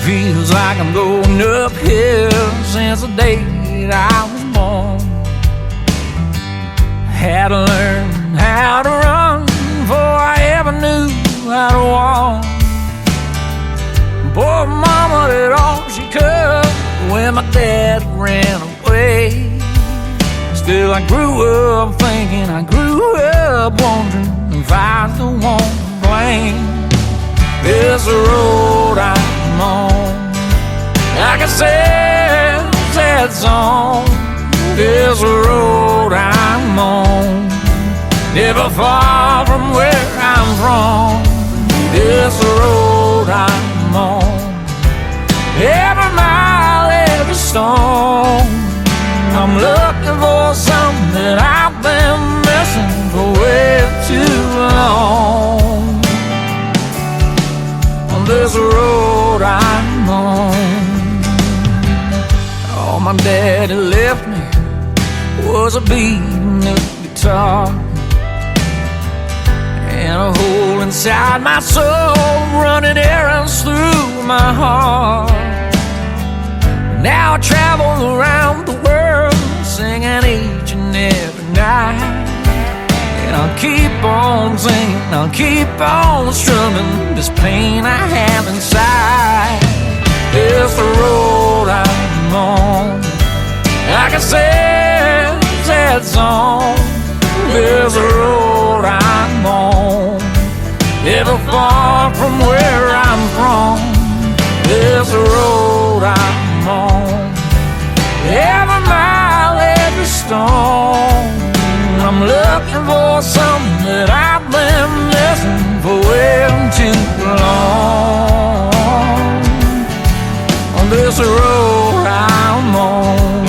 Feels like I'm going uphill since the day that I was born. Had to learn how to run before I ever knew how to walk. Poor mama did all she could when my dad ran away. Still I grew up thinking, I grew up wondering if I was the one to blame. This road I'm on, like a sad, sad song. This road I'm on, never far from where I'm from. This road I'm on, every mile, every stone. I'm looking for something that I've been missing for way too long. On this road I'm on, all my daddy left me was a beaten up guitar and a hole inside my soul, running errands through my heart. Now I travel around the world, singing each and every night. And I'll keep on singing, I'll keep on strumming this pain I have inside. It's the road I'm on, like a sad, sad song. There's a road I'm on, never far from where I'm from. There's a road I'm on, every mile, every stone. I'm looking for something that I've been missing for way too long. On this road I'm on,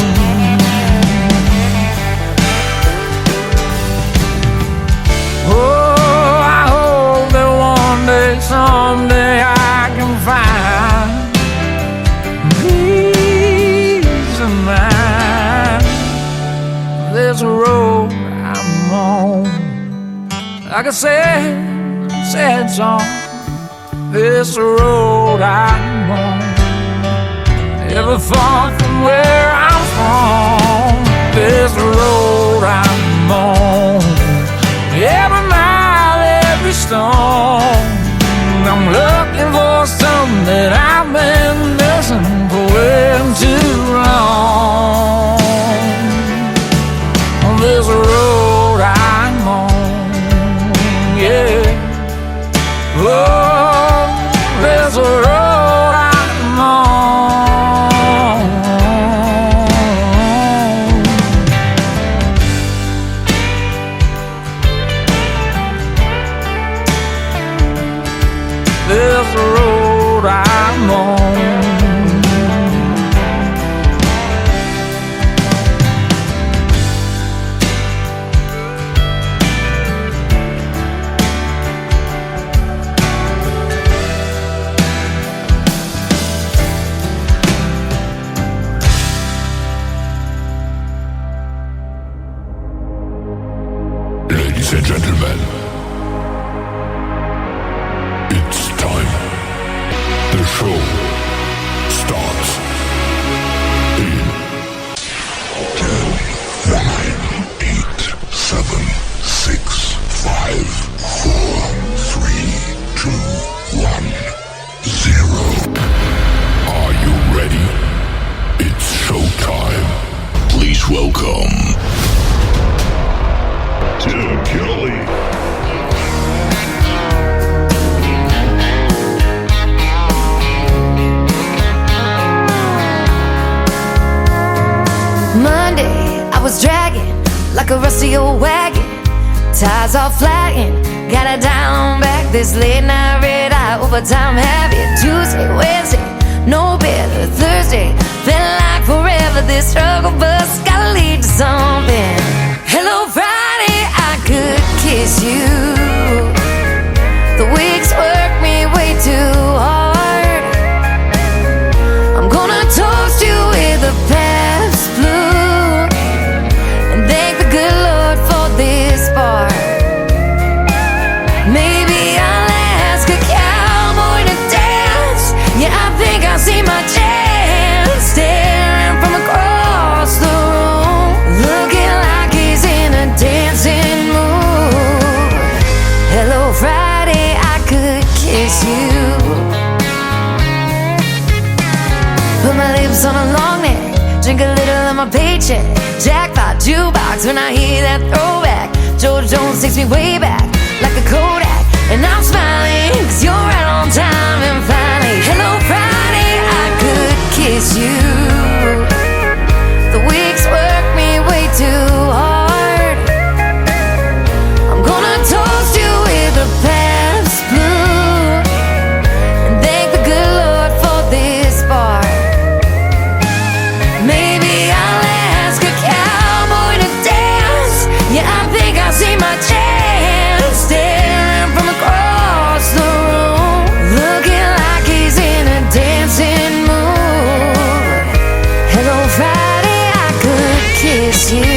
oh, I hope that one day, someday I can find peace of mind. There's a road I'm on, like a sad, sad song. This road I'm on, never far from where I'm from. This road I'm on, every mile, every stone. I'm looking for something that I've been missing for way too long. On this road I'm on, yeah. Oh, there's a road I'm on. There's a road I'm on. Ladies and gentlemen, it's time. The show starts in 10, 9, 8, 7, 6, 5, 4, 3, 2, 1, 0. Are you ready? It's showtime. Please welcome Tim Kelly. Monday, I was dragging like a rusty old wagon. Tires all flagging, got it down back. This late night red eye overtime habit. Tuesday, Wednesday, no better. Thursday, felt like forever. This struggle bus gotta lead to something. Hello Friday, I could kiss you. The weeks work me way too hard. I'm gonna toast you with a past blue and thank the good Lord for this part. Maybe I'll ask a cowboy to dance. Yeah, I think I'll see you. Put my lips on a long neck, drink a little of my paycheck. Jackpot jukebox when I hear that throwback. George Jones takes me way back like a Kodak. And I'm smiling cause you're right on time. And finally, hello Friday, I could kiss you. The weeks work me way too hard. I'm gonna toast you with a Pabst Blue and thank the good Lord for this bar. Maybe I'll ask a cowboy to dance. Yeah, I think I'll see my chance. Staring from across the room, looking like he's in a dancing mood. Hello Friday, I could kiss you.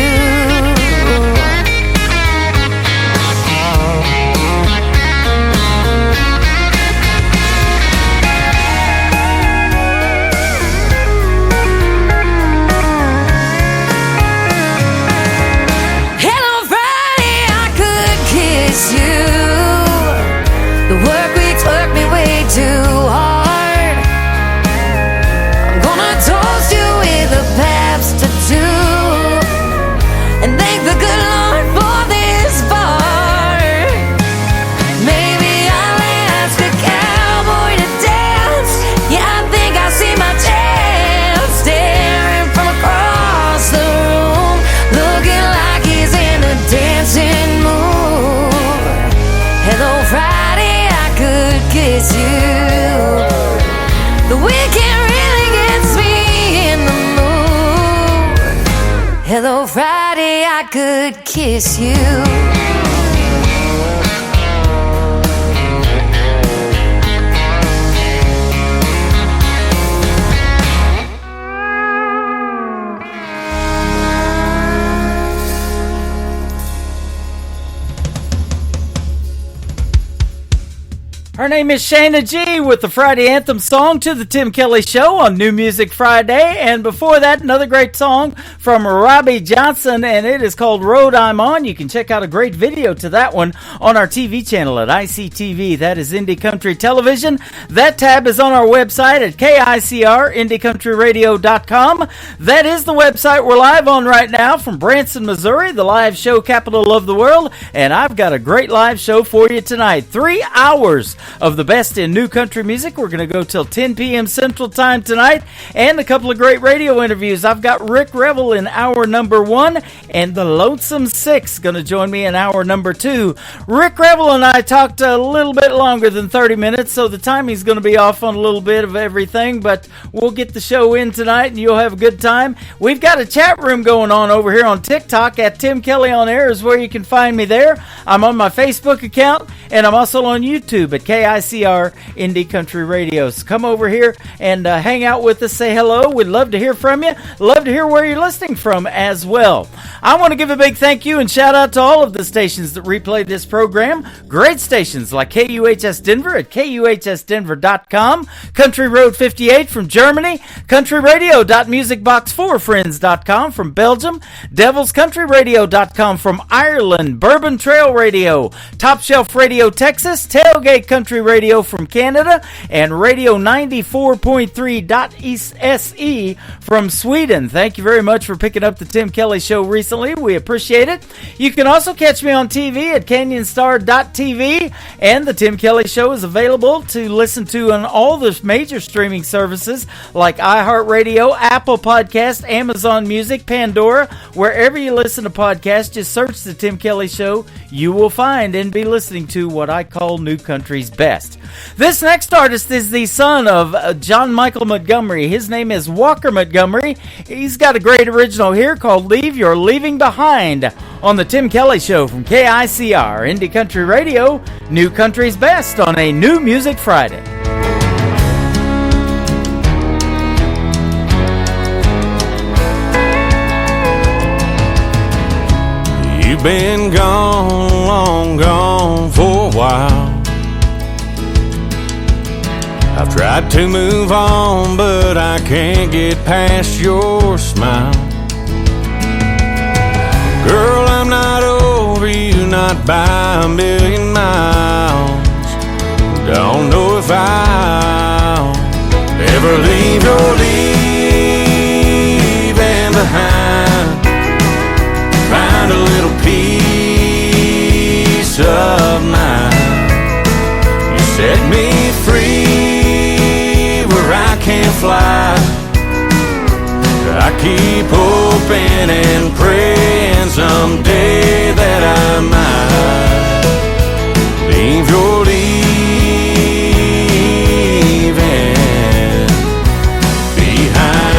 Hello Friday, I could kiss you. Her name is Shayna G with the Friday Anthem song to the Tim Kelly Show on New Music Friday. And before that, another great song from Robbie Johnson, and it is called Road I'm On. You can check out a great video to that one on our TV channel at ICTV. That is Indie Country Television. That tab is on our website at KICR, IndieCountryRadio.com. That is the website we're live on right now from Branson, Missouri, the live show capital of the world. And I've got a great live show for you tonight. 3 hours of the best in new country music. We're going to go till 10 p.m. Central Time tonight, and a couple of great radio interviews. I've got Rick Revel in hour number 1, and the Lonesome Six going to join me in hour number 2. Rick Revel and I talked a little bit longer than 30 minutes, so the timing's going to be off on a little bit of everything, but we'll get the show in tonight, and you'll have a good time. We've got a chat room going on over here on TikTok at Tim Kelly On Air is where you can find me there. I'm on my Facebook account, and I'm also on YouTube at KICR Indie Country Radio. So come over here and hang out with us, say hello. We'd love to hear from you. Love to hear where you're listening from as well. I want to give a big thank you and shout out to all of the stations that replay this program. Great stations like KUHS Denver at KUHSdenver.com, Country Road 58 from Germany, countryradio.musicbox4friends.com from Belgium, devilscountryradio.com from Ireland, Bourbon Trail Radio, Top Shelf Radio Texas, Tailgate Country Radio from Canada, and Radio 94.3.se from Sweden. Thank you very much for picking up the Tim Kelly Show recently. We appreciate it. You can also catch me on TV at canyonstar.tv, and the Tim Kelly Show is available to listen to on all the major streaming services like iHeartRadio, Apple Podcast, Amazon Music, Pandora. Wherever you listen to podcasts, just search the Tim Kelly Show. You will find and be listening to what I call New Country's best. This next artist is the son of John Michael Montgomery. His name is Walker Montgomery. He's got a great original here called Leave Your Leaving Behind on the Tim Kelly Show from KICR, Indie Country Radio, New Country's best on a New Music Friday. You've been gone, long gone for a while. I've tried to move on, but I can't get past your smile. Girl, I'm not over you, not by a million miles. Don't know if believe you're leaving behind. Find a little peace of mind. You set me free where I can't fly. I keep hoping and praying someday that I might leave your leaving behind.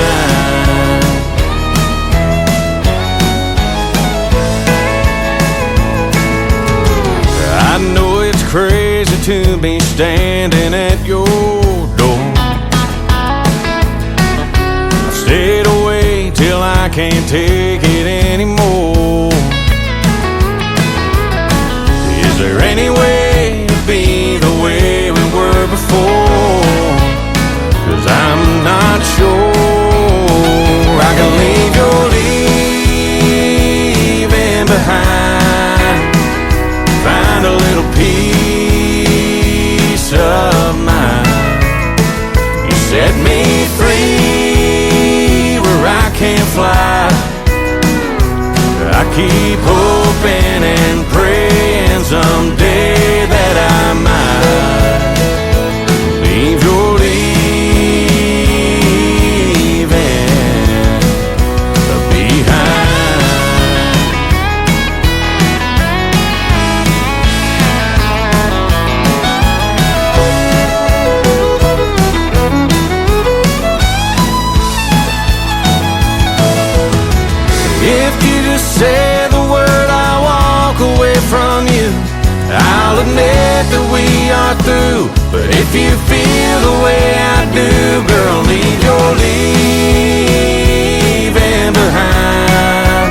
I know it's crazy to be standing at your door. I stayed away till I can't take it anymore. Is there any way to be the way we were before? 'Cause I'm not sure I can leave your leaving behind. Find a little peace of mind. You set me free where I can't fly. I keep hoping and praying someday that I might leave your leaving behind. If you just say the word, I'll walk away from you. I'll admit that we are through. But if you feel the way I do, girl, leave your leaving behind.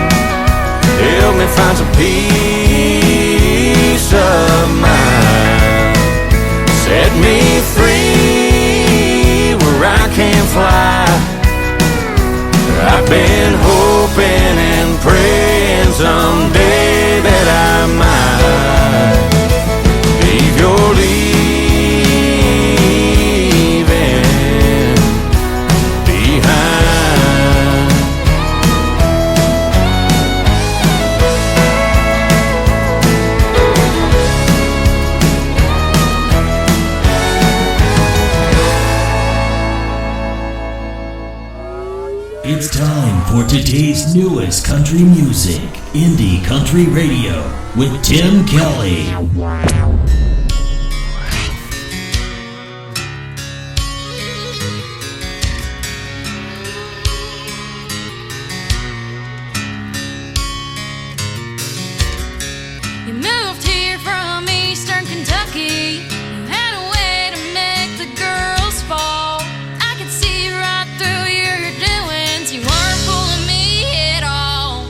Help me find some peace of mind. Set me free where I can't fly. I've been hoping and praying someday that I might leave your leaving behind. It's time for today's newest country music, Indie Country Radio, with Tim Kelly. You moved here from Eastern Kentucky. You had a way to make the girls fall. I could see right through your doings. You weren't fooling me at all.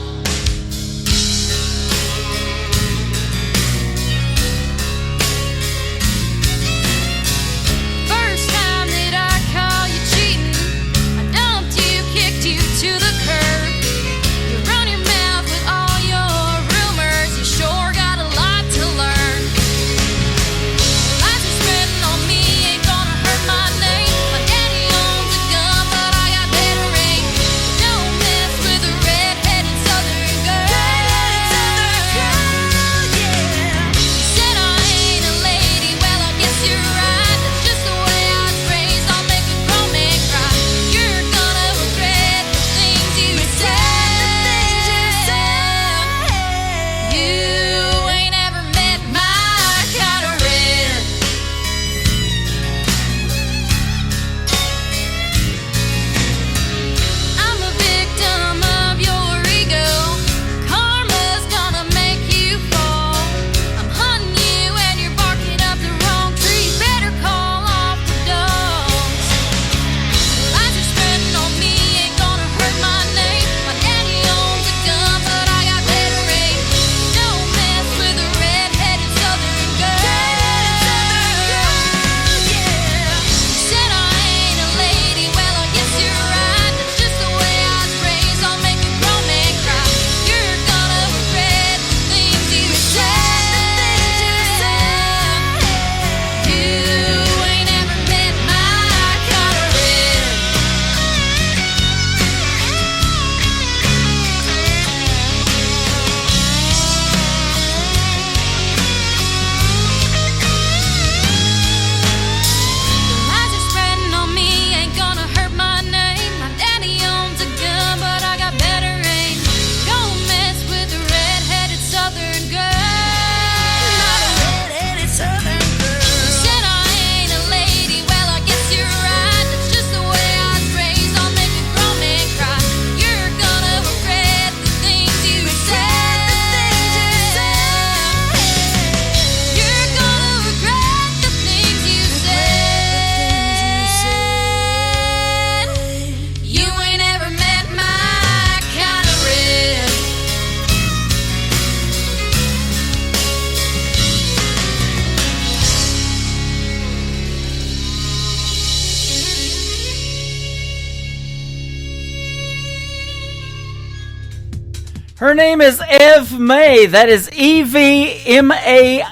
Her name is Eve Mae. That is EVMAE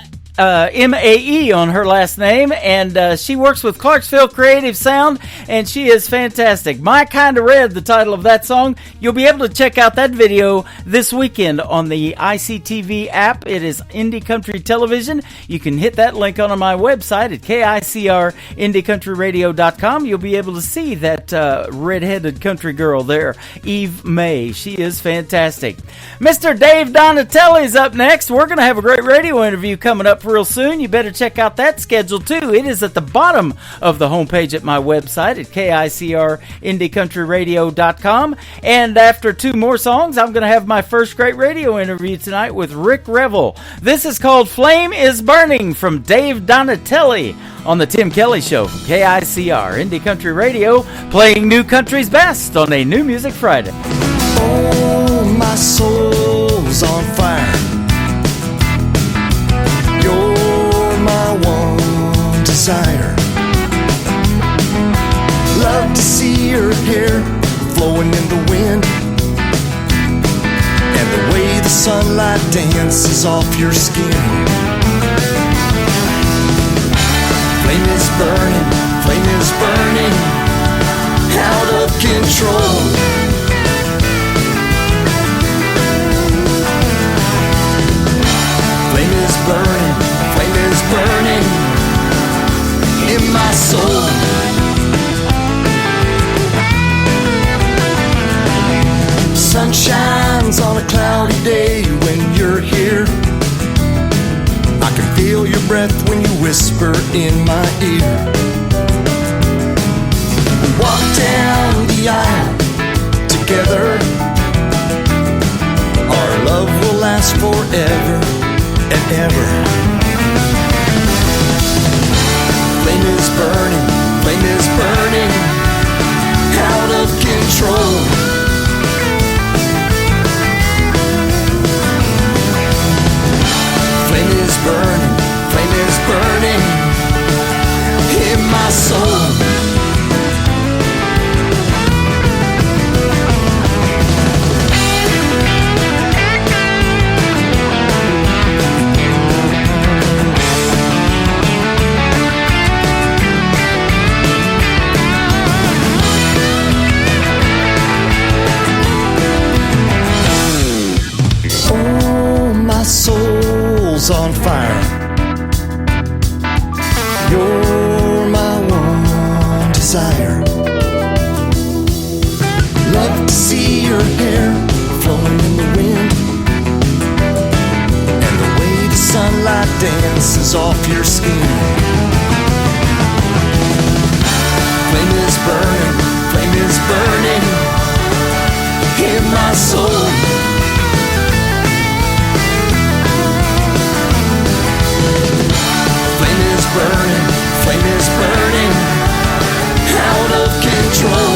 on her last name, and she works with Clarksville Creative Sound, and she is fantastic. My Kinda Red, the title of that song. You'll be able to check out that video this weekend on the ICTV app. It is Indie Country Television. You can hit that link on my website at KICRIndieCountryRadio.com. You'll be able to see that red-headed country girl there, Eve Mae. She is fantastic. Mr. Dave Donatelli's up next. We're going to have a great radio interview coming up real soon. You better check out that schedule too. It is at the bottom of the homepage at my website at KICRIndieCountryRadio.com. And after two more songs, I'm going to have my first great radio interview tonight with Rick Revel. This is called Flame is Burning from Dave Donatelli on the Tim Kelly Show from KICR Indie Country Radio, playing new country's best on a New Music Friday. Oh, my soul's on fire. You're my one desire. Love to see your hair flowing in the wind, and the way the sunlight dances off your skin. Flame is burning, out of control. Flame is burning in my soul. Sun shines on a cloudy day when you're here. I can feel your breath when you whisper in my ear. We walk down the aisle together. Our love will last forever and ever. Flame is burning, out of control. Flame is burning in my soul. Soul's on fire. You're my one desire. Love to see your hair flowing in the wind, and the way the sunlight dances off your skin. Flame is burning in my soul. Flame is burning, out of control.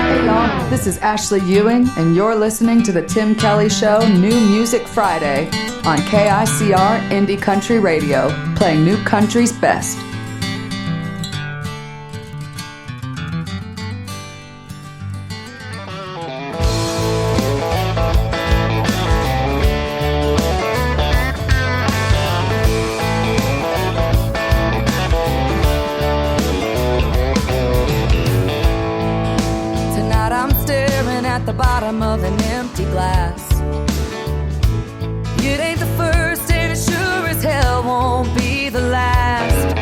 Hey y'all, this is Ashley Ewing, and you're listening to the Tim Kelly Show New Music Friday on KICR Indie Country Radio, playing new country's best. Tonight I'm staring at the bottom of an empty glass. It ain't the first and it sure as hell won't be the last.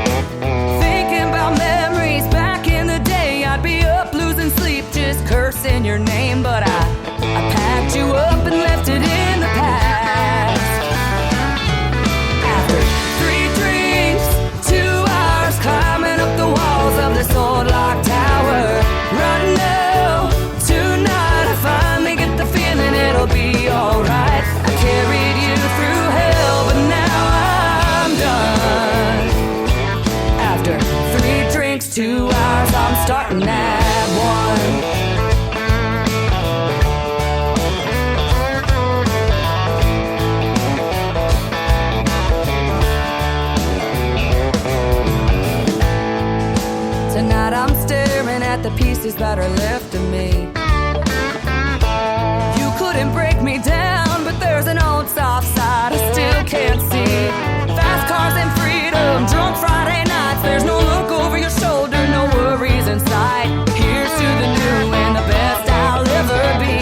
pieces that are left of me. You couldn't break me down, but there's an old soft side I still can't see. Fast cars and freedom, drunk Friday nights. There's no look over your shoulder, no worries in sight. Here's to the new and the best I'll ever be.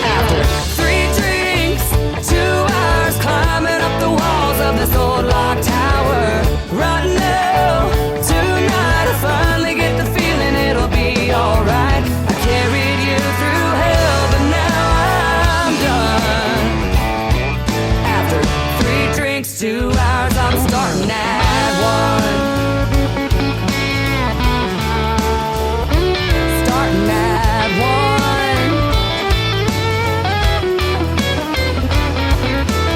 After 3 drinks, 2 hours climbing up the walls of this old lock tower. Right now, tonight I finally get the feeling it'll be alright. I carried you through hell, but now I'm done. After 3 drinks, 2 hours, I'm starting at 1. Starting at 1.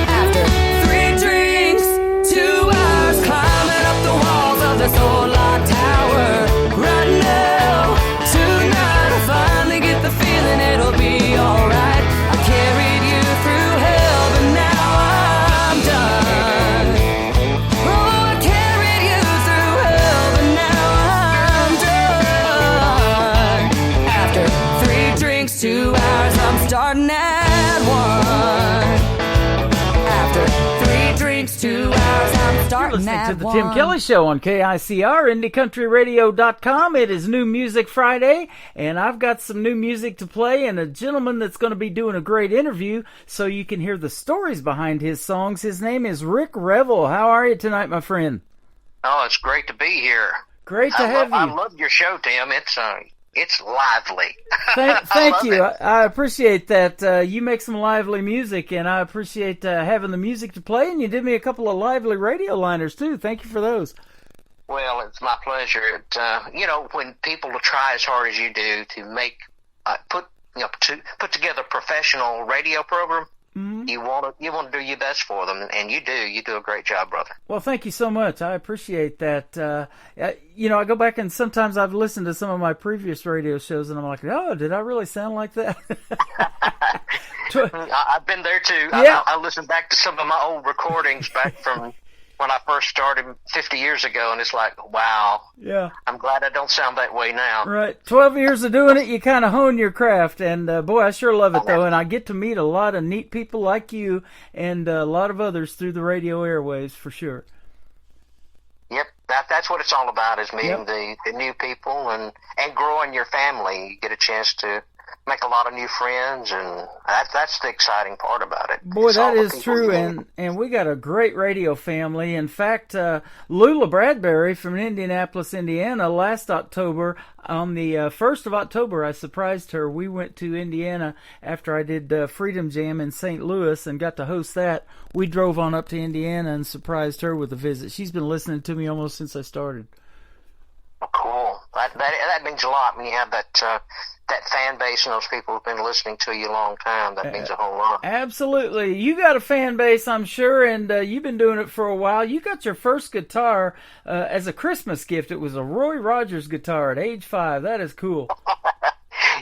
After 3 drinks, 2 hours, climbing up the walls of this old lock tower. Right now, tonight I finally get the feeling it'll be alright. I carried you through hell, but now I'm done. Oh, I carried you through hell, but now I'm done. After 3 drinks, 2 hours, I'm starting at 1. After 3 drinks, 2 hours, I'm starting Listening at to the 1. Tim Kelly Show on KICR, IndieCountryRadio.com. It is New Music Friday, and I've got some new music to play and a gentleman that's going to be doing a great interview so you can hear the stories behind his songs. His name is Rick Revel. How are you tonight, my friend? Oh, it's great to be here. Great to have I you. love your show, Tim. It's lively. Thank you. It. I appreciate that. You make some lively music, and I appreciate having the music to play, and you did me a couple of lively radio liners, too. Thank you for those. Well, it's my pleasure. When people try as hard as you do to make put together a professional radio program, you want to do your best for them, and you do. You do a great job, brother. Well, thank you so much. I appreciate that. I go back and sometimes I've listened to some of my previous radio shows, and I'm like, oh, did I really sound like that? I've been there too. Yeah. I listened back to some of my old recordings back from when I first started 50 years ago, and it's like, wow. Yeah. I'm glad I don't sound that way now. Right. 12 years of doing it, you kind of hone your craft, and boy, I sure love it, though, and I get to meet a lot of neat people like you and a lot of others through the radio airwaves, for sure. Yep, that's what it's all about, is meeting the new people and growing your family. You get a chance to make a lot of new friends, and that's the exciting part about it. Boy, It's all that the is people true, you meet. and we got a great radio family. In fact, Lula Bradbury from Indianapolis, Indiana, last October, on the 1st of October, I surprised her. We went to Indiana after I did Freedom Jam in St. Louis and got to host that. We drove on up to Indiana and surprised her with a visit. She's been listening to me almost since I started. Oh, cool. That means a lot when you have that fan base and those people who've been listening to you a long time. That means a whole lot. Absolutely. You got a fan base, I'm sure, and you've been doing it for a while. You got your first guitar as a Christmas gift. It was a Roy Rogers guitar at age 5. That is cool.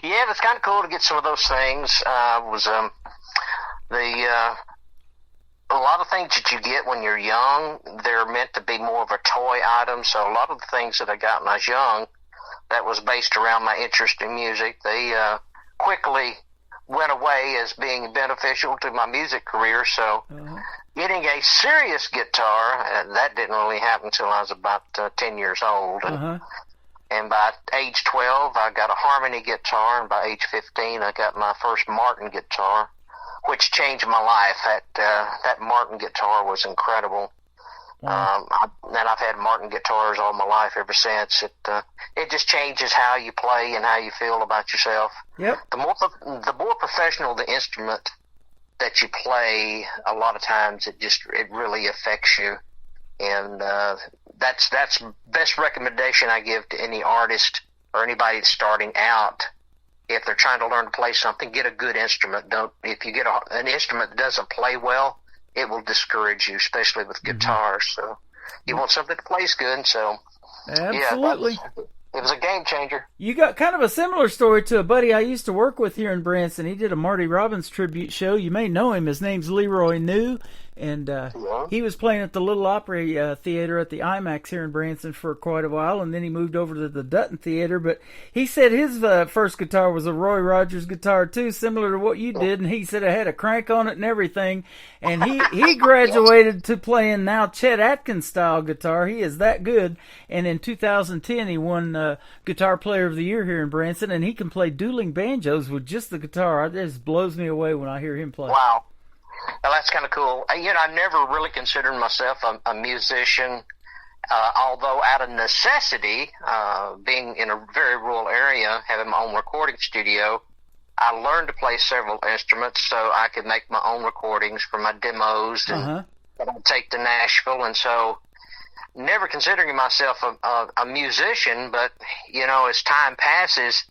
Yeah, it's kind of cool to get some of those things. A lot of things that you get when you're young, they're meant to be more of a toy item. So a lot of the things that I got when I was young, that was based around my interest in music, they quickly went away as being beneficial to my music career. So getting a serious guitar, that didn't really happen until I was about 10 years old. And by age 12, I got a harmony guitar, and by age 15, I got my first Martin guitar, which changed my life. That Martin guitar was incredible. Wow. And I've had Martin guitars all my life ever since. It just changes how you play and how you feel about yourself. Yep. The more professional the instrument that you play, a lot of times it really affects you. And that's best recommendation I give to any artist or anybody that's starting out. If they're trying to learn to play something, get a good instrument. If you get an instrument that doesn't play well, it will discourage you, especially with guitars. So you want something that plays good. So absolutely, it was a game changer. You got kind of a similar story to a buddy I used to work with here in Branson. He did a Marty Robbins tribute show. You may know him. His name's Leroy New. And he was playing at the Little Opry Theater at the IMAX here in Branson for quite a while, and then he moved over to the Dutton Theater. But he said his first guitar was a Roy Rogers guitar, too, similar to what you did, and he said it had a crank on it and everything. And he graduated to playing now Chet Atkins-style guitar. He is that good. And in 2010, he won Guitar Player of the Year here in Branson, and he can play dueling banjos with just the guitar. It just blows me away when I hear him play. Wow. Well, that's kind of cool. I never really considered myself a musician, although out of necessity, being in a very rural area, having my own recording studio, I learned to play several instruments so I could make my own recordings for my demos and that I'd take to Nashville. And so never considering myself a musician, but, as time passes,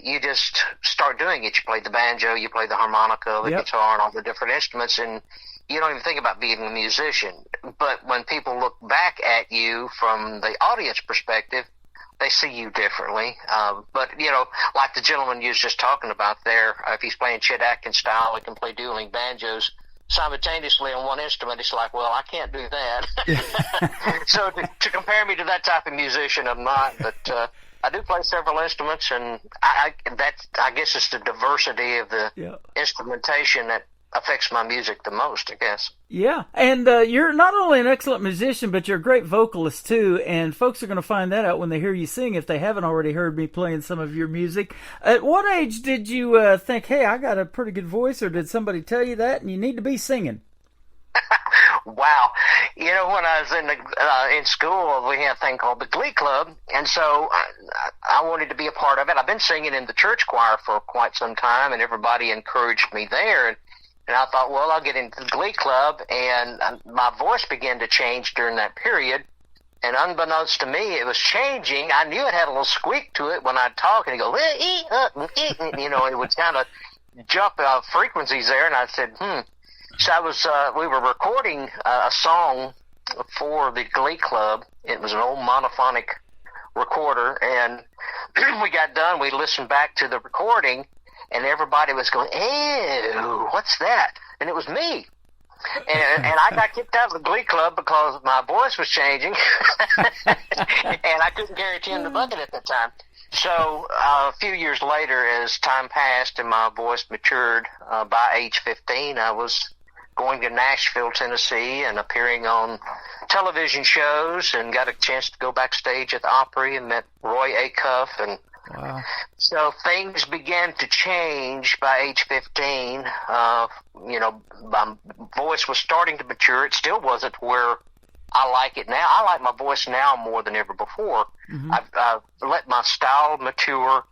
you just start doing it. You play the banjo, you play the harmonica, the guitar, and all the different instruments, and you don't even think about being a musician. But when people look back at you from the audience perspective, they see you differently. But, like the gentleman you was just talking about there, if he's playing Chet Atkins style, he can play dueling banjos simultaneously on one instrument. It's like, well, I can't do that. So to compare me to that type of musician, I'm not, but I do play several instruments, and I guess it's the diversity of the instrumentation that affects my music the most, I guess. Yeah, and you're not only an excellent musician, but you're a great vocalist, too, and folks are going to find that out when they hear you sing if they haven't already heard me playing some of your music. At what age did you think, hey, I got a pretty good voice, or did somebody tell you that, and you need to be singing? Wow. When I was in school, we had a thing called the Glee Club, and so I wanted to be a part of it. I've been singing in the church choir for quite some time, and everybody encouraged me there. And I thought, well, I'll get into the Glee Club, and my voice began to change during that period. And unbeknownst to me, it was changing. I knew it had a little squeak to it when I'd talk, and it'd go, it would kind of jump frequencies there, and I said, So we were recording a song for the Glee Club. It was an old monophonic recorder, and we got done. We listened back to the recording, and everybody was going, ew, what's that? And it was me. And I got kicked out of the Glee Club because my voice was changing, and I couldn't carry 10 in the bucket at that time. So a few years later, as time passed and my voice matured, by age 15, I was going to Nashville, Tennessee, and appearing on television shows, and got a chance to go backstage at the Opry and met Roy Acuff. And so things began to change by age 15. My voice was starting to mature. It still wasn't where I like it now. I like my voice now more than ever before. I've let my style mature.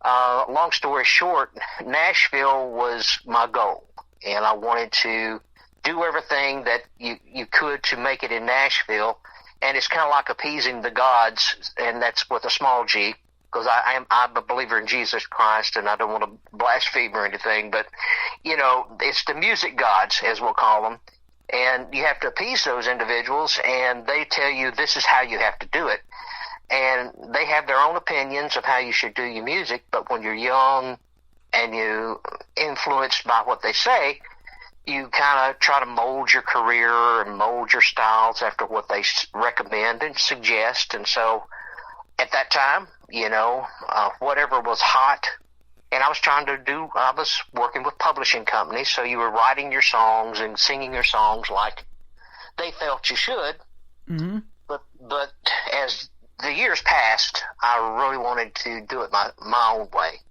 Long story short, Nashville was my goal, and I wanted to do everything that you could to make it in Nashville. And it's kind of like appeasing the gods, and that's with a small g, because I'm a believer in Jesus Christ, and I don't want to blaspheme or anything, but, it's the music gods, as we'll call them, and you have to appease those individuals, and they tell you this is how you have to do it, and they have their own opinions of how you should do your music, but when you're young and you influenced by what they say, you kind of try to mold your career and mold your styles after what they recommend and suggest, and so at that time, whatever was hot, and I was working with publishing companies, so you were writing your songs and singing your songs like they felt you should. But as the years passed, I really wanted to do it my own way.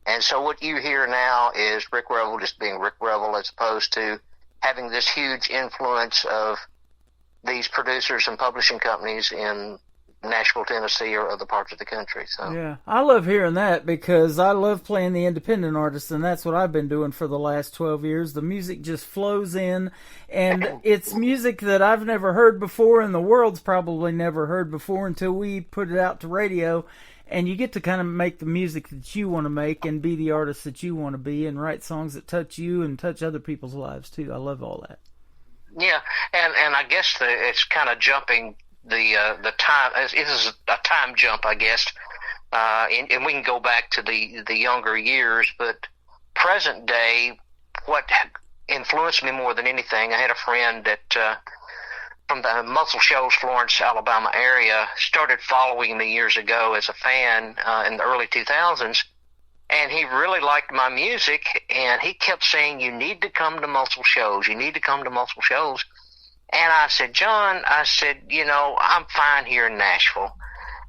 And so what you hear now is Rick Revel just being Rick Revel, as opposed to having this huge influence of these producers and publishing companies in Nashville, Tennessee, or other parts of the country. So yeah, I love hearing that, because I love playing the independent artists, and that's what I've been doing for the last 12 years. The music just flows in, and it's music that I've never heard before, and the world's probably never heard before until we put it out to radio. And you get to kind of make the music that you want to make and be the artist that you want to be and write songs that touch you and touch other people's lives, too. I love all that. Yeah, and I guess it's kind of jumping the time. It is a time jump, I guess, and we can go back to the younger years, but present day, what influenced me more than anything, I had a friend that from the Muscle Shoals, Florence, Alabama area, started following me years ago as a fan in the early 2000s, and he really liked my music, and he kept saying, you need to come to Muscle Shoals, you need to come to Muscle Shoals. And I said, John, I'm fine here in Nashville.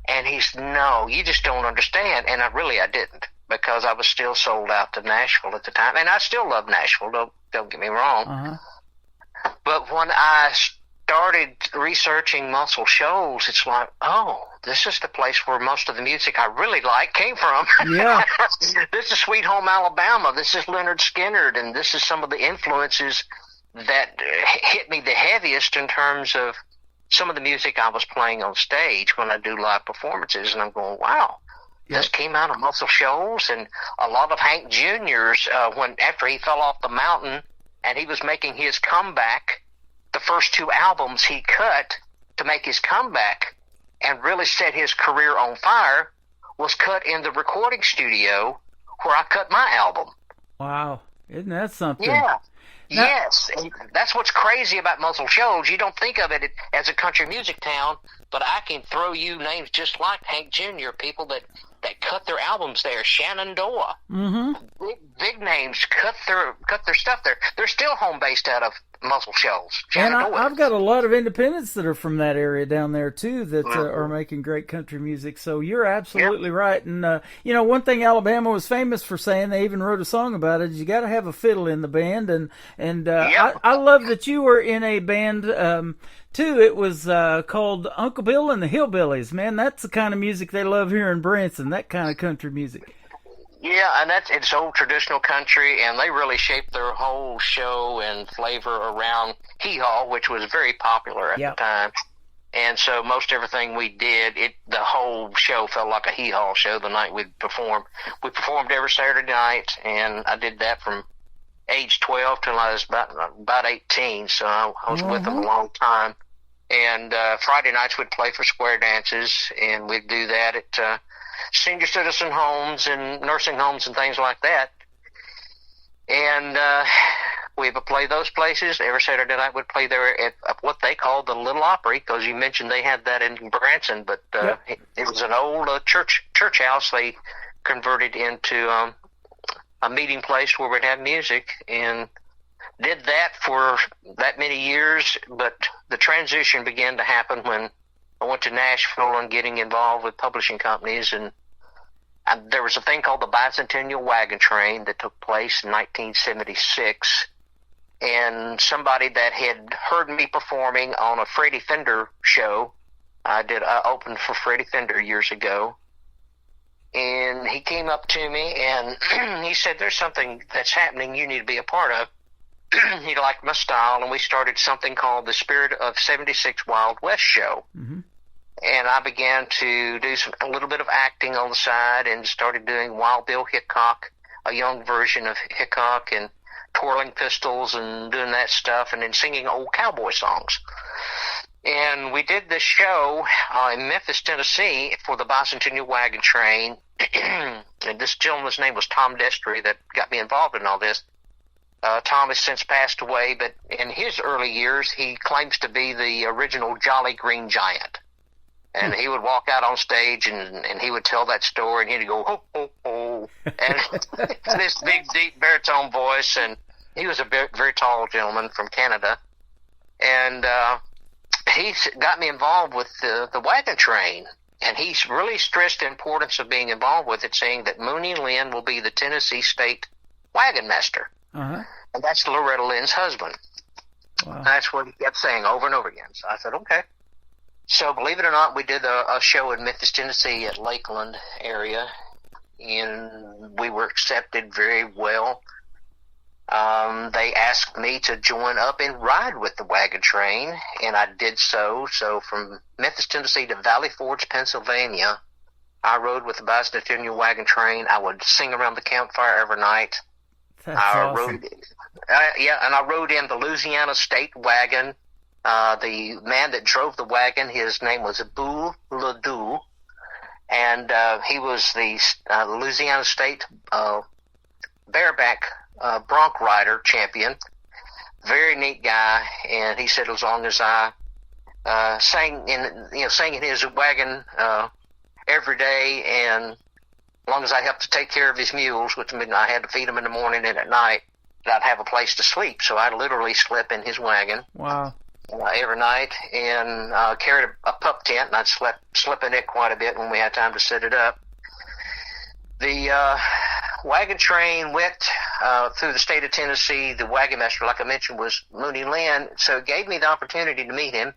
And he said, no, you just don't understand. And I didn't, because I was still sold out to Nashville at the time. And I still love Nashville, don't get me wrong. Uh-huh. But when I started researching Muscle Shoals, it's like, oh, this is the place where most of the music I really like came from. Yeah. This is Sweet Home Alabama. This is Leonard Skinner. And this is some of the influences that hit me the heaviest in terms of some of the music I was playing on stage when I do live performances. And I'm going, wow, this came out of Muscle Shoals. And a lot of Hank Jr.'s, after he fell off the mountain and he was making his comeback, the first 2 albums he cut to make his comeback and really set his career on fire was cut in the recording studio where I cut my album. Wow. Isn't that something? Yeah. Yes, and that's what's crazy about Muscle Shoals. You don't think of it as a country music town, but I can throw you names just like Hank Jr., people that cut their albums there. Shenandoah, big names cut their stuff there. They're still home based out of Muscle Shoals. And I've got a lot of independents that are from that area down there too that are making great country music. So you're absolutely right. And one thing Alabama was famous for saying, they even wrote a song about it, is you got to have a fiddle in the band. And I love that you were in a band too. It was called Uncle Bill and the Hillbillies. Man, that's the kind of music they love here in Branson. That kind of country music. Yeah, and it's old traditional country, and they really shaped their whole show and flavor around Hee Haw, which was very popular at the time. And so most everything we did, the whole show felt like a Hee Haw show the night we'd perform. We performed every Saturday night, and I did that from age 12 till I was about 18, so I was with them a long time. And Friday nights we'd play for square dances, and we'd do that at senior citizen homes and nursing homes and things like that. And we would play those places. Every Saturday night we'd play there at what they called the Little Opry, because you mentioned they had that in Branson, but it was an old church house they converted into a meeting place where we'd have music, and did that for that many years. But the transition began to happen when I went to Nashville and getting involved with publishing companies, and there was a thing called the Bicentennial Wagon Train that took place in 1976, and somebody that had heard me performing on a Freddie Fender show, I opened for Freddie Fender years ago, and he came up to me and he said, there's something that's happening you need to be a part of. He liked my style, and we started something called the Spirit of 76 Wild West show. Mm-hmm. And I began to do a little bit of acting on the side, and started doing Wild Bill Hickok, a young version of Hickok, and twirling pistols and doing that stuff, and then singing old cowboy songs. And we did this show in Memphis, Tennessee for the Bicentennial Wagon Train. And this gentleman's name was Tom Destry that got me involved in all this. Tom has since passed away, but in his early years, he claims to be the original Jolly Green Giant. And he would walk out on stage, and he would tell that story, and he'd go, ho, ho, ho. And this big, deep baritone voice, and he was a very tall gentleman from Canada. And he got me involved with the wagon train, and he's really stressed the importance of being involved with it, saying that Mooney Lynn will be the Tennessee State Wagon Master. Uh-huh. And that's Loretta Lynn's husband. Wow. That's what he kept saying over and over again. So I said, okay. So believe it or not, we did a show in Memphis, Tennessee at Lakeland area, and we were accepted very well. They asked me to join up and ride with the wagon train, and I did so. So from Memphis, Tennessee to Valley Forge, Pennsylvania, I rode with the Bicentennial Wagon Train. I would sing around the campfire every night. That's awesome. And I rode in the Louisiana State Wagon. The man that drove the wagon, his name was Boo Ledoux, and he was the Louisiana State bareback bronc rider champion. very neat guy, and he said as long as I sang in his wagon every day, and as long as I helped to take care of his mules, which meant I had to feed them in the morning and at night, that I'd have a place to sleep. So I literally slept in his wagon. Wow. Every night, and carried a pup tent, and I'd sleep in it quite a bit when we had time to set it up. The wagon train went through the state of Tennessee. The wagon master, like I mentioned, was Mooney Lynn, so it gave me the opportunity to meet him.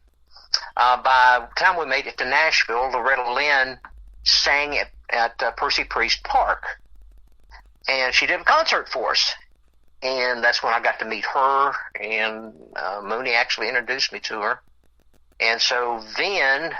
By the time we made it to Nashville, Loretta Lynn sang at Percy Priest Park, and she did a concert for us. And that's when I got to meet her, and Mooney actually introduced me to her. And so then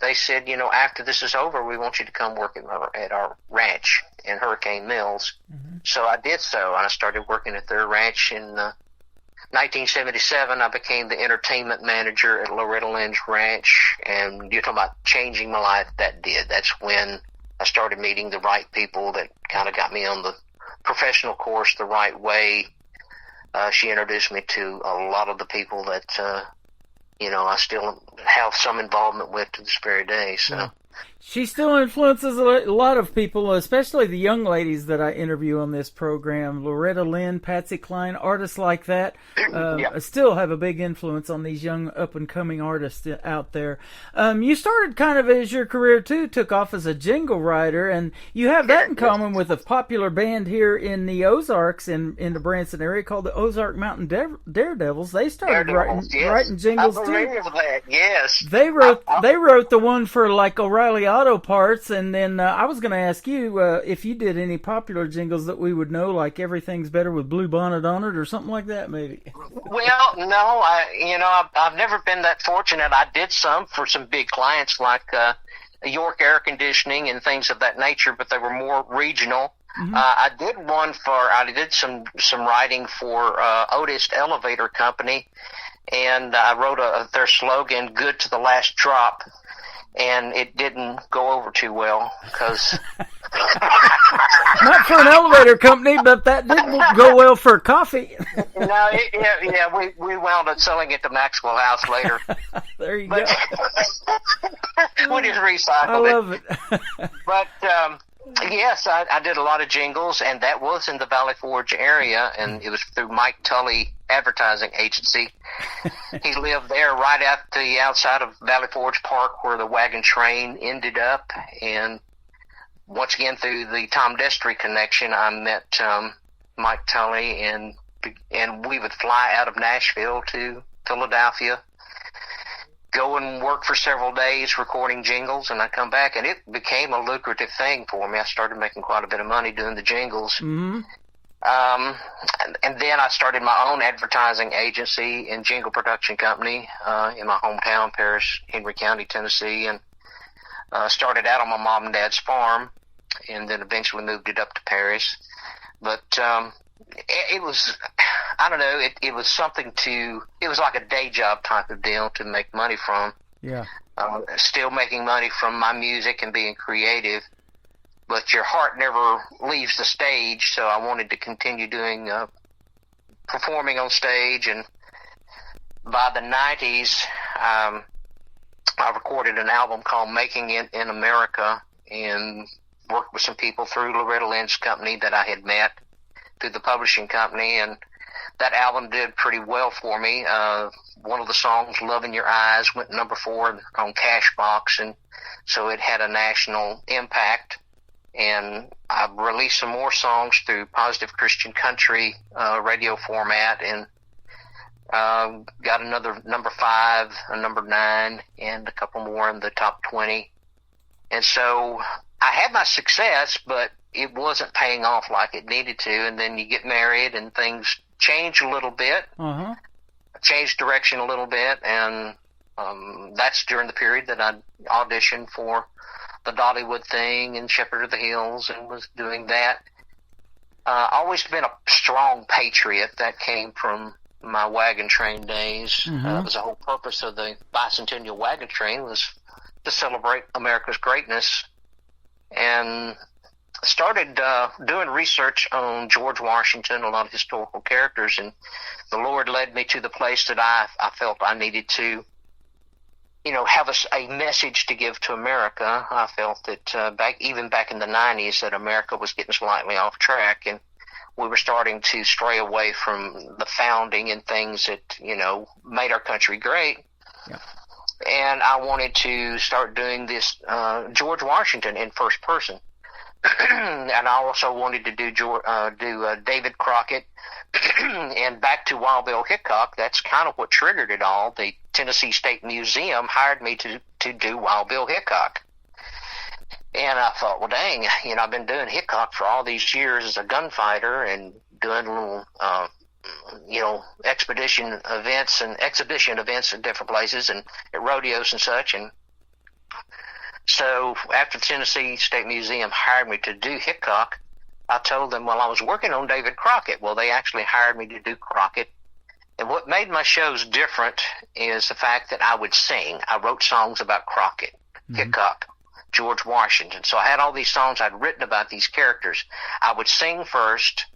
they said, after this is over, we want you to come work at our ranch in Hurricane Mills. Mm-hmm. So I did so, and I started working at their ranch in 1977. I became the entertainment manager at Loretta Lynn's ranch, and you're talking about changing my life. That did. That's when I started meeting the right people that kind of got me on the professional course the right way. She introduced me to a lot of the people that I still have some involvement with to this very day. So yeah. She still influences a lot of people, especially the young ladies that I interview on this program. Loretta Lynn, Patsy Cline, artists like that still have a big influence on these young up-and-coming artists out there. You started kind of as your career, too, took off as a jingle writer, and you have that in common with a popular band here in the Ozarks in the Branson area called the Ozark Mountain Daredevils. They started writing jingles, I too. remember that, yes. They wrote the one for, like, O'Reilly Auto Parts, and then I was going to ask you if you did any popular jingles that we would know, like Everything's Better with Blue Bonnet on it, or something like that, maybe. Well, no, I've never been that fortunate. I did some for some big clients like York Air Conditioning and things of that nature, but they were more regional. Mm-hmm. I did some writing for Otis Elevator Company, and I wrote their slogan, "Good to the Last Drop." And it didn't go over too well because not for an elevator company, but that didn't go well for coffee. No, we wound up selling it to Maxwell House later. There you go. We just recycled I love it. But yes, I did a lot of jingles, and that was in the Valley Forge area, and it was through Mike Tully Advertising Agency. He lived there right at the outside of Valley Forge Park where the wagon train ended up, and once again through the Tom Destry connection, I met Mike Tully, and we would fly out of Nashville to Philadelphia, go and work for several days recording jingles, and I come back, and it became a lucrative thing for me. I started making quite a bit of money doing the jingles. Mm-hmm. And then I started my own advertising agency and jingle production company in my hometown, Paris, Henry County, Tennessee, and started out on my mom and dad's farm, and then eventually moved it up to Paris. But it was, I don't know, it was something it was like a day job type of deal to make money from. Yeah. Still making money from my music and being creative, but your heart never leaves the stage, so I wanted to continue doing performing on stage. And by the 90s, I recorded an album called Making It in America and worked with some people through Loretta Lynn's company that I had met through the publishing company, and that album did pretty well for me. One of the songs, Love in Your Eyes, went number 4 on Cashbox, and so it had a national impact. And I released some more songs through Positive Christian Country radio format, and got another number 5, a number 9, and a couple more in the top 20. And so I had my success, but it wasn't paying off like it needed to. And then you get married, and things change a little bit, change direction a little bit, and that's during the period that I auditioned for the Dollywood thing and Shepherd of the Hills, and was doing that. Always been a strong patriot. That came from my wagon train days. It was the whole purpose of the bicentennial wagon train was to celebrate America's greatness. And started doing research on George Washington, a lot of historical characters, and the Lord led me to the place that I felt I needed to, have a message to give to America. I felt that back in the 90s that America was getting slightly off track, and we were starting to stray away from the founding and things that, made our country great. Yeah. And I wanted to start doing this George Washington in first person. And I also wanted to do David Crockett. And back to Wild Bill Hickok, that's kind of what triggered it all. The Tennessee State Museum hired me to do Wild Bill Hickok. And I thought, well, dang, I've been doing Hickok for all these years as a gunfighter and doing little, expedition events and exhibition events at different places and at rodeos and such. And so after the Tennessee State Museum hired me to do Hickok, I told them, well, I was working on David Crockett. Well, they actually hired me to do Crockett. And what made my shows different is the fact that I would sing. I wrote songs about Crockett, Hickok, George Washington. So I had all these songs I'd written about these characters. I would sing first,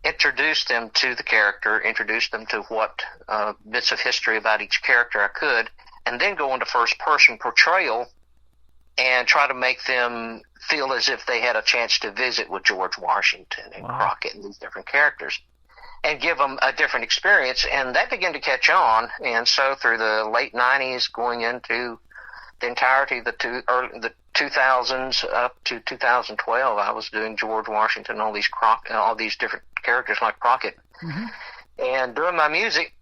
introduce them to the character, introduce them to what bits of history about each character I could, and then go into first-person portrayal and try to make them feel as if they had a chance to visit with George Washington and Crockett and these different characters, and give them a different experience. And that began to catch on. And so through the late 90s, going into the entirety of the 2000s up to 2012, I was doing George Washington, all these different characters like Crockett, and doing my music.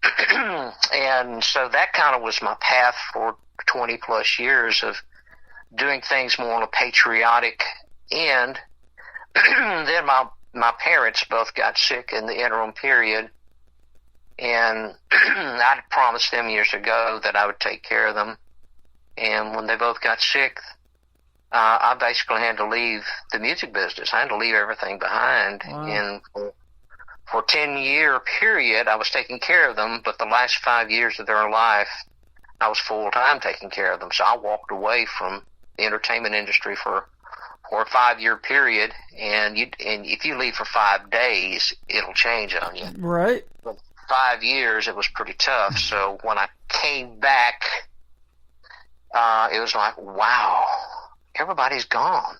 And so that kind of was my path for 20 plus years of doing things more on a patriotic end. Then my parents both got sick in the interim period, and I promised them years ago that I would take care of them. And when they both got sick, I basically had to leave the music business. I had to leave everything behind. And for a 10-year period, I was taking care of them, but the last 5 years of their life, I was full-time taking care of them. So I walked away from the entertainment industry for a 5-year period, and if you leave for 5 days, it'll change on you. Right. But 5 years, it was pretty tough. So when I came back, it was like, wow, everybody's gone.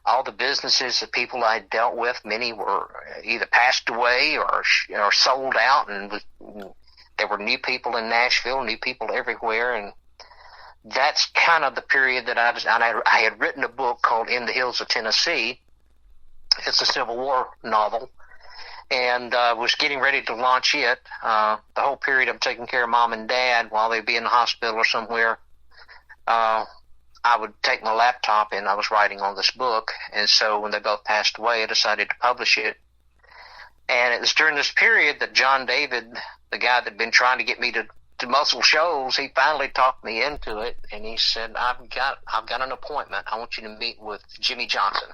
All the businesses, the people I dealt with, many were either passed away or sold out, and there were new people in Nashville, new people everywhere, and that's kind of the period that I had written a book called In the Hills of Tennessee. It's a Civil War novel, and was getting ready to launch it. The whole period of taking care of Mom and Dad while they'd be in the hospital or somewhere, I would take my laptop and I was writing on this book. And so when they both passed away, I decided to publish it. And it was during this period that John David, the guy that had been trying to get me to muscle shows, he finally talked me into it, and he said, I've got an appointment. I want you to meet with Jimmy Johnson.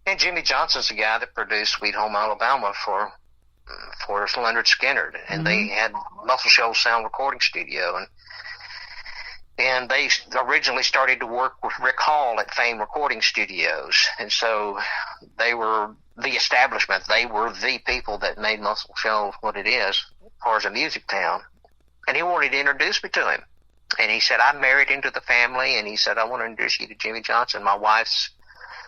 And Jimmy Johnson's the guy that produced Sweet Home Alabama for Leonard Skinner, and they had Muscle Shoals Sound Recording Studio, and they originally started to work with Rick Hall at Fame Recording Studios, and so they were the establishment. They were the people that made Muscle Shoals what it is as far as a music town. And he wanted to introduce me to him. And he said, I'm married into the family. And he said, I want to introduce you to Jimmy Johnson. My wife's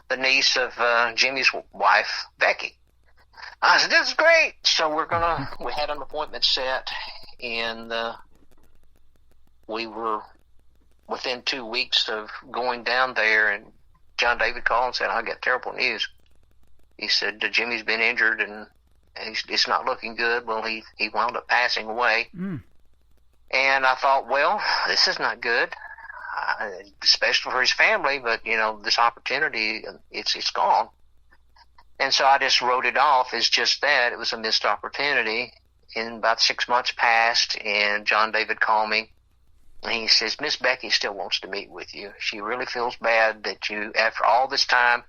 the niece of Jimmy's wife, Becky. I said, this is great. So we had an appointment set. And we were within 2 weeks of going down there. And John David called and said, I got terrible news. He said, Jimmy's been injured and it's not looking good. Well, he wound up passing away. And I thought, well, this is not good, especially for his family, but, this opportunity, it's gone. And so I just wrote it off as just that. It was a missed opportunity. And about 6 months passed, and John David called me, and he says, Miss Becky still wants to meet with you. She really feels bad that you, after all this time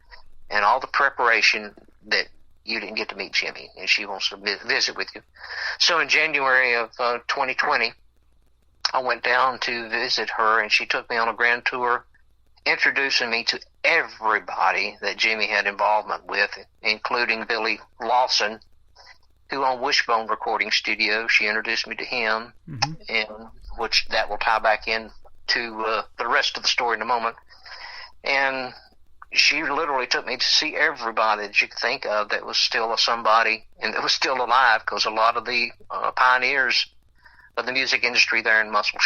and all the preparation, that you didn't get to meet Jimmy, and she wants to visit with you. So in January of 2020, I went down to visit her, and she took me on a grand tour introducing me to everybody that Jimmy had involvement with, including Billy Lawson, who owned Wishbone Recording Studio. She introduced me to him, and which that will tie back in to the rest of the story in a moment. And she literally took me to see everybody that you could think of that was still a somebody and that was still alive, because a lot of the pioneers of the music industry there in Muscle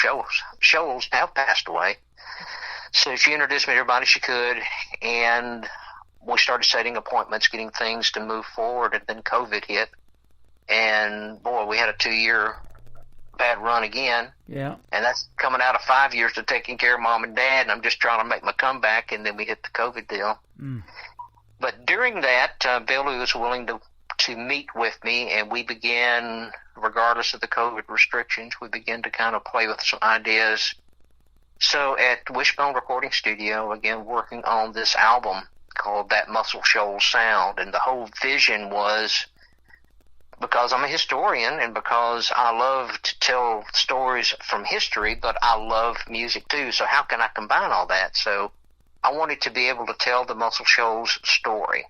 Shoals have passed away. So she introduced me to everybody she could, and we started setting appointments, getting things to move forward, and then COVID hit. And, boy, we had a 2-year bad run again. Yeah. And that's coming out of 5 years of taking care of Mom and Dad, and I'm just trying to make my comeback, and then we hit the COVID deal. But during that, Billy was willing to meet with me, and we began, regardless of the COVID restrictions, we began to kind of play with some ideas. So at Wishbone Recording Studio, again, working on this album called That Muscle Shoals Sound. And the whole vision was, because I'm a historian and because I love to tell stories from history, but I love music too. So how can I combine all that? So I wanted to be able to tell the Muscle Shoals story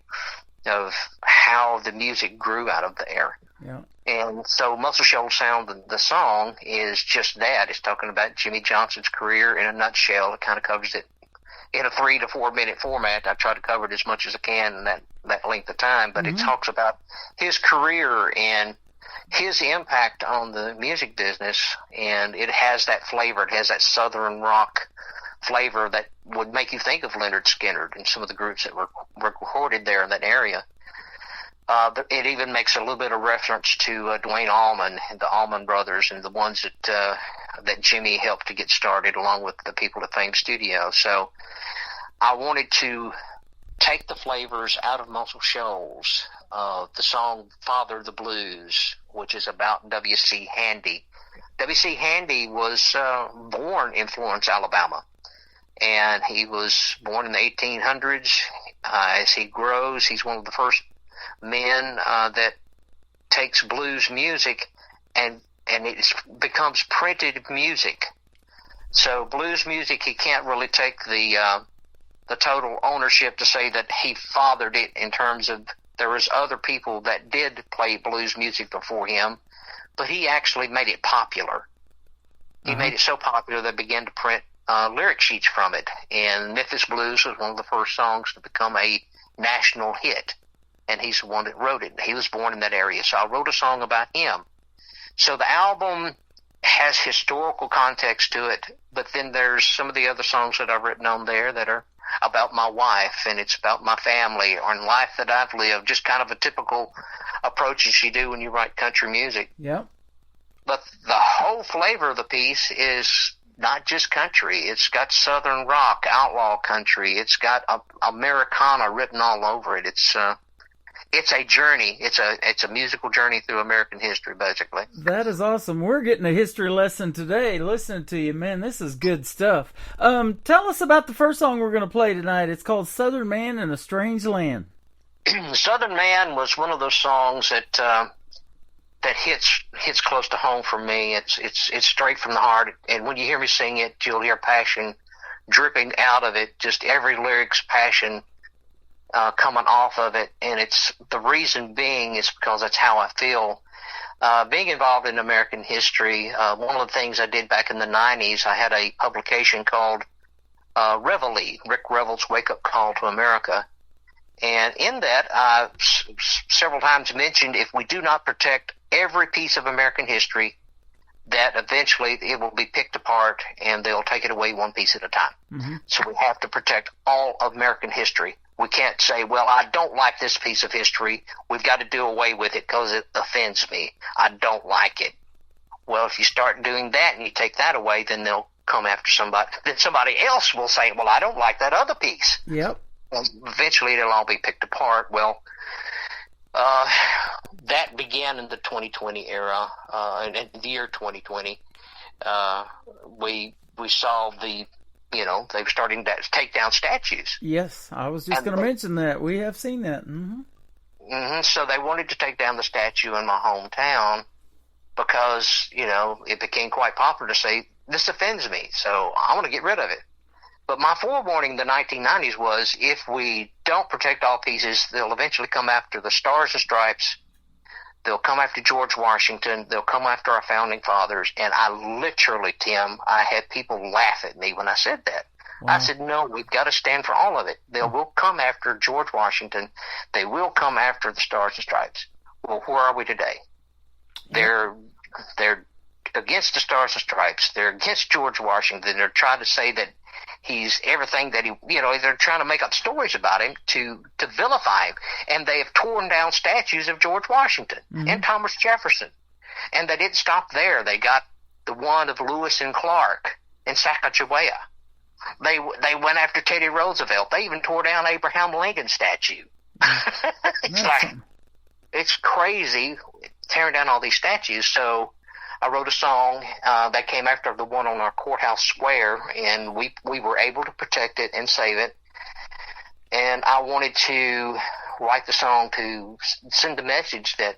of how the music grew out of there. Yeah. And so Muscle Shoals Sound, the song, is just that. It's talking about Jimmy Johnson's career in a nutshell. It kind of covers it in a 3 to 4 minute format. I try to cover it as much as I can in that length of time, but it talks about his career and his impact on the music business, and it has that flavor. It has that southern rock flavor that would make you think of Lynyrd Skynyrd and some of the groups that were recorded there in that area. It even makes a little bit of reference to Duane Allman and the Allman Brothers and the ones that Jimmy helped to get started, along with the people at Fame Studio. So I wanted to take the flavors out of Muscle Shoals. The song Father of the Blues, which is about W.C. Handy. W.C. Handy was born in Florence, Alabama, and he was born in the 1800s. As he grows, he's one of the first men that takes blues music and it becomes printed music. So blues music, he can't really take the total ownership to say that he fathered it, in terms of there was other people that did play blues music before him, but he actually made it popular. He made it so popular they began to print lyric sheets from it, and Memphis Blues was one of the first songs to become a national hit, and he's the one that wrote it. He was born in that area, so I wrote a song about him. So the album has historical context to it, but then there's some of the other songs that I've written on there that are about my wife, and it's about my family or life that I've lived, just kind of a typical approach as you do when you write country music. Yep. But the whole flavor of the piece is not just country. It's got southern rock, outlaw country. It's got Americana written all over it. It's a journey. It's a musical journey through American history, basically. That is awesome. We're getting a history lesson today listening to you, man. This is good stuff. Tell us about the first song we're going to play tonight. It's called Southern Man in a Strange Land. Southern Man was one of those songs that hits close to home for me. It's straight from the heart, and when you hear me sing it, you'll hear passion dripping out of it. Just every lyric's passion coming off of it, and it's the reason being is because that's how I feel. Being involved in American history, one of the things I did back in the 90s, I had a publication called Reveille, Rick Revel's Wake Up Call to America. And in that, I several times mentioned, if we do not protect every piece of American history, that eventually it will be picked apart and they'll take it away one piece at a time. Mm-hmm. So we have to protect all of American history. We can't say, well, I don't like this piece of history. We've got to do away with it because it offends me. I don't like it. Well, if you start doing that and you take that away, then they'll come after somebody. Then somebody else will say, well, I don't like that other piece. Yep. Well, eventually it'll all be picked apart. Well, that began in the 2020 era, in the year 2020. We saw they were starting to take down statues. Yes, I was just going to mention that. We have seen that. Mm-hmm. Mm-hmm. So they wanted to take down the statue in my hometown because, it became quite popular to say, this offends me, so I want to get rid of it. But my forewarning in the 1990s was, if we don't protect all pieces, they'll eventually come after the Stars and Stripes. They'll come after George Washington. They'll come after our founding fathers. And I literally, Tim, I had people laugh at me when I said that. Wow. I said, no, we've got to stand for all of it. They will come after George Washington. They will come after the Stars and Stripes. Well, where are we today? They're against the Stars and Stripes. They're against George Washington. They're trying to say that he's everything that he, they're trying to make up stories about him to vilify him. And they have torn down statues of George Washington and Thomas Jefferson. And they didn't stop there. They got the one of Lewis and Clark in Sacagawea. They went after Teddy Roosevelt. They even tore down Abraham Lincoln's statue. It's crazy tearing down all these statues. So I wrote a song that came after the one on our courthouse square, and we were able to protect it and save it. And I wanted to write the song to send a message that,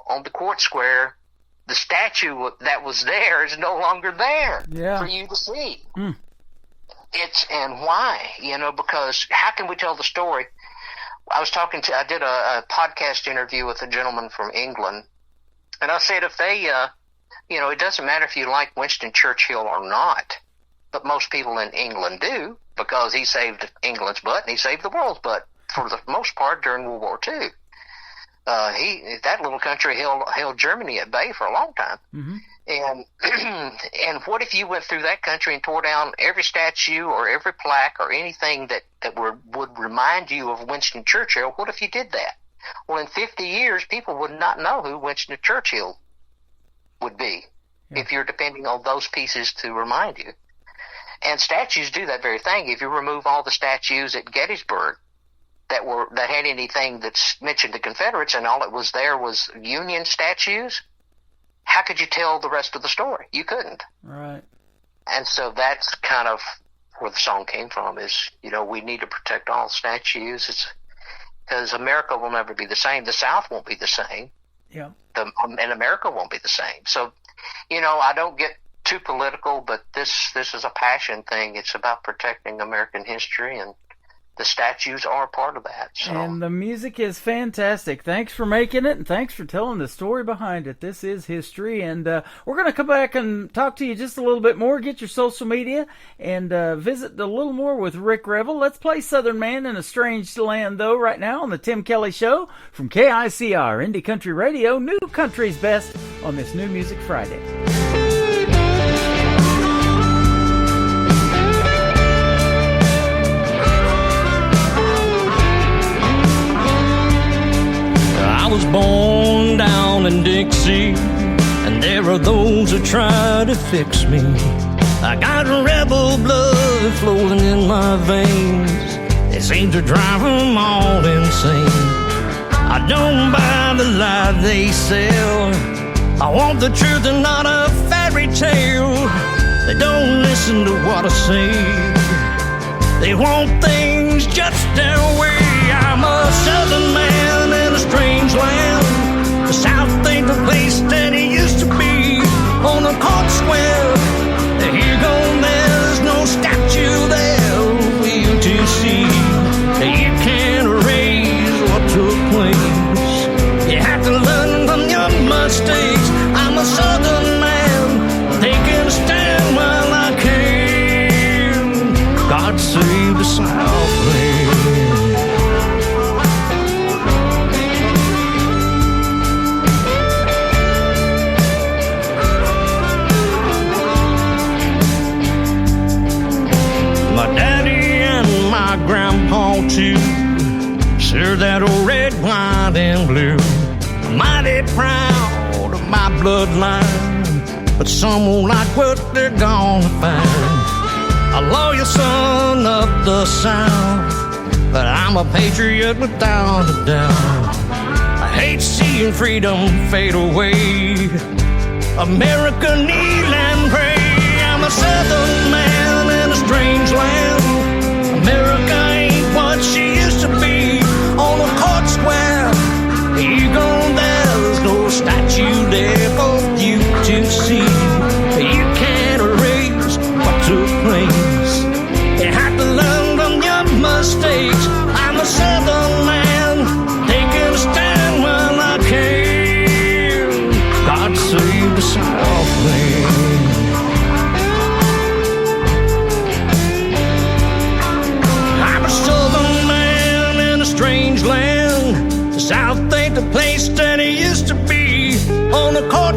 on the court square, the statue that was there is no longer there for you to see. And why? Because how can we tell the story? I did a podcast interview with a gentleman from England, and I said, if they, it doesn't matter if you like Winston Churchill or not, but most people in England do, because he saved England's butt and he saved the world's butt for the most part during World War II. That little country held Germany at bay for a long time. And what if you went through that country and tore down every statue or every plaque or anything that would remind you of Winston Churchill? What if you did that? Well, in 50 years, people would not know who Winston Churchill would be if you're depending on those pieces to remind you. And statues do that very thing. If you remove all the statues at Gettysburg that had anything that's mentioned the Confederates, and all it was there was Union statues, how could you tell the rest of the story? You couldn't. Right. And so that's kind of where the song came from, is, we need to protect all statues. It's because America will never be the same. The South won't be the same. Yeah. And America won't be the same. So, I don't get too political, but this is a passion thing. It's about protecting American history, and the statues are part of that. So. And the music is fantastic. Thanks for making it, and thanks for telling the story behind it. This is history, and we're going to come back and talk to you just a little bit more, get your social media, and visit a little more with Rick Revel. Let's play Southern Man in a Strange Land, though, right now on the Tim Kelly Show from KICR, Indie Country Radio, New Country's Best, on this New Music Friday. I was born down in Dixie, and there are those who try to fix me. I got rebel blood flowing in my veins. It seems to drive them all insane. I don't buy the lie they sell. I want the truth and not a fairy tale. They don't listen to what I say. They want things just their way. I'm a Southern man in a strange land. The South ain't the place that it used to be. On the court square, here go, there's no statue there for you to see. You can't erase what took place. You have to learn from your mistakes. I'm a Southern man, taking a stand while I can. God save the Southland. Grandpa too, sure that old red, white, and blue. I'm mighty proud of my bloodline, but some won't like what they're gonna find. A loyal son of the South, but I'm a patriot without a doubt. I hate seeing freedom fade away. America kneel and pray. I'm a Southern man in a strange land. America ain't what she used to be. On the court square, you go, there's no statue there for you to see. You can't erase what took place. You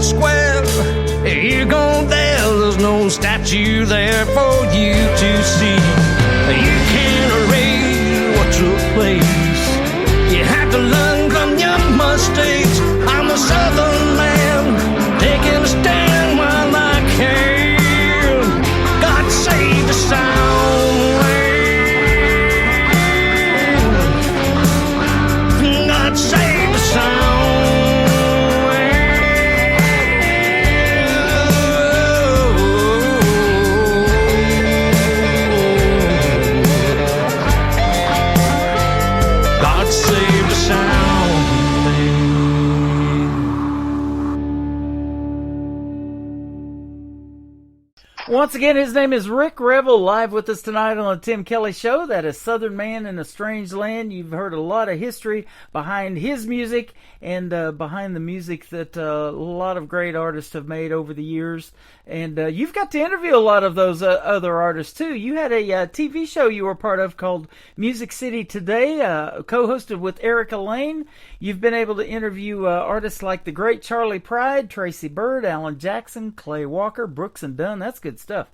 Square. Here go there, there's no statue there for you to see. You can't erase what took place. You have to learn from your mistakes. I'm a southern man, taking a stand while I can. God save the sound wave. God save the sound. Once again, his name is Rick Revel, live with us tonight on the Tim Kelly Show. That is Southern Man in a Strange Land. You've heard a lot of history behind his music and behind the music that a lot of great artists have made over the years. And you've got to interview a lot of those other artists, too. You had a TV show you were part of called Music City Today, co-hosted with Erica Lane. You've been able to interview artists like the great Charlie Pride, Tracy Byrd, Alan Jackson, Clay Walker, Brooks and Dunn. That's good stuff.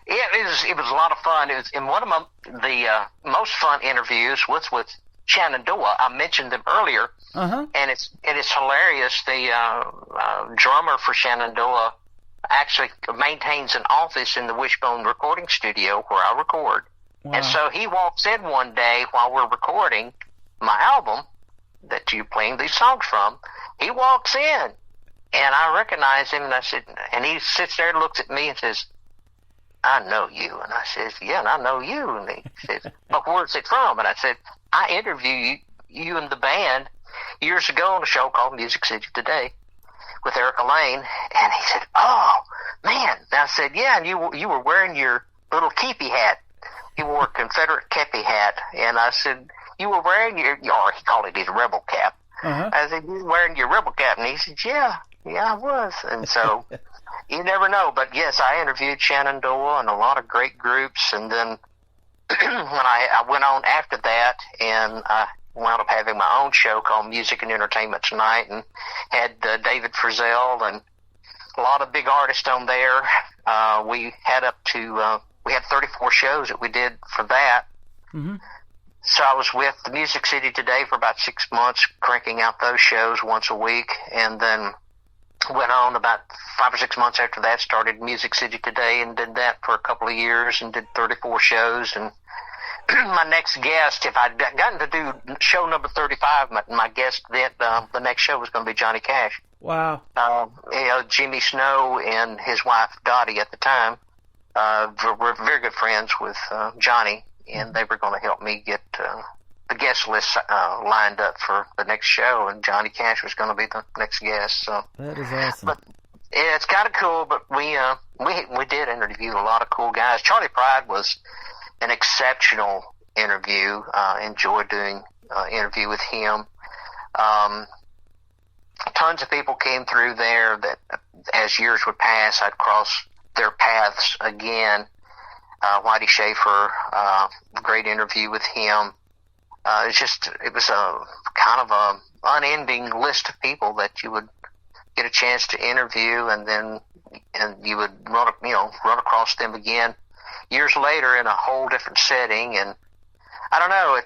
Yeah, it was a lot of fun. It was in one of the most fun interviews was with Shenandoah. I mentioned them earlier, and it's hilarious. The drummer for Shenandoah actually maintains an office in the Wishbone recording studio where I record. Wow. And so he walks in one day while we're recording my album that you're playing these songs from. He walks in, and I recognize him, and I said, and he sits there and looks at me and says, "I know you." And I says, "Yeah, and I know you." And he says, "But where's it from?" And I said, "I interviewed you and the band years ago on a show called Music City Today with Erica Lane." And he said, "Oh, man." And I said, "Yeah, and you were wearing your little keepy hat." He wore a Confederate keepy hat. And I said, "You were wearing or he called it his rebel cap." I said, "You were wearing your rebel cap?" And he said, Yeah, I was." And so you never know. But yes, I interviewed Shenandoah and a lot of great groups. And then when I went on after that, and I wound up having my own show called Music and Entertainment Tonight, and had David Frizzell and a lot of big artists on there. We had we had 34 shows that we did for that. Mm-hmm. So I was with the Music City Today for about 6 months, cranking out those shows once a week, and then went on about 5 or 6 months after that, started Music City Today and did that for a couple of years and did 34 shows. And my next guest, if I'd gotten to do show number 35, my guest then, the next show was going to be Johnny Cash. Wow. Jimmy Snow and his wife Dottie at the time were very good friends with Johnny, and they were going to help me get the guest list lined up for the next show, and Johnny Cash was going to be the next guest. So that is awesome. But yeah, it's kind of cool. But we did interview a lot of cool guys. Charlie Pride was an exceptional interview. Enjoyed doing interview with him. Tons of people came through there that, as years would pass, I'd cross their paths again. Whitey Schaefer, great interview with him. It was a kind of a unending list of people that you would get a chance to interview, and you would run across them again years later in a whole different setting. And I don't know,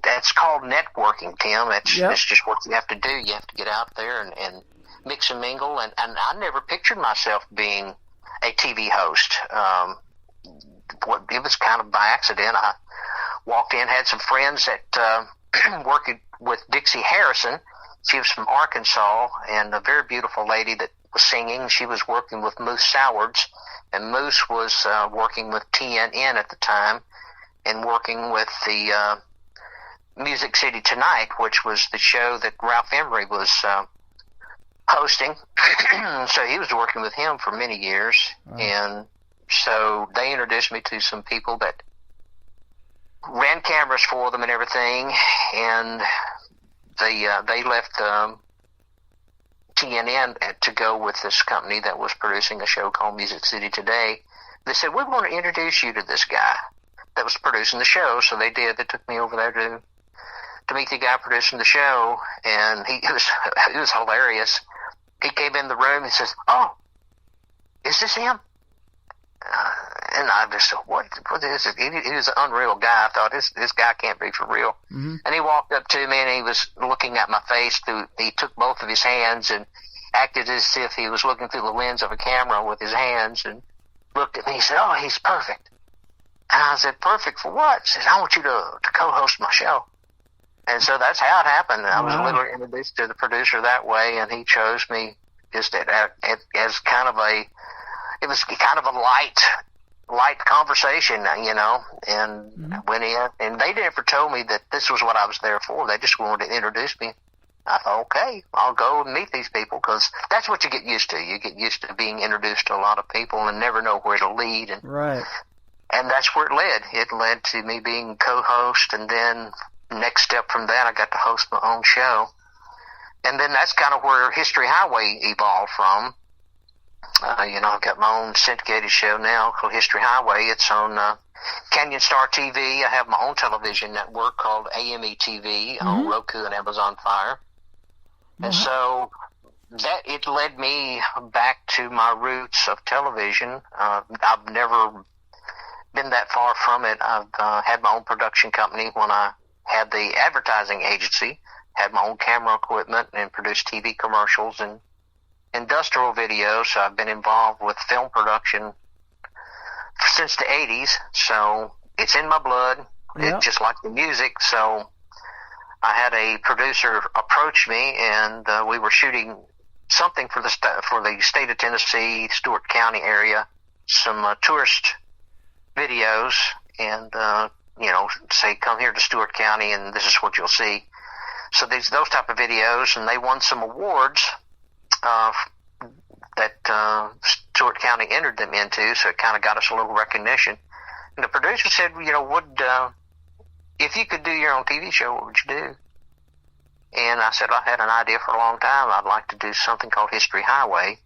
that's called networking, Tim. It's just what you have to do. You have to get out there and mix and mingle. And I never pictured myself being a TV host. It was kind of by accident. I walked in, had some friends that working with Dixie Harrison. She was from Arkansas, and a very beautiful lady that was singing. She was working with Moose Sowards, and Moose was working with TNN at the time, and working with the Music City Tonight, which was the show that Ralph Emery was hosting. So he was working with him for many years. Wow. And so they introduced me to some people that ran cameras for them and everything, and they left TNN to go with this company that was producing a show called Music City Today. They said, "We want to introduce you to this guy that was producing the show." So they did. They took me over there to meet the guy producing the show, and it was hilarious. he came in the room. He says, "Oh, is this him?" And I just said, what is it? He was an unreal guy. I thought, this guy can't be for real. Mm-hmm. And he walked up to me, and he was looking at my face. He took both of his hands and acted as if he was looking through the lens of a camera with his hands, and looked at me. He said, "Oh, he's perfect." And I said, "Perfect for what?" He says, "I want you to co-host my show." And so that's how it happened. I was literally introduced to the producer that way, and he chose me just as kind of it was kind of a light conversation, you know, and went in, and they never told me that this was what I was there for. They just wanted to introduce me. I thought, okay, I'll go and meet these people, because that's what you get used to. You get used to being introduced to a lot of people and never know where to lead. And, right. And that's where it led. It led to me being co-host, and then next step from that, I got to host my own show. And then that's kind of where History Highway evolved from. You know, I've got my own syndicated show now called History Highway. It's on Canyon Star TV. I have my own television network called AME TV on Roku and Amazon Fire. And so that it led me back to my roots of television. I've never been that far from it. I've had my own production company when I had the advertising agency, had my own camera equipment, and produced TV commercials and industrial videos. So I've been involved with film production since the 80s. So it's in my blood. Yep. It's just like the music. So I had a producer approach me, and we were shooting something for the state of Tennessee, Stewart County area, some tourist videos, and you know, say, come here to Stewart County, and this is what you'll see. So those type of videos, and they won some awards that Stewart County entered them into, so it kind of got us a little recognition. And the producer said, you know, if you could do your own TV show, what would you do? And I said, I had an idea for a long time. I'd like to do something called History Highway.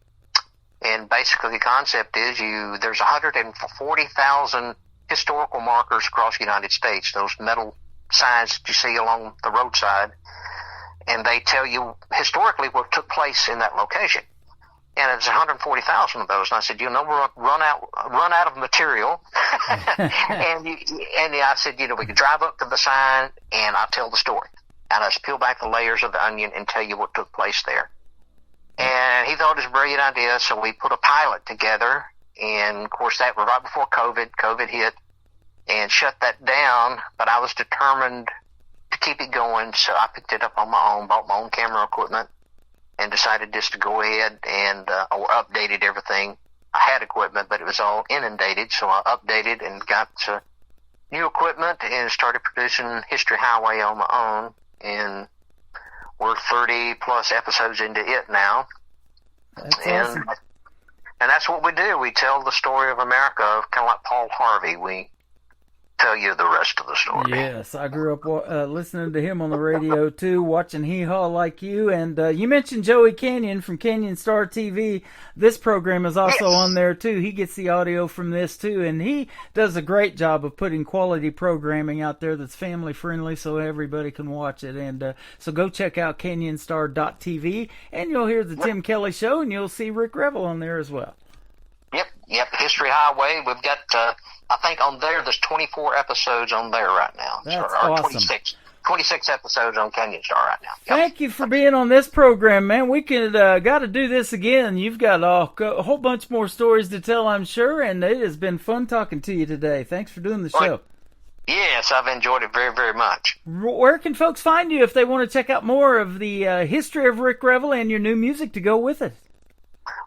And basically the concept is there's 140,000 historical markers across the United States, those metal signs that you see along the roadside, and they tell you historically what took place in that location. And it's 140,000 of those. And I said, you'll never run out of material. and I said, you know, we could drive up to the sign, and I'll tell the story. And I just peel back the layers of the onion and tell you what took place there. And he thought it was a brilliant idea, so we put a pilot together. And, of course, that was right before COVID. COVID hit and shut that down, but I was determined to keep it going, so I picked it up on my own, bought my own camera equipment, and decided just to go ahead and or updated everything. I had equipment, but it was all inundated, so I updated and got new equipment and started producing History Highway on my own, and we're 30-plus episodes into it now. That's awesome. And that's what we do. We tell the story of America, kind of like Paul Harvey. We tell you the rest of the story. Yes, I grew up listening to him on the radio too, watching Hee Haw Like You. And you mentioned Joey Canyon from Canyon Star TV. This program is also on there too. He gets the audio from this too, and he does a great job of putting quality programming out there that's family friendly, so everybody can watch it. And so go check out CanyonStar.tv, and you'll hear the Tim Kelly Show, and you'll see Rick Revel on there as well. Yep. History Highway. We've got, I think on there's 24 episodes on there right now. That's or awesome. 26 episodes on Canyon Star right now. Yep. Thank you for being on this program, man. We could got to do this again. You've got a whole bunch more stories to tell, I'm sure, and it has been fun talking to you today. Thanks for doing the show. Yes, I've enjoyed it very, very much. Where can folks find you if they want to check out more of the history of Rick Revel and your new music to go with it?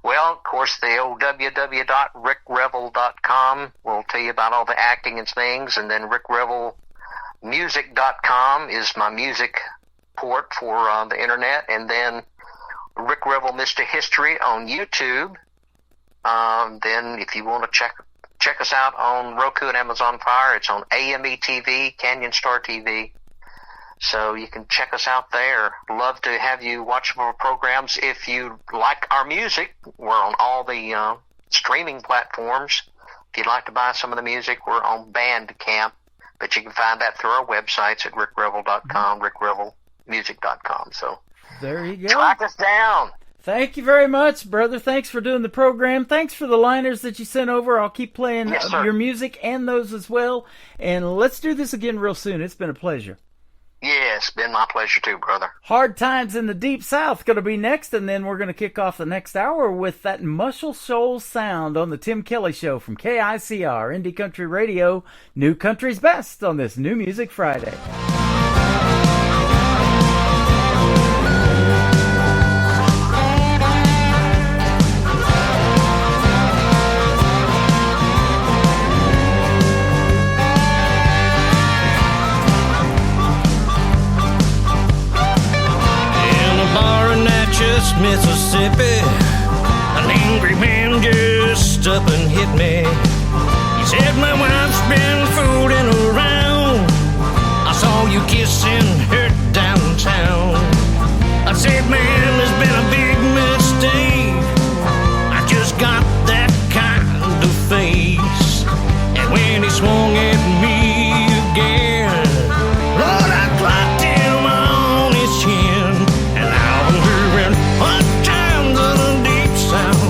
Well, of course, the old www.rickrevel.com will tell you about all the acting and things, and then rickrevelmusic.com is my music port for the internet, and then Rick Revel Mr. History on YouTube. Then if you want to check us out on Roku and Amazon Fire, it's on AME TV, Canyon Star TV. So you can check us out there. Love to have you watch our programs. If you like our music, we're on all the streaming platforms. If you'd like to buy some of the music, we're on Bandcamp. But you can find that through our websites at rickrevel.com, rickrevelmusic.com. So there you go. Track us down. Thank you very much, brother. Thanks for doing the program. Thanks for the liners that you sent over. I'll keep playing your music and those as well. And let's do this again real soon. It's been a pleasure. Yeah, it's been my pleasure too, brother. Hard Times in the Deep South going to be next, and then we're going to kick off the next hour with that Muscle Shoals sound on the Tim Kelly Show from KICR, Indie Country Radio, New Country's Best on this New Music Friday. Mississippi, an angry man just up and hit me. He said my wife's been fooling around. I saw you kissing her downtown. I said, man, there's been a big mistake. I just got that kind of face. And when he swung at me again, Lord, I clocked him on his chin. And now I'm hearing hot times in the deep south.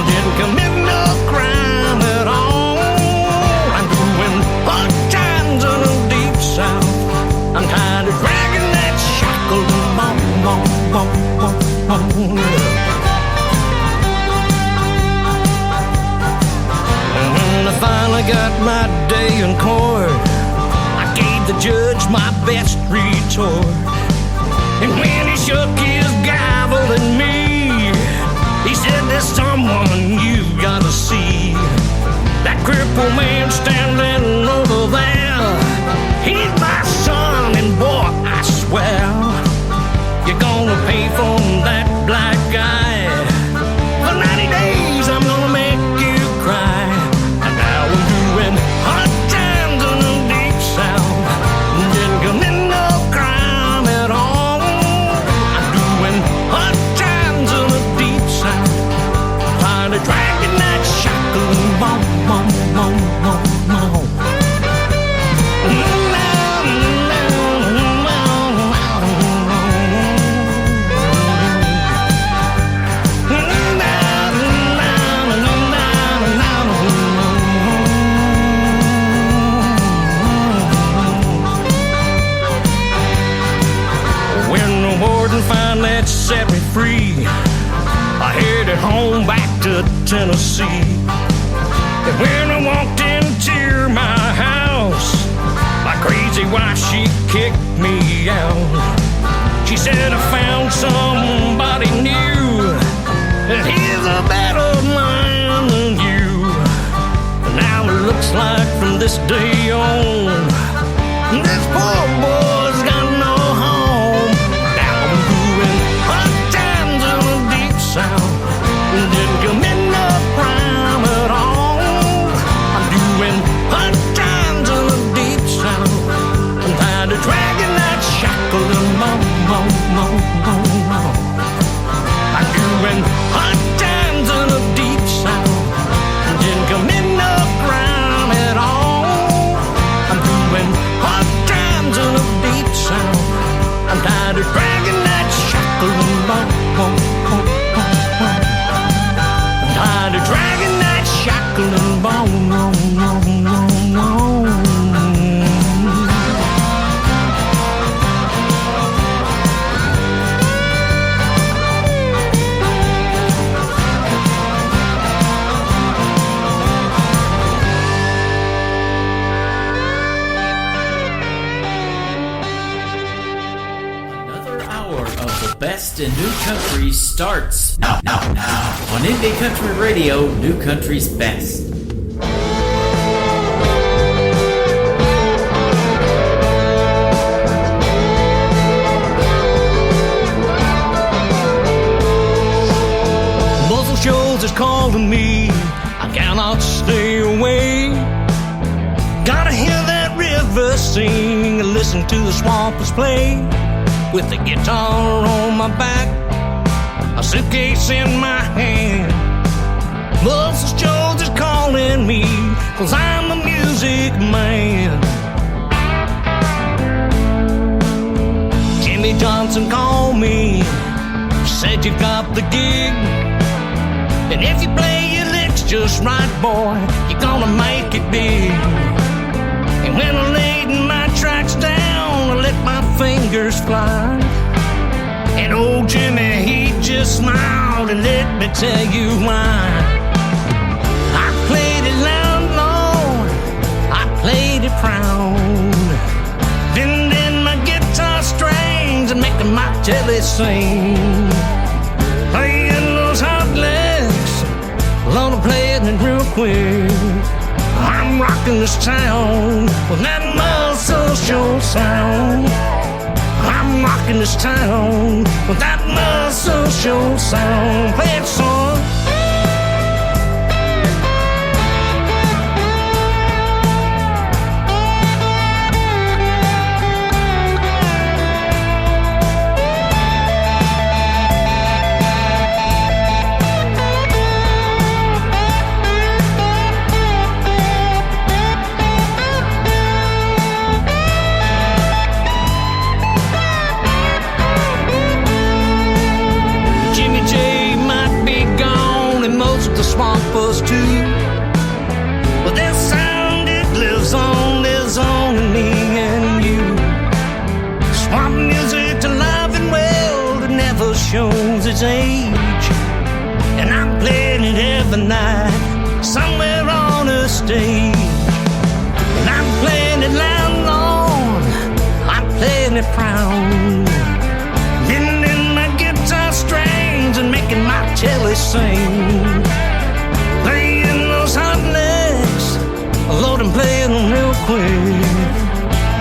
Didn't commit no crime at all. I'm doing hot times in the deep south. I'm tired of dragging that shackled bone. And when I finally got my day in court, I gave the judge my best retort. And when he shook his gavel at me, he said, there's someone you gotta see. That crippled man standing over there, he's my son, and boy, I swear, you're gonna pay for that black eye. For 90 days I'm gonna make you cry. And now I'm doing hot times in the deep south. Didn't commit no crime at all. I'm doing hot times in the deep south. Trying to drag in that shackle bone. Finally set me free, I headed home back to Tennessee. And when I walked into my house, my crazy wife, she kicked me out. She said I found somebody new, and he's a better man than you. And now it looks like from this day on, this poor boy's got no home. Didn't commit no crime at all. I'm doing hot times in the deep south. I'm tired of dragging that shackle and I'm doing hot times in the deep south. Didn't commit no crime at all. I'm doing hot times in the deep south. I'm tired of dragging that shackle and tired of dragging that shackle and bone. Another hour of the best in new country starts now on Indie Country Radio, New Country's Best. Muscle Shoals is calling me, I cannot stay away. Gotta hear that river sing and listen to the swampers play. With the guitar on my back, a suitcase in my hand, Muscle Shoals is calling me, 'cause I'm a music man. Jimmy Johnson called me, said you've got the gift. And if you play your licks just right, boy, you're gonna make it big. And when I laid my tracks down, I let my fingers fly. And old Jimmy, he just smiled and let me tell you why. I played it loud, Lord, I played it proud. Bending my guitar strings and making my jelly sing. Playing those hot licks, Lord, I'm playing it real quick. I'm rocking this town with that muscle show sound. I'm rocking this town with that muscle show sound. Play it, son. Swampers too, but their sound, it lives on in me and you. Swamp music alive and well, it never shows its age. And I'm playing it every night, somewhere on a stage. And I'm playing it loud, Lord, I'm playing it proud. Bending my guitar strings and making my jelly sing. Playing those hot licks, Lord, I'm playing them real quick.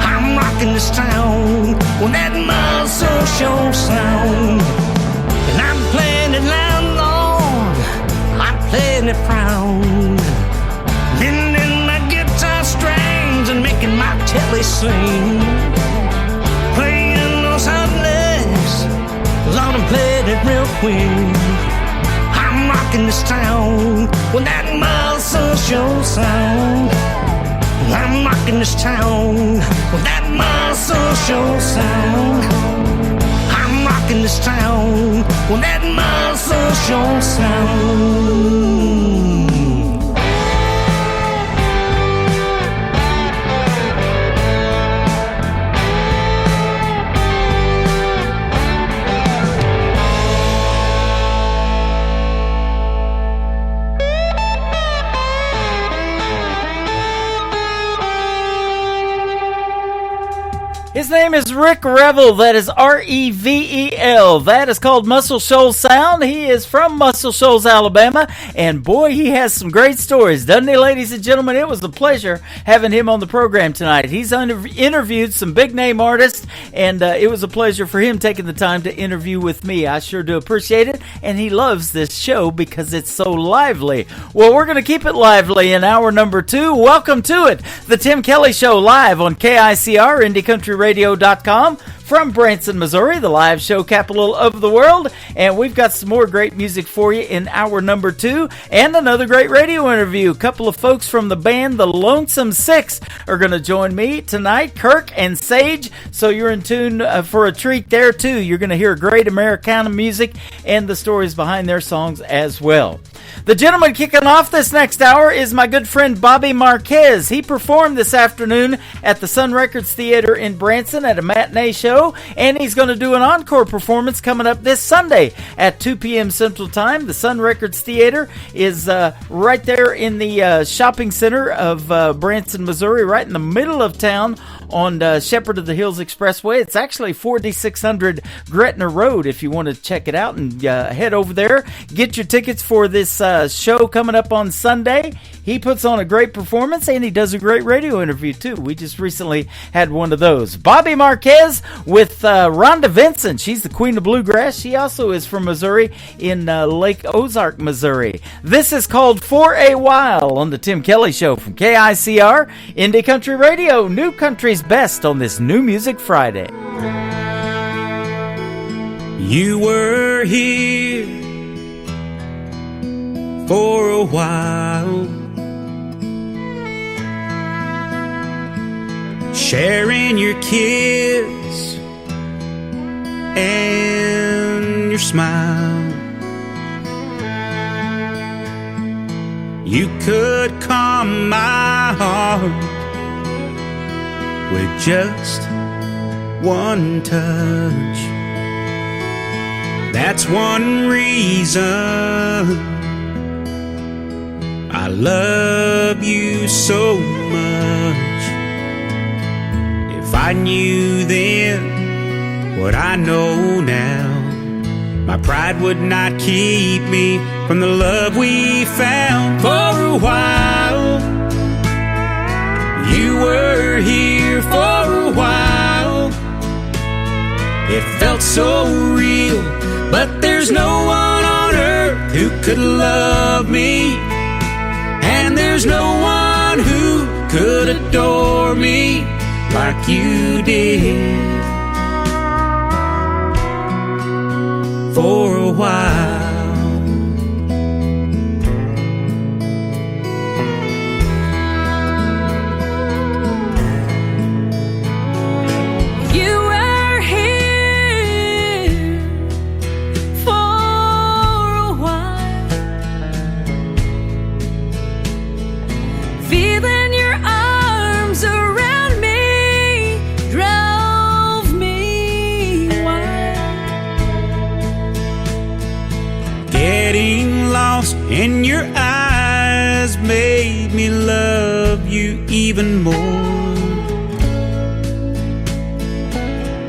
I'm rocking this town with that muscle show sound. And I'm playing it loud, Lord, I'm playing it proud. Bending my guitar strings and making my jelly sing. Playing those hot licks, Lord, I'm playing it real quick. I'm rocking this town with that muscle show sound. I'm rocking this town with that muscle show sound. I'm rocking this town with that muscle show sound. His name is Rick Revel. That is R-E-V-E-L. That is called Muscle Shoals Sound. He is from Muscle Shoals, Alabama. And boy, he has some great stories, doesn't he, ladies and gentlemen? It was a pleasure having him on the program tonight. He's interviewed some big-name artists, and it was a pleasure for him taking the time to interview with me. I sure do appreciate it, and he loves this show because it's so lively. Well, we're going to keep it lively in hour number 2. Welcome to it, The Tim Kelly Show, live on KICR, IndieCountryRadio.com. From Branson, Missouri, the live show capital of the world. And we've got some more great music for you in hour number 2. And another great radio interview. A couple of folks from the band The Lonesome Six are going to join me tonight, Kirk and Sage. So you're in tune for a treat there, too. You're going to hear great Americana music and the stories behind their songs as well. The gentleman kicking off this next hour is my good friend Bobby Marquez. He performed this afternoon at the Sun Records Theater in Branson at a matinee show, and he's going to do an encore performance coming up this Sunday at 2 p.m. Central Time. The Sun Records Theater is right there in the shopping center of Branson, Missouri, right in the middle of town on Shepherd of the Hills Expressway. It's actually 4600 Gretna Road if you want to check it out and head over there. Get your tickets for this show coming up on Sunday. He puts on a great performance and he does a great radio interview too. We just recently had one of those. Bobby Marquez with Rhonda Vincent. She's the queen of bluegrass. She also is from Missouri in Lake Ozark, Missouri. This is called For a While on the Tim Kelly Show from KICR, Indie Country Radio, New Country's Best on this New Music Friday. You were here for a while, sharing your kiss and your smile. You could calm my heart with just one touch. That's one reason I love you so much. If I knew then what I know now, my pride would not keep me from the love we found. For a while, you were here for a while. It felt so real, but there's no one on earth who could love me, and there's no one who could adore me like you did. For a while, You were here for a while, feeling your arms around me drove me wild. getting lost in your eyes made me love you even more.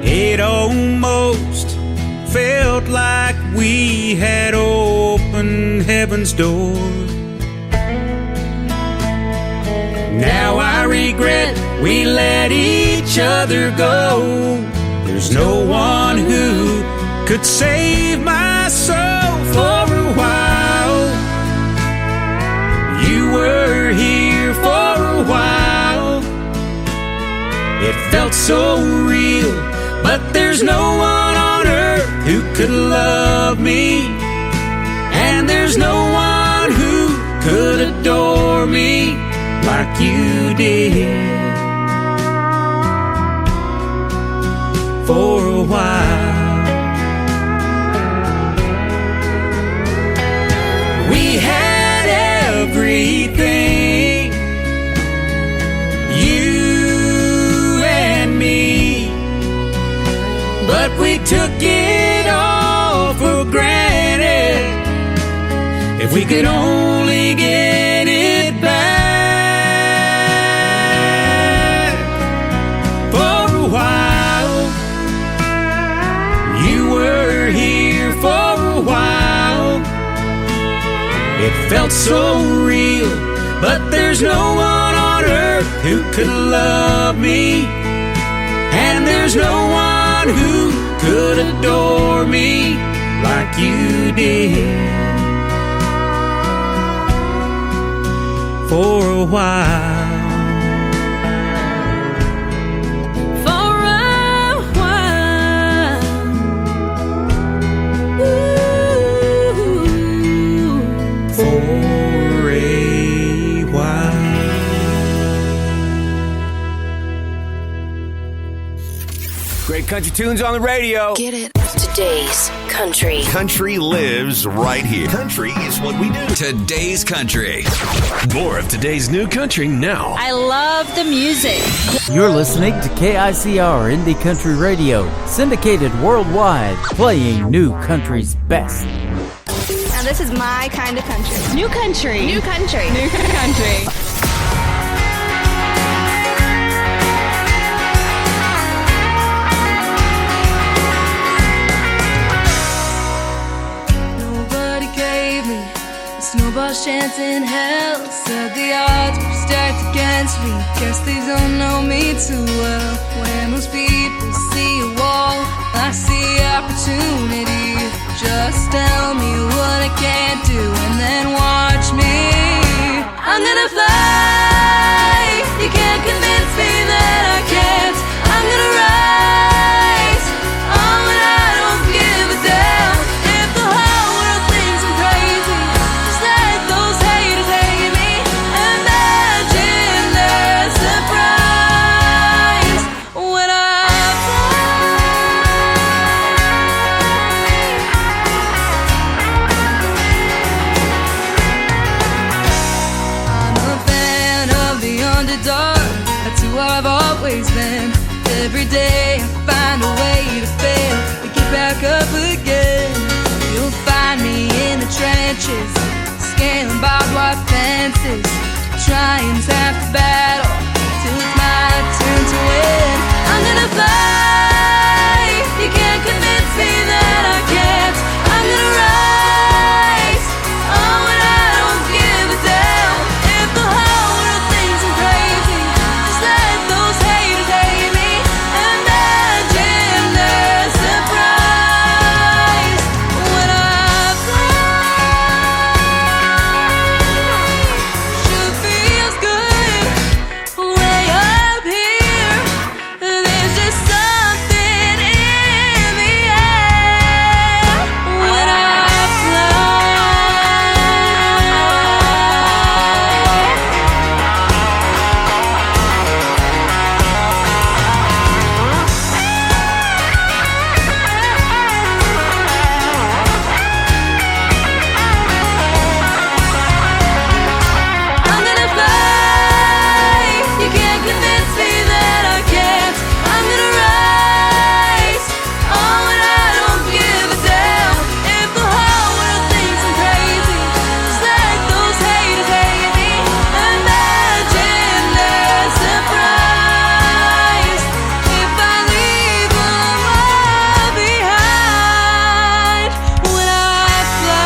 It almost felt like we had opened heaven's door. Now I regret we let each other go. There's no one who could save my soul. For a while, you were here for a while. It felt so real, but there's no one on earth who could love me, and there's no one who could adore me like you did. For a while, we had everything, you and me, but we took it all for granted. If we could only get it back. For a while, you were here for a while. It felt so real, but there's no one on earth who could love me, and there's no one who could adore me like you did. For a while, For a while, ooh. for a while. Great country tunes on the radio. Get it? Today's country. Country lives right here. Country is what we do. Today's country. More of today's new country now. I love the music. You're listening to KICR Indie Country Radio, syndicated worldwide, playing new country's best. Now this is my kind of country. New country. New country. New country. Nobody gave me a snowball's chance in hell. Said the odds were stacked against me. Guess they don't know me too well. When most people see a wall, I see opportunity. Just tell me what I can't do and then watch me. I'm gonna fly. You can't convince me that I can't. I'm gonna rise. Oh, and I don't give a damn if the whole world thinks I'm crazy. Just let those haters hate me. Imagine their surprise when I fly. always been. Every day I find a way to fail, to get back up again. You'll find me in the trenches, scaling barbed wire fences, trying half the battle till it's my turn to win. I'm gonna fight. You can't convince me that I can't. I'm gonna rise. Oh, and I don't give a damn if the whole world thinks I'm crazy. Just let those haters hate me. Imagine their surprise when I fly. Sure feels good way up here. There's just something in the air when I fly. I'm gonna fly. You can't convince me that I can't. I'm gonna rise. Oh, and I don't give a damn if the whole world thinks I'm crazy. Just let those haters hate me. Imagine their surprise if I leave them all behind when I fly.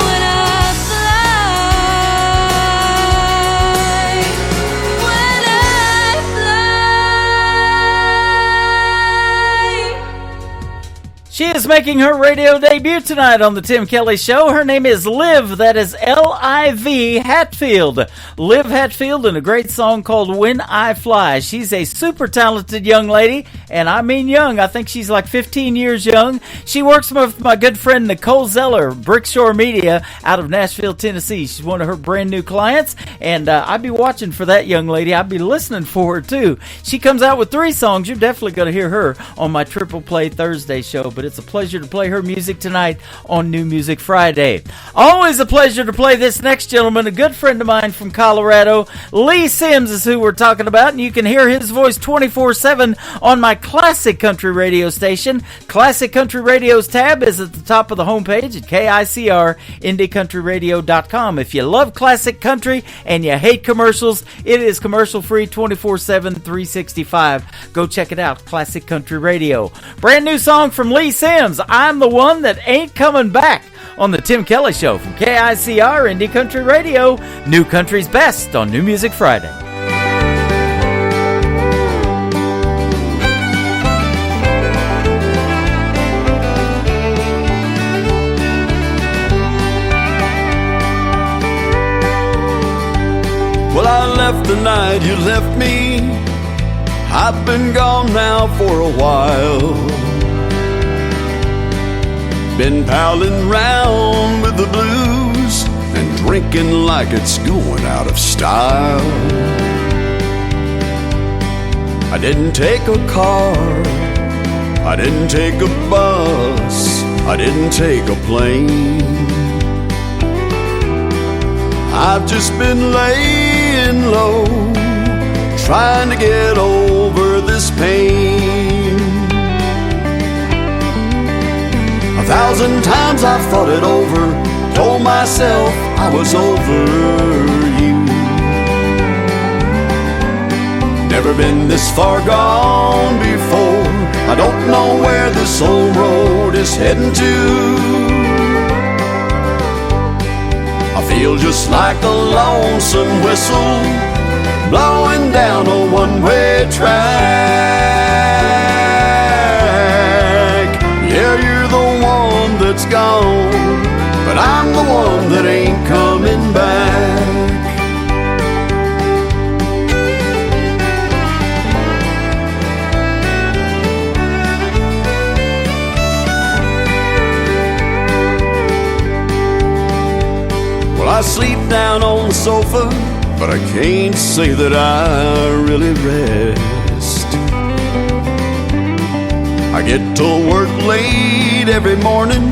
When I fly, when I fly. She is making her radio debut tonight on the Tim Kelly Show. Her name is Liv, that is L-I-V Hatfield. Liv Hatfield, and a great song called When I Fly. She's a super talented young lady, and I mean young. I think she's like 15 years young. She works with my good friend Nicole Zeller, Brickshore Media, out of Nashville, Tennessee. She's one of her brand new clients, and I'd be watching for that young lady. I'd be listening for her, too. She comes out with 3 songs. You're definitely going to hear her on my Triple Play Thursday show, but it's a pleasure to play her music tonight on New Music Friday. Always a pleasure to play this next gentleman, a good friend of mine from Colorado. Lee Sims is who we're talking about, and you can hear his voice 24/7 on my Classic Country Radio station. Classic Country Radio's tab is at the top of the homepage at KICR-IndieCountryRadio.com. If you love classic country and you hate commercials, it is commercial-free 24/7, 365. Go check it out, Classic Country Radio. Brand new song from Lee Sims, I'm the One That Ain't Coming Back, on the Tim Kelly Show from KICR Indie Country Radio, New Country's Best on New Music Friday. Well, I left the night you left me. I've been gone now for a while. Been palling round with the blues and drinking like it's going out of style. I didn't take a car, I didn't take a bus, I didn't take a plane. I've just been laying low, trying to get over this pain. 1,000 times I've thought it over, told myself I was over you. Never been this far gone before, I don't know where this old road is heading to. I feel just like a lonesome whistle blowing down a one-way track. Yeah, you're the one that's gone, but I'm the one that ain't coming back. Well, I sleep down on the sofa, but I can't say that I really rest. get to work late every morning.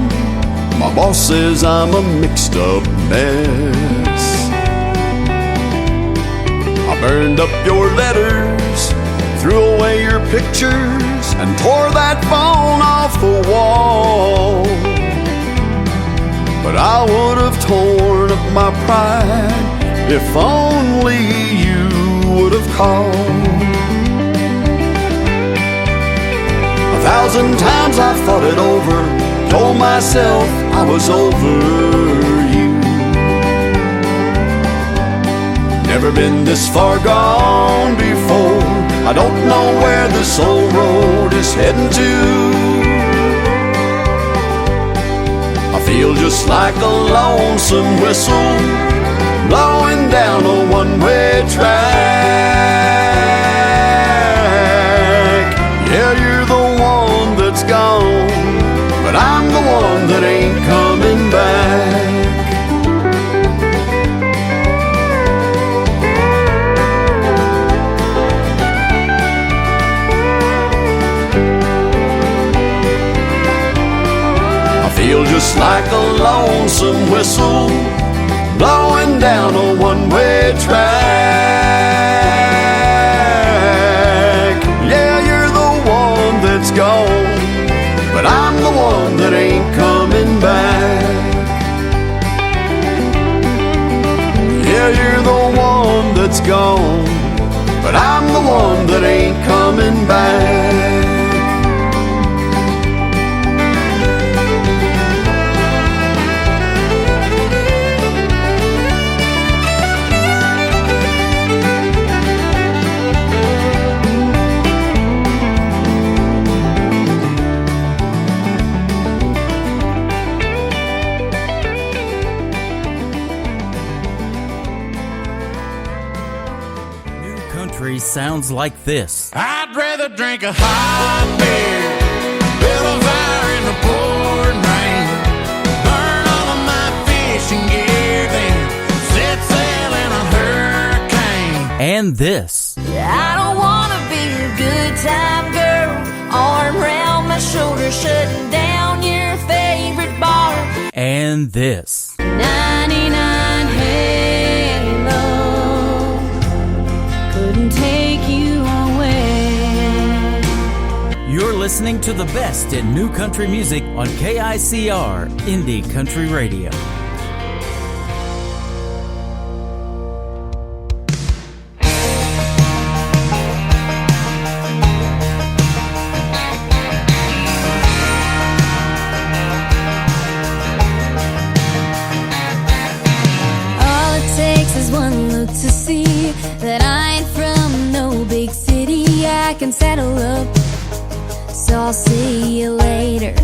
My boss says I'm a mixed up mess. I burned up your letters, threw away your pictures, and tore that phone off the wall. But I would have torn up my pride if only you would have called. 1,000 times I thought it over, told myself I was over you. Never been this far gone before. I don't know where this old road is heading to. I feel just like a lonesome whistle blowing down a one-way track. Yeah, you're the one that's gone, but I'm the one that ain't coming back. I feel just like a lonesome whistle blowing down a one-way track. Yeah, you're the one that's gone, but I'm the one that ain't coming back. Yeah, you're the one that's gone, but I'm the one that ain't coming back. Sounds like this. I'd rather drink a hot beer, build a fire in the pouring rain, burn all of my fishing gear, then set sail in a hurricane. And this. I don't wanna be a good time girl, arm around my shoulder, shutting down your favorite bar. And this. 99 Halo couldn't take you away. You're listening to the best in new country music on KICR Indie Country Radio. All it takes is one look to see that I ain't from no big city. I can settle up, so I'll see you later.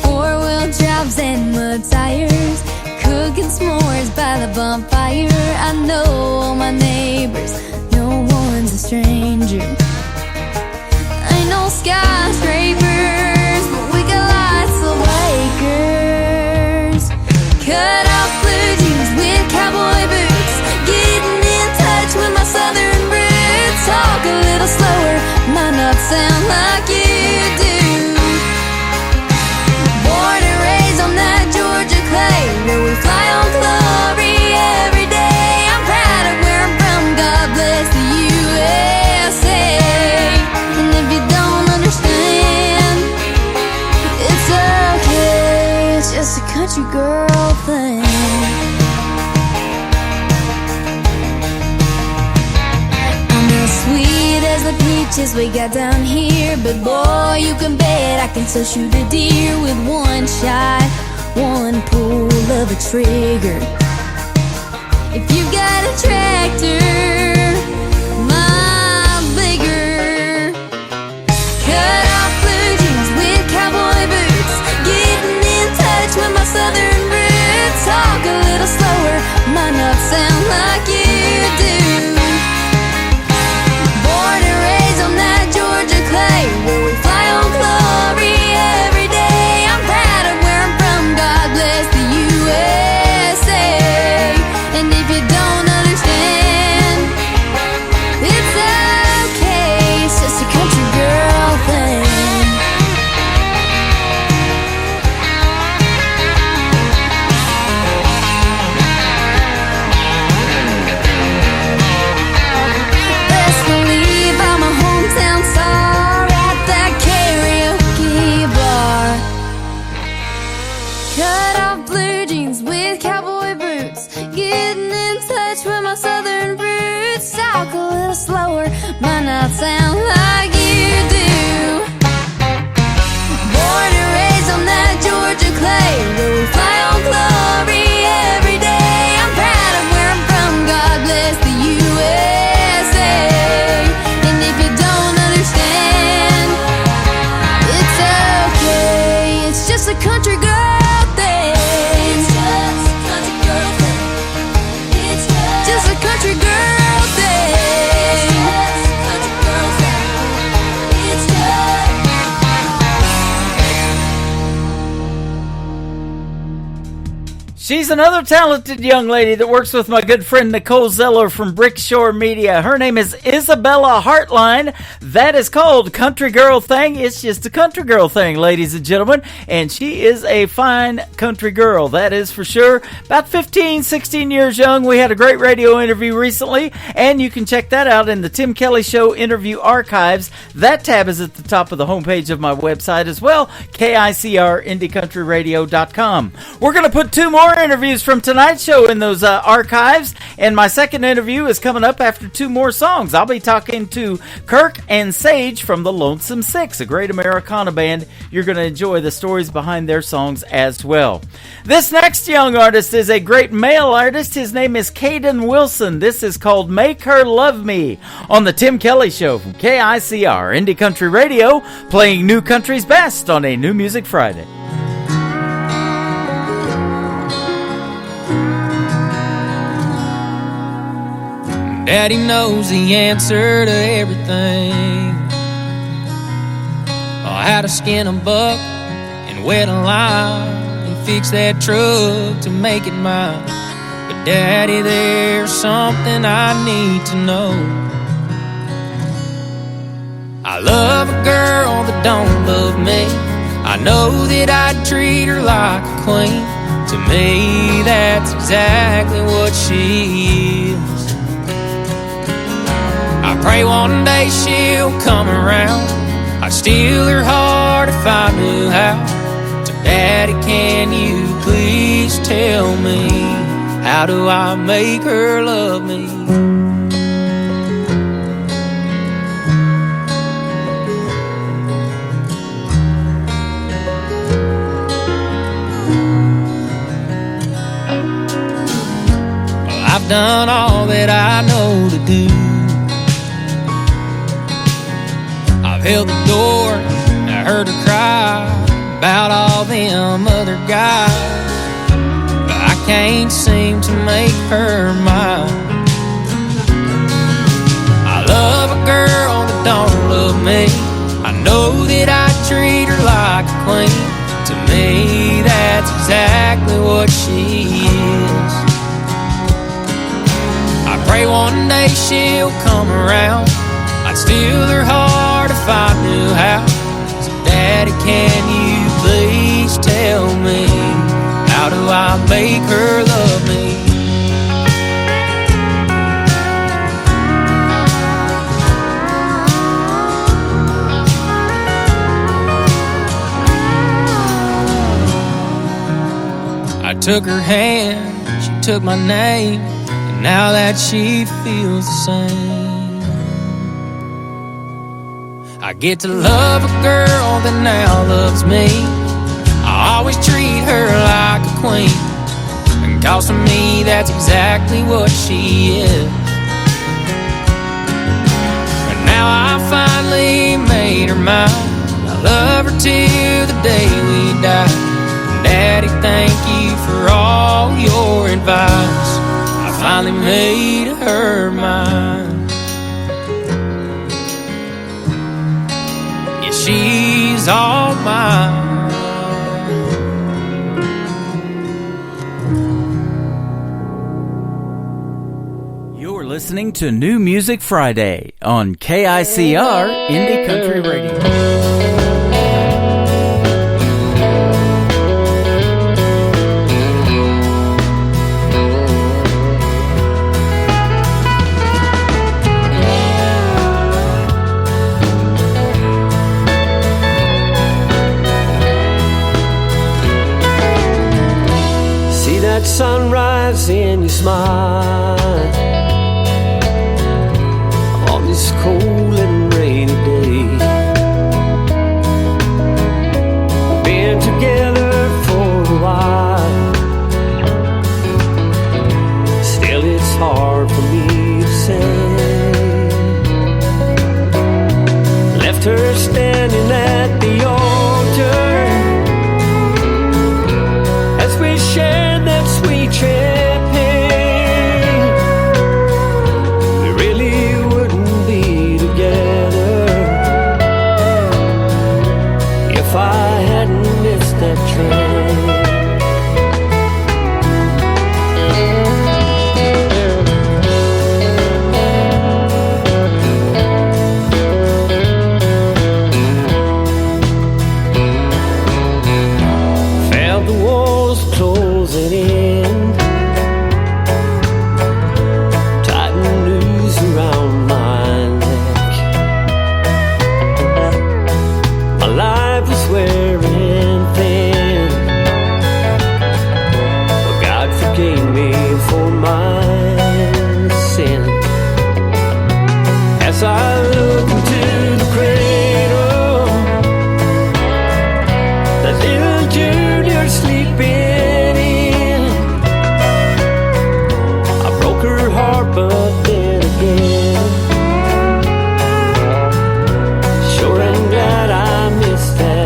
Four-wheel drives and mud tires, cooking s'mores by the bonfire. I know all my neighbors, no one's a stranger. Ain't no skyscrapers, but we got lots of Lakers. Cut off blue jeans with cowboy boots, getting in touch with my southern roots. Talk a little slower, might not sound like you do. Born and raised on that Georgia clay, where we fly on glory every day. I'm proud of where I'm from, God bless the USA. And if you don't understand, it's okay, it's just a country girl thing. I'm as sweet as the peaches we got down here, but boy, you can bet I can still shoot a deer with one shot, one pull of a trigger. If you got a tractor, miles bigger. Cut off blue jeans with cowboy boots, getting in touch with my southern roots. Talk a little slower, might not sound like you do. Born and raised on that Georgia clay, where we fly on glory every day. I'm proud of where I'm from, God bless the USA. And if you don't understand, it's okay, it's just a country girl sound like you do. Born and raised on that Georgia clay, where we fly on glory every day. I'm proud of where I'm from, God bless the USA. And if you don't understand, it's okay, it's just a country girl thing. It's just a country girl thing. It's just a country girl thing. It's just a country girl thing. It's just. She's another talented young lady that works with my good friend Nicole Zeller from Brickshore Media. Her name is Isabella Hartline. That is called Country Girl Thing. It's just a country girl thing, ladies and gentlemen. And she is a fine country girl, that is for sure. About 15, 16 years young. We had a great radio interview recently, and you can check that out in the Tim Kelly Show interview archives. That tab is at the top of the homepage of my website as well, KICR-IndieCountryRadio.com. We're going to put two more interviews from tonight's show in those archives, and my second interview is coming up after two more songs. I'll be talking to Kirk and Sage from the Lonesome Six, a great Americana band. You're going to enjoy the stories behind their songs as well. This next young artist is a great male artist. His name is Caden Wilson. This is called Make Her Love Me on the Tim Kelly Show from KICR Indie Country Radio, playing new country's best on a New Music Friday. Daddy knows the answer to everything. How to skin a buck and wet a lime and fix that truck to make it mine. But Daddy, there's something I need to know. I love a girl that don't love me. I know that I'd treat her like a queen. To me, that's exactly what she is. I pray one day she'll come around. I'd steal her heart if I knew how. So Daddy, can you please tell me, how do I make her love me? Well, I've done all that I know to do. Held the door, I heard her cry about all them other guys, but I can't seem to make her mine. I love a girl that don't love me. I know that I treat her like a queen. To me, that's exactly what she is. I pray one day she'll come around. I'd steal her heart if I knew how. So Daddy, can you please tell me, how do I make her love me? I took her hand, she took my name, and now that she feels the same. I get to love a girl that now loves me. I always treat her like a queen, and 'cause to me that's exactly what she is. But now I finally made her mine. I love her till the day we die. Daddy, thank you for all your advice. I finally made her mine. She's all mine. You're listening to New Music Friday on KICR Indie Country Radio. Sunrise in your smile on this cold and hard for me to say. Left her standing at the altar as we shared that sweet champagne. We really wouldn't be together if I hadn't missed that train. Closing in, tighten noose around my neck. My life was wearing thin, but God forgave me for my sin. As I look into the cradle, that little Junior sleeping. Her heart, but then again, sure am glad I missed that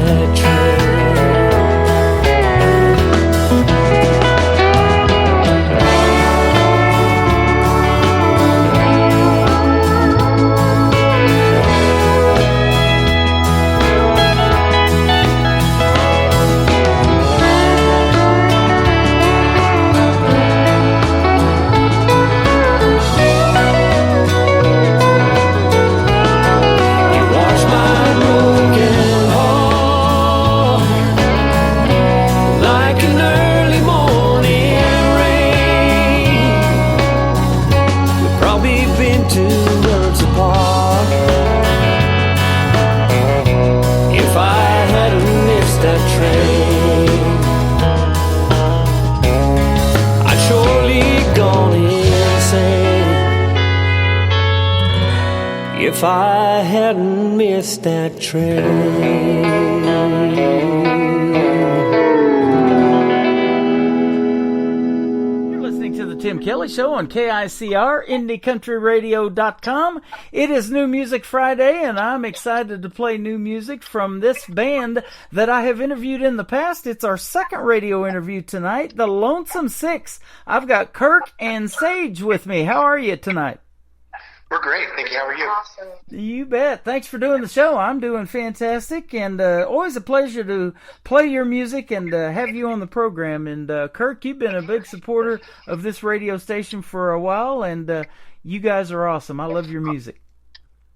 if I hadn't missed that train. You're listening to the Tim Kelly Show on KICR, IndieCountryRadio.com. It is New Music Friday, and I'm excited to play new music from this band that I have interviewed in the past. It's our second radio interview tonight, the Lonesome Six. I've got Kirk and Sage with me. How are you tonight? We're great. Thank you. How are you? Awesome. You bet. Thanks for doing the show. I'm doing fantastic, and always a pleasure to play your music and have you on the program. And Kirk, you've been a big supporter of this radio station for a while, and you guys are awesome. I love your music.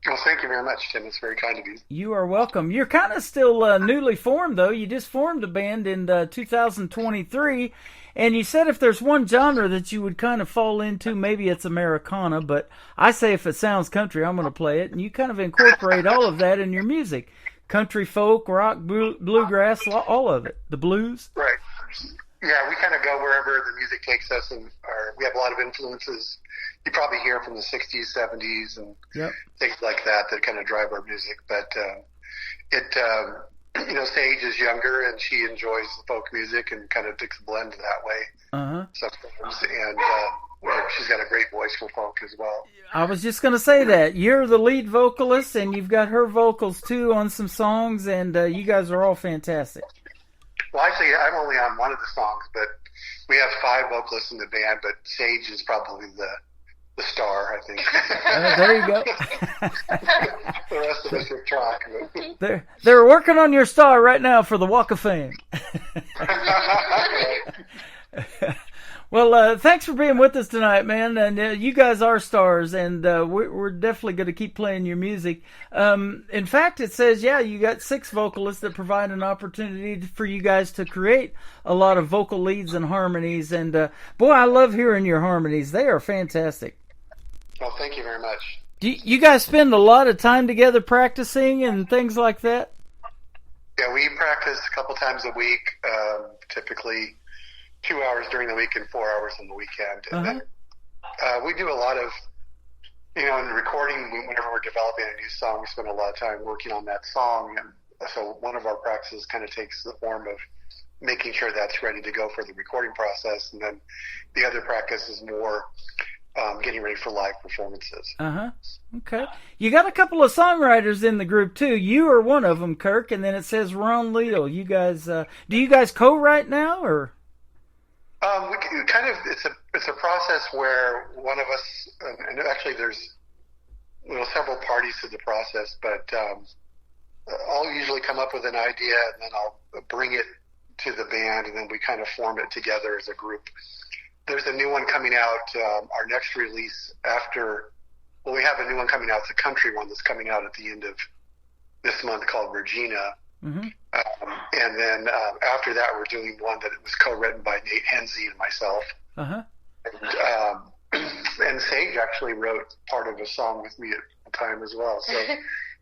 Well, thank you very much, Tim. It's very kind of you. You are welcome. You're kind of still newly formed, though. You just formed a band in 2023. And you said if there's one genre that you would kind of fall into, maybe it's Americana, but I say if it sounds country, I'm going to play it. And you kind of incorporate all of that in your music. Country, folk, rock, bluegrass, all of it. The blues. Right. Yeah, we kind of go wherever the music takes us, and we have a lot of influences you probably hear from the 60s, 70s, and things like that kind of drive our music. But Sage is younger, and she enjoys the folk music and kind of takes a blend that way sometimes. And she's got a great voice for folk as well. I was just going to say that. You're the lead vocalist, and you've got her vocals, too, on some songs, and you guys are all fantastic. Well, actually, I'm only on one of the songs, but we have 5 vocalists in the band, but Sage is probably the star, I think. There you go. The rest of us are track. They're working on your star right now for the Walk of Fame. Well, thanks for being with us tonight, man. And you guys are stars, and we're definitely going to keep playing your music. In fact, it says, you got 6 vocalists that provide an opportunity for you guys to create a lot of vocal leads and harmonies. And boy, I love hearing your harmonies. They are fantastic. Well, thank you very much. Do you guys spend a lot of time together practicing and things like that? Yeah, we practice a couple times a week, typically 2 hours during the week and 4 hours on the weekend. And then, we do a lot of, in recording, whenever we're developing a new song, we spend a lot of time working on that song. And so one of our practices kind of takes the form of making sure that's ready to go for the recording process. And then the other practice is more getting ready for live performances. Okay. You got a couple of songwriters in the group too. You are one of them, Kirk, and then it says Ron Leal. You guys, do you guys co-write now, or? We kind of, it's a process where one of us, and actually there's several parties to the process, but I'll usually come up with an idea and then I'll bring it to the band, and then we kind of form it together as a group. There's a new one coming out, our next release we have a new one coming out. It's a country one that's coming out at the end of this month called Regina. And then after that, we're doing one that was co-written by Nate Hensey and myself. And Sage actually wrote part of a song with me at the time as well. So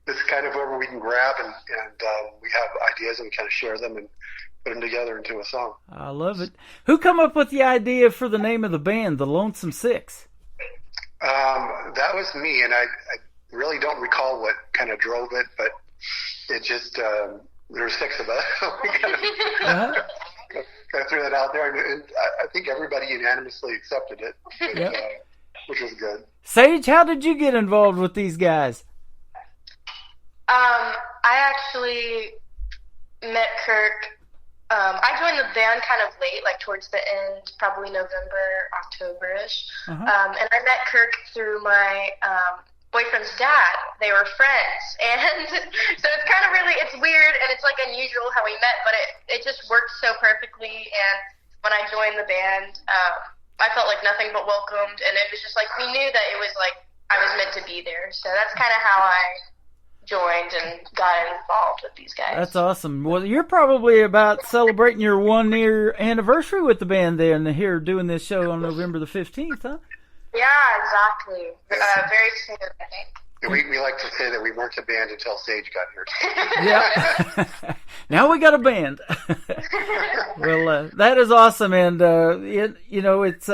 it's kind of wherever we can grab, and we have ideas and we kind of share them and put them together into a song. I love it. Who come up with the idea for the name of the band, the Lonesome Six? That was me, and I really don't recall what kind of drove it, but it just, there were 6 of us. We kind of threw that out there, and I think everybody unanimously accepted it, which was good. Sage, how did you get involved with these guys? I actually met Kirk. I joined the band kind of late, like towards the end, probably November, October-ish. And I met Kirk through my boyfriend's dad. They were friends. And so it's kind of it's weird and it's like unusual how we met, but it just worked so perfectly. And when I joined the band, I felt like nothing but welcomed. And it was just like, we knew that it was like I was meant to be there. So that's kind of how I joined and got involved with these guys. That's awesome. Well, you're probably about celebrating your 1-year anniversary with the band then, here doing this show on November the 15th, huh? Yeah, exactly. Very soon, I think. We like to say that we weren't a band until Sage got here. Yeah. Now we got a band. Well, that is awesome. And, it's...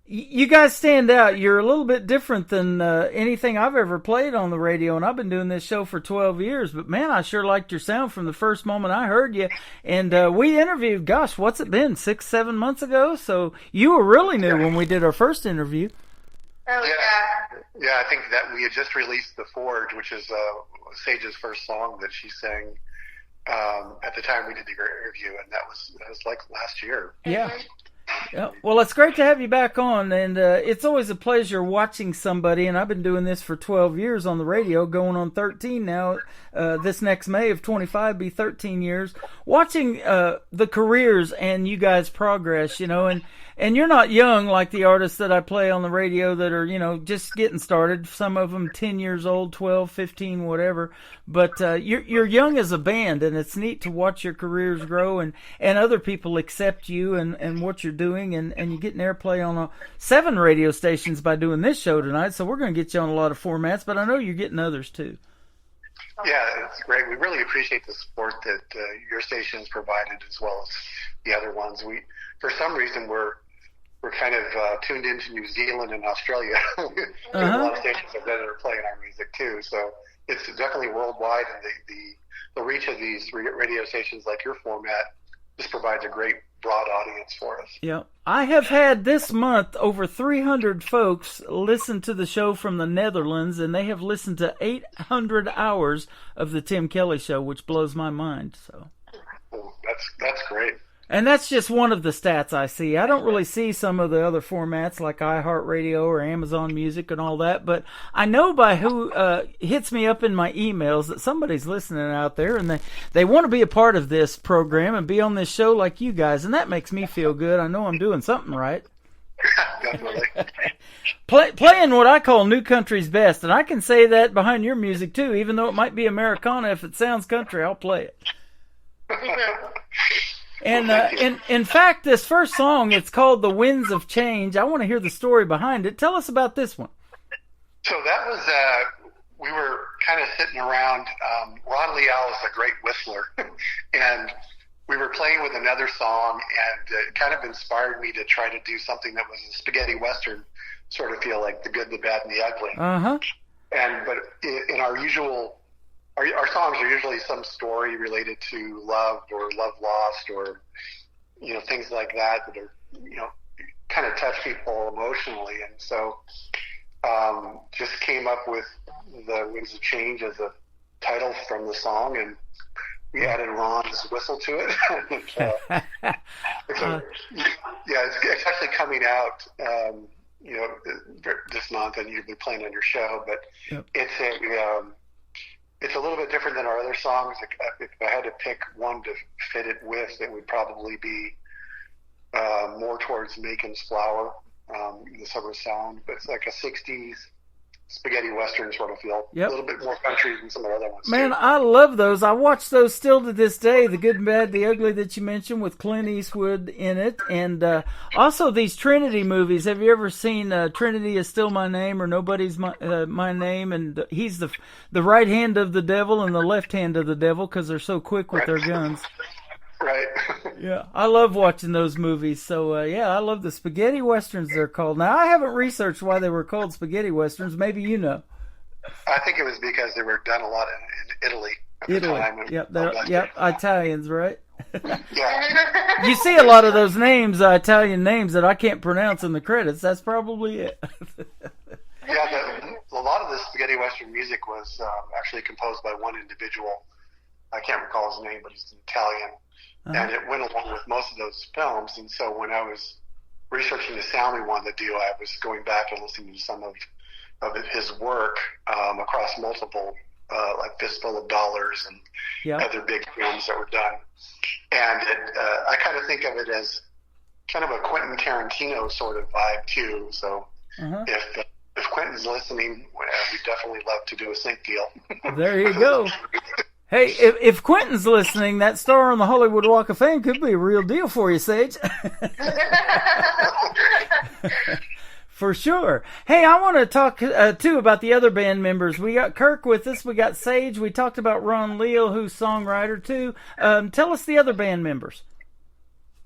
You guys stand out. You're a little bit different than anything I've ever played on the radio, and I've been doing this show for 12 years. But, man, I sure liked your sound from the first moment I heard you. And we interviewed, what's it been, 6-7 months ago? So you were really new when we did our first interview. Oh, yeah, I think that we had just released The Forge, which is Sage's first song that she sang at the time we did the interview, and that was like last year. Yeah. Yeah, well, it's great to have you back on, and it's always a pleasure watching somebody, and I've been doing this for 12 years on the radio, going on 13 now. This next May of 25 be 13 years. Watching the careers and you guys' progress, and you're not young like the artists that I play on the radio that are, just getting started. Some of them 10 years old, 12, 15, whatever. But you're young as a band, and it's neat to watch your careers grow and other people accept you and what you're doing, and you're getting airplay on 7 radio stations by doing this show tonight. So we're going to get you on a lot of formats, but I know you're getting others too. Yeah, it's great. We really appreciate the support that your station has provided, as well as the other ones. For some reason, we're kind of tuned into New Zealand and Australia. There's a lot of stations that are playing our music too. So it's definitely worldwide, and the reach of these radio stations like your format just provides a great broad audience for us. Yeah, I have had this month over 300 folks listen to the show from the Netherlands, and they have listened to 800 hours of the Tim Kelly Show, which blows my mind. So that's great. And that's just one of the stats I see. I don't really see some of the other formats like iHeartRadio or Amazon Music and all that, but I know by who hits me up in my emails that somebody's listening out there, and they want to be a part of this program and be on this show like you guys, and that makes me feel good. I know I'm doing something right. Definitely. Playing what I call new country's best, and I can say that behind your music too, even though it might be Americana. If it sounds country, I'll play it. And in fact, this first song, it's called The Winds of Change. I want to hear the story behind it. Tell us about this one. So that was, we were kind of sitting around. Ron Leal is a great whistler, and we were playing with another song, and it kind of inspired me to try to do something that was a spaghetti western sort of feel, like the good, the bad, and the ugly. But in our usual... Our songs are usually some story related to love or love lost or, things like that are, kind of touch people emotionally. And so just came up with the Winds of Change as a title from the song, and we added Ron's whistle to it. It's actually coming out, this month, and you'll be playing on your show. But it's a little bit different than our other songs. If I had to pick one to fit it with, it would probably be more towards Macon's Flower, the summer sound. But it's like a '60s spaghetti western sort of feel. A little bit more country than some of the other ones. Man, I love those. I watch those still to this day. The Good and Bad, the Ugly that you mentioned with Clint Eastwood in it. And also these Trinity movies. Have you ever seen Trinity Is Still My Name or Nobody's My Name? And he's the right hand of the devil and the left hand of the devil because they're so quick with their guns. Right. Yeah, I love watching those movies. So, I love the spaghetti westerns they're called. Now, I haven't researched why they were called spaghetti westerns. Maybe you know. I think it was because they were done a lot in Italy at the time. Italians, right? Yeah. You see a lot of those names, Italian names, that I can't pronounce in the credits. That's probably it. A lot of the spaghetti western music was actually composed by one individual. I can't recall his name, but he's an Italian. And it went along with most of those films. And so when I was researching the sound we wanted to do, I was going back and listening to some of his work across multiple, like Fistful of Dollars and other big films that were done. And I kind of think of it as kind of a Quentin Tarantino sort of vibe too. So if Quentin's listening, we'd definitely love to do a sync deal. There you go. Hey, if Quentin's listening, that star on the Hollywood Walk of Fame could be a real deal for you, Sage. For sure. Hey, I want to talk, too, about the other band members. We got Kirk with us. We got Sage. We talked about Ron Leal, who's songwriter, too. Tell us the other band members.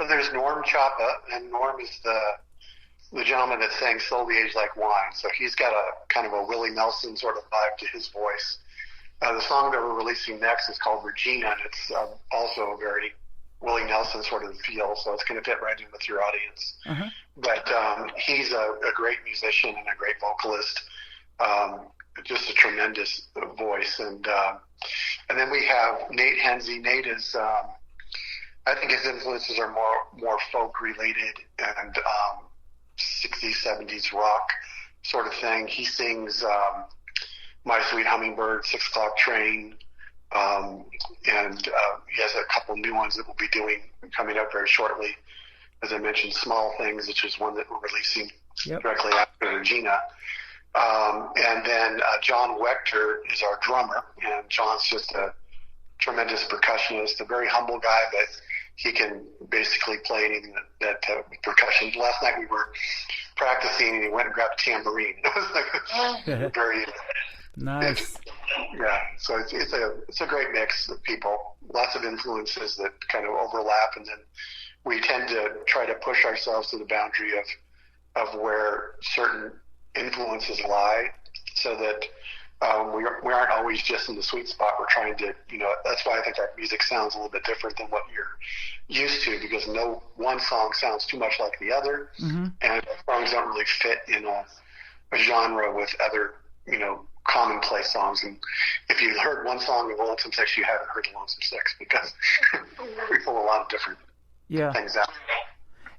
So there's Norm Chapa, and Norm is the gentleman that sang Slowly Age Like Wine. So he's got a kind of a Willie Nelson sort of vibe to his voice. The song that we're releasing next is called Regina, and it's also a very Willie Nelson sort of feel, so it's going to fit right in with your audience. But he's a great musician and a great vocalist, just a tremendous voice. And then we have Nate Hensey. Nate is, I think his influences are more folk related and 60s, 70s rock sort of thing. He sings My Sweet Hummingbird, 6 O'Clock Train, and he has a couple new ones that we'll be doing coming up very shortly. As I mentioned, Small Things, which is one that we're releasing directly after Regina. And then John Wechter is our drummer, and John's just a tremendous percussionist, a very humble guy, but he can basically play anything that percussion. Last night we were practicing, and he went and grabbed a tambourine. It was like very nice. So it's a great mix of people, lots of influences that kind of overlap, and then we tend to try to push ourselves to the boundary of where certain influences lie, so that we aren't always just in the sweet spot. We're trying to, that's why I think our music sounds a little bit different than what you're used to, because no one song sounds too much like the other, and songs don't really fit in a genre with other, commonplace songs. And if you heard one song of Lonesome Six, you haven't heard the Lonesome Six, because we pull a lot of different things out.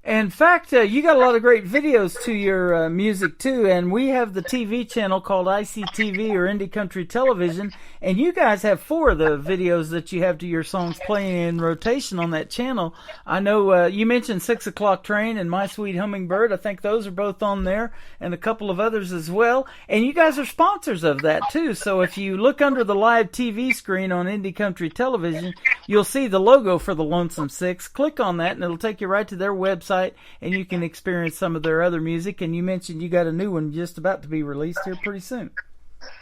In fact, you got a lot of great videos to your music, too, and we have the TV channel called ICTV, or Indie Country Television, and you guys have 4 of the videos that you have to your songs playing in rotation on that channel. I know you mentioned 6 O'Clock Train and My Sweet Hummingbird. I think those are both on there, and a couple of others as well, and you guys are sponsors of that, too, so if you look under the live TV screen on Indie Country Television, you'll see the logo for the Lonesome Six. Click on that, and it'll take you right to their website, and you can experience some of their other music. And you mentioned you got a new one just about to be released here pretty soon.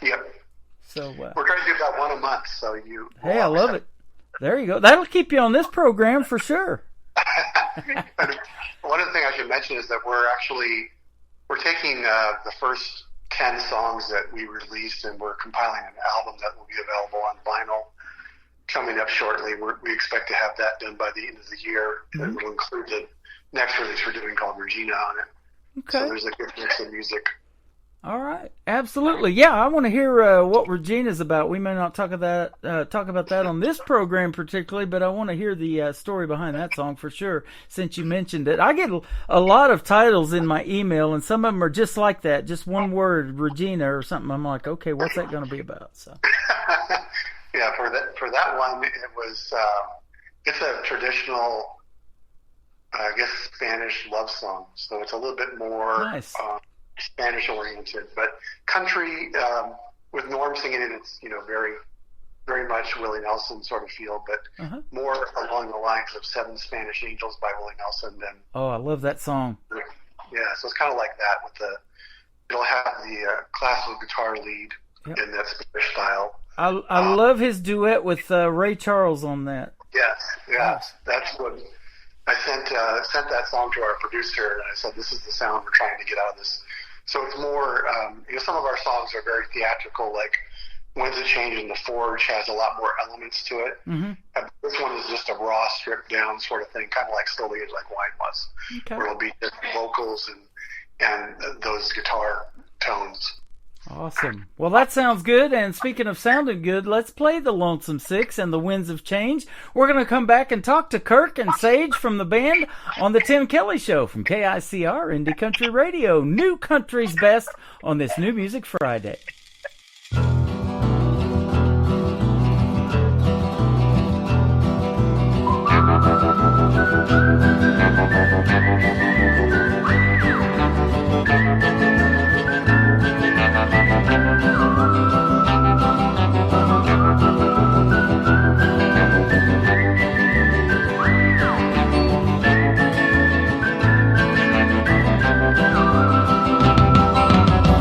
Yep. So we're trying to do about one a month. So you. Hey, I love it. There you go. That'll keep you on this program for sure. One of the things I should mention is that we're taking the first 10 songs that we released, and we're compiling an album that will be available on vinyl coming up shortly. We expect to have that done by the end of the year. It will include the next release we're doing called Regina on it. Okay. So there's a good mix of music. All right, absolutely. Yeah, I want to hear what Regina's about. We may not talk about that on this program particularly, but I want to hear the story behind that song for sure. Since you mentioned it, I get a lot of titles in my email, and some of them are just like that, just one word, Regina or something. I'm like, okay, what's that going to be about? So. Yeah, for that one, it was it's a traditional, I guess, Spanish love song. So it's a little bit more nice. Spanish oriented, but country with Norm singing it, it's very, very much Willie Nelson sort of feel, but more along the lines of Seven Spanish Angels by Willie Nelson than. Oh, I love that song. Yeah, so it's kind of like that with it'll have the classical guitar lead in that Spanish style. I love his duet with Ray Charles on that. Yes, that's what I sent that song to our producer, and I said, "This is the sound we're trying to get out of this." So it's more, some of our songs are very theatrical, like When's It Change in the Forge has a lot more elements to it. Mm-hmm. This one is just a raw, stripped down sort of thing, kind of like Slowly Age Like Wine was, where it'll be just vocals and those guitar tones. Awesome. Well, that sounds good. And speaking of sounding good, let's play the Lonesome Six and the Winds of Change. We're going to come back and talk to Kirk and Sage from the band on the Tim Kelly Show from KICR Indie Country Radio. New Country's Best on this New Music Friday.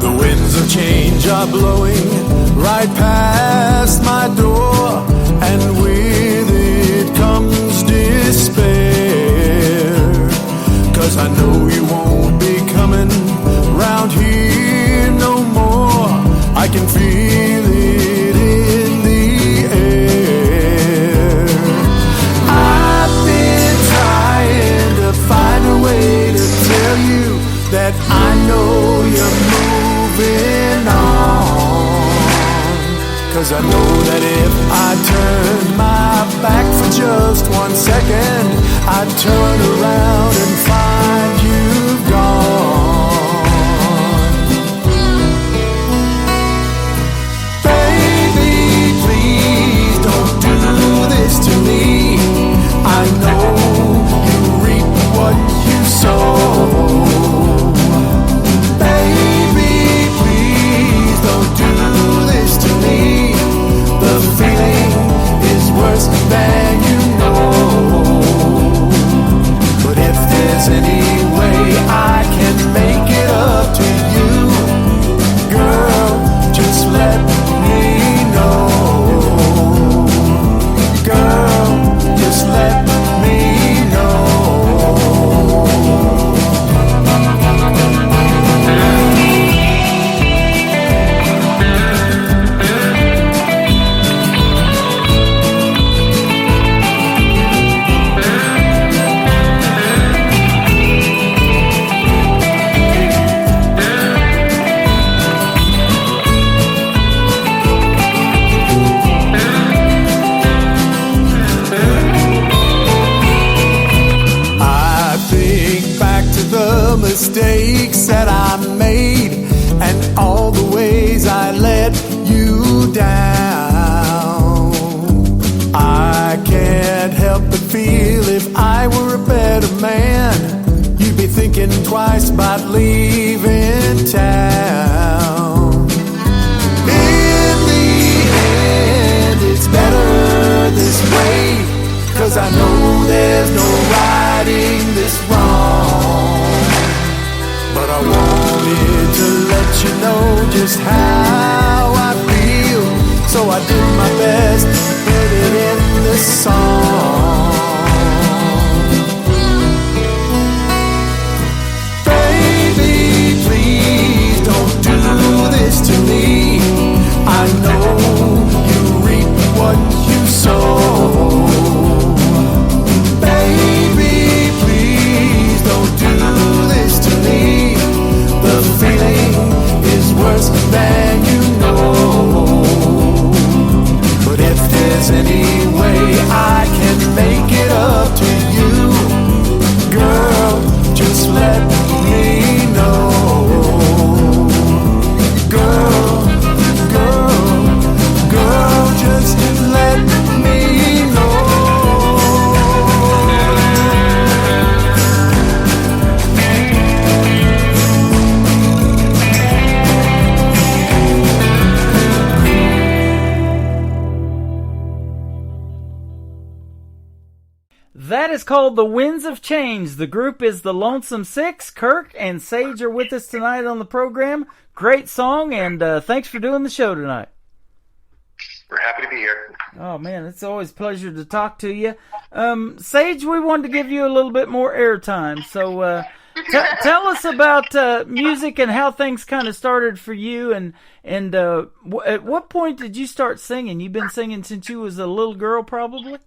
The winds of change are blowing right past my door, and with it comes despair. 'Cause I know you won't be coming round here no more. I can feel it in the air. I've been trying to find a way to tell you that I know you're moving on. 'Cause I know that if I turn my back for just 1 second, I'd turn around and find you gone. Baby, please don't do this to me. I know you reap what you sow. Baby, please don't do this to me. The feeling is worse than you know. But if there's any way I can make it up to you, girl, just let me know. Girl, just let me know. Mistakes that I made and all the ways I let you down. I can't help but feel if I were a better man, you'd be thinking twice about leaving town. In the end, it's better this way, 'cause I know there's no righting this wrong. But I wanted to let you know just how I feel, so I did my best to put it in this song. Baby, please don't do this to me. I know you reap what you sow. Baby, please don't do this to me. That is called The Winds of Change. The group is the Lonesome Six. Kirk and Sage are with us tonight on the program. Great song, and thanks for doing the show tonight. We're happy to be here. Oh, man, it's always a pleasure to talk to you. Sage, we wanted to give you a little bit more airtime, so tell us about music and how things kind of started for you, and at what point did you start singing? You've been singing since you was a little girl, probably?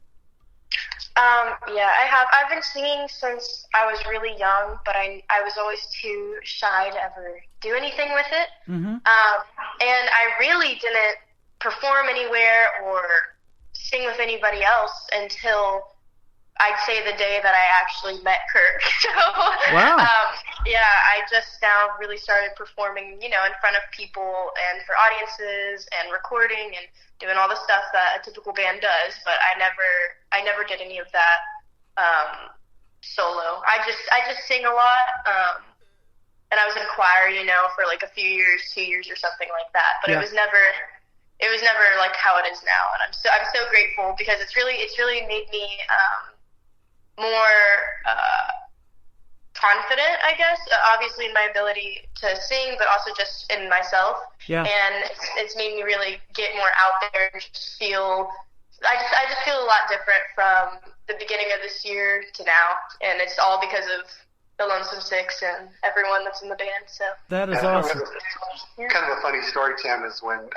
Yeah, I have. I've been singing since I was really young, but I was always too shy to ever do anything with it. Mm-hmm. And I really didn't perform anywhere or sing with anybody else until I'd say the day that I actually met Kirk. So, wow. Yeah, I just now really started performing, in front of people and for audiences and recording and doing all the stuff that a typical band does. But I never did any of that solo. I just sing a lot. And I was in choir, for like a few years, 2 years or something like that. But Yeah. it was never like how it is now. And I'm so grateful because it's really made me more confident, I guess, obviously in my ability to sing, but also just in myself. Yeah. And it's made me really get more out there and just feel, I just feel a lot different from the beginning of this year to now. And it's all because of the Lonesome Six and everyone that's in the band. So that is awesome. Kind of a funny story, Tim, is when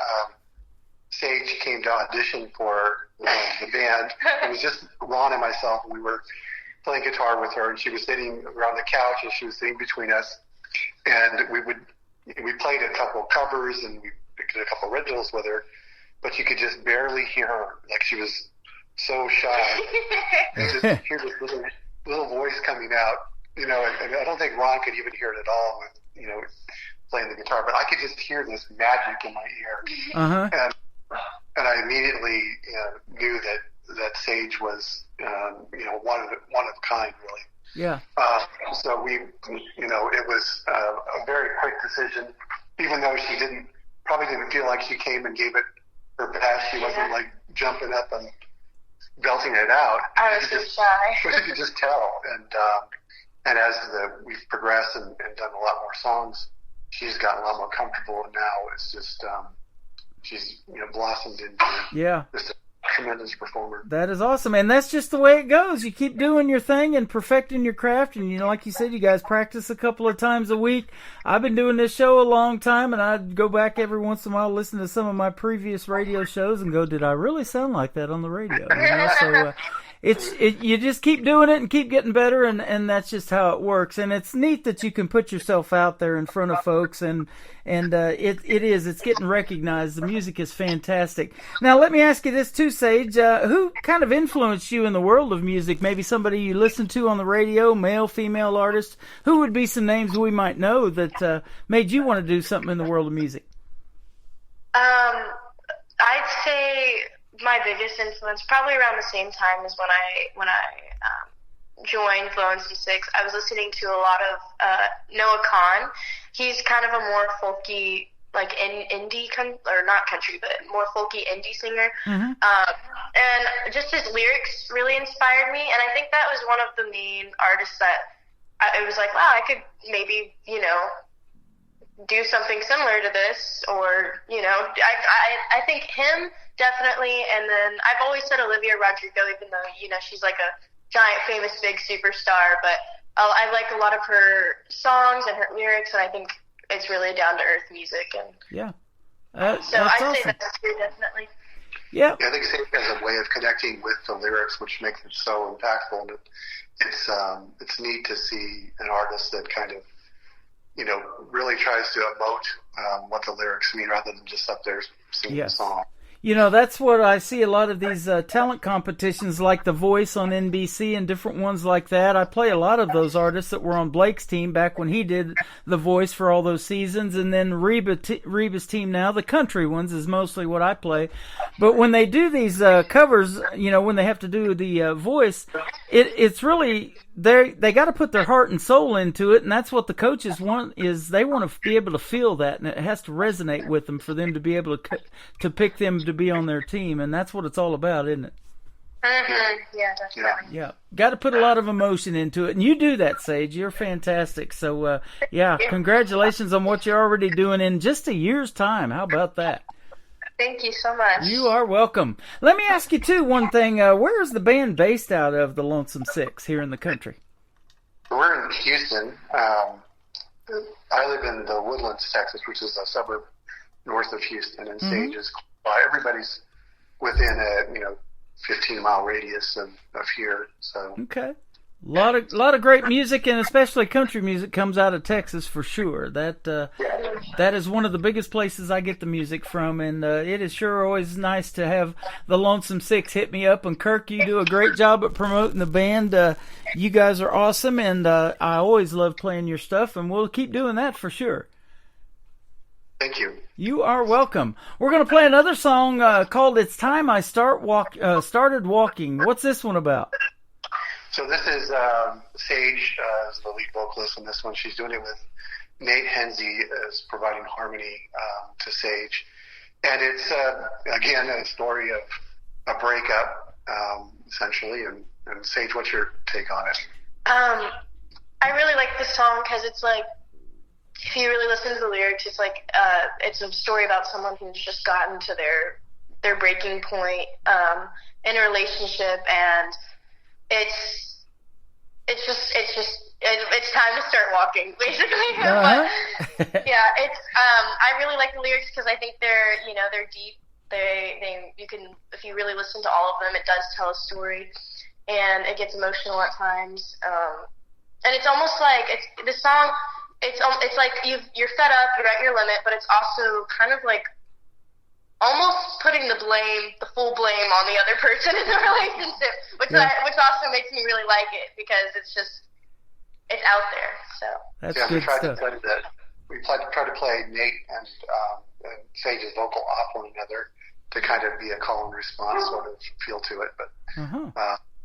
Sage came to audition for the band. It was just Ron and myself, and we were playing guitar with her, and she was sitting around the couch, and she was sitting between us. And we played a couple covers, and we did a couple originals with her, but you could just barely hear her, like she was so shy. And just hear this little voice coming out, and I don't think Ron could even hear it at all with, playing the guitar, but I could just hear this magic in my ear. Uh-huh. And I immediately knew that Sage was, one of a kind, really. Yeah. So we, it was a very quick decision, even though she probably didn't feel like she came and gave it her best. She wasn't like jumping up and belting it out. I was so shy. But you could just tell. And as we've progressed and done a lot more songs, she's gotten a lot more comfortable, and now it's just she's blossomed into just a tremendous performer. That is awesome, and that's just the way it goes. You keep doing your thing and perfecting your craft, and like you said, you guys practice a couple of times a week. I've been doing this show a long time, and I go back every once in a while, listen to some of my previous radio shows, and go, "Did I really sound like that on the radio?" So you just keep doing it and keep getting better, and that's just how it works. And it's neat that you can put yourself out there in front of folks, and it's getting recognized. The music is fantastic. Now, let me ask you this too, Sage. Who kind of influenced you in the world of music? Maybe somebody you listen to on the radio, male, female artist. Who would be some names we might know that made you want to do something in the world of music? I'd say my biggest influence, probably around the same time as when I joined Lonesome Six. I was listening to a lot of Noah Kahan. He's kind of a more folky, like indie, or not country, but more folky indie singer. Mm-hmm. And just his lyrics really inspired me. And I think that was one of the main artists that it was like, wow, I could maybe, do something similar to this, or, I think him definitely. And then I've always said Olivia Rodrigo, even though, she's like a giant, famous, big superstar, but I like a lot of her songs and her lyrics, and I think it's really down-to-earth music. And yeah. So I'd say that's true, definitely. Yeah. I think Sage has a way of connecting with the lyrics, which makes it so impactful. And it's neat to see an artist that kind of, really tries to emote what the lyrics mean, rather than just up there singing the song. That's what I see a lot of these talent competitions like The Voice on NBC and different ones like that. I play a lot of those artists that were on Blake's team back when he did The Voice for all those seasons. And then Reba's team now, the country ones, is mostly what I play. But when they do these covers, when they have to do the voice, it's really, they got to put their heart and soul into it. And that's what the coaches want, is they want to be able to feel that. And it has to resonate with them for them to be able to pick them to be on their team, and that's what it's all about, isn't it? Yeah, definitely. Yeah, got to put a lot of emotion into it, and you do that, Sage. You're fantastic. So, congratulations on what you're already doing in just a year's time. How about that? Thank you so much. You are welcome. Let me ask you, too, one thing. Where is the band based out of, the Lonesome Six, here in the country? We're in Houston. I live in the Woodlands, Texas, which is a suburb north of Houston, and Sage is everybody's within a 15-mile radius of here. So okay, a lot of great music, and especially country music comes out of Texas for sure. That is one of the biggest places I get the music from, and it is sure always nice to have the Lonesome Six hit me up. And Kirk, you do a great job at promoting the band. You guys are awesome, and I always love playing your stuff, and we'll keep doing that for sure. Thank you. You are welcome. We're going to play another song called "It's Time I Started Walking." What's this one about? So this is Sage is the lead vocalist in this one. She's doing it with Nate Henze as providing harmony to Sage. And it's, again, a story of a breakup, essentially. And Sage, what's your take on it? I really like this song because it's like, if you really listen to the lyrics, it's like it's a story about someone who's just gotten to their breaking point in a relationship, and it's time to start walking, basically. But, yeah, it's I really like the lyrics because I think they're deep. You can, if you really listen to all of them, it does tell a story, and it gets emotional at times. And it's almost like the song. It's like you're fed up, you're at your limit, but it's also kind of like almost putting the full blame on the other person in the relationship, which also makes me really like it because it's out there. So that's good stuff. We try to play Nate and Sage's vocal off one another to kind of be a call and response sort of feel to it. But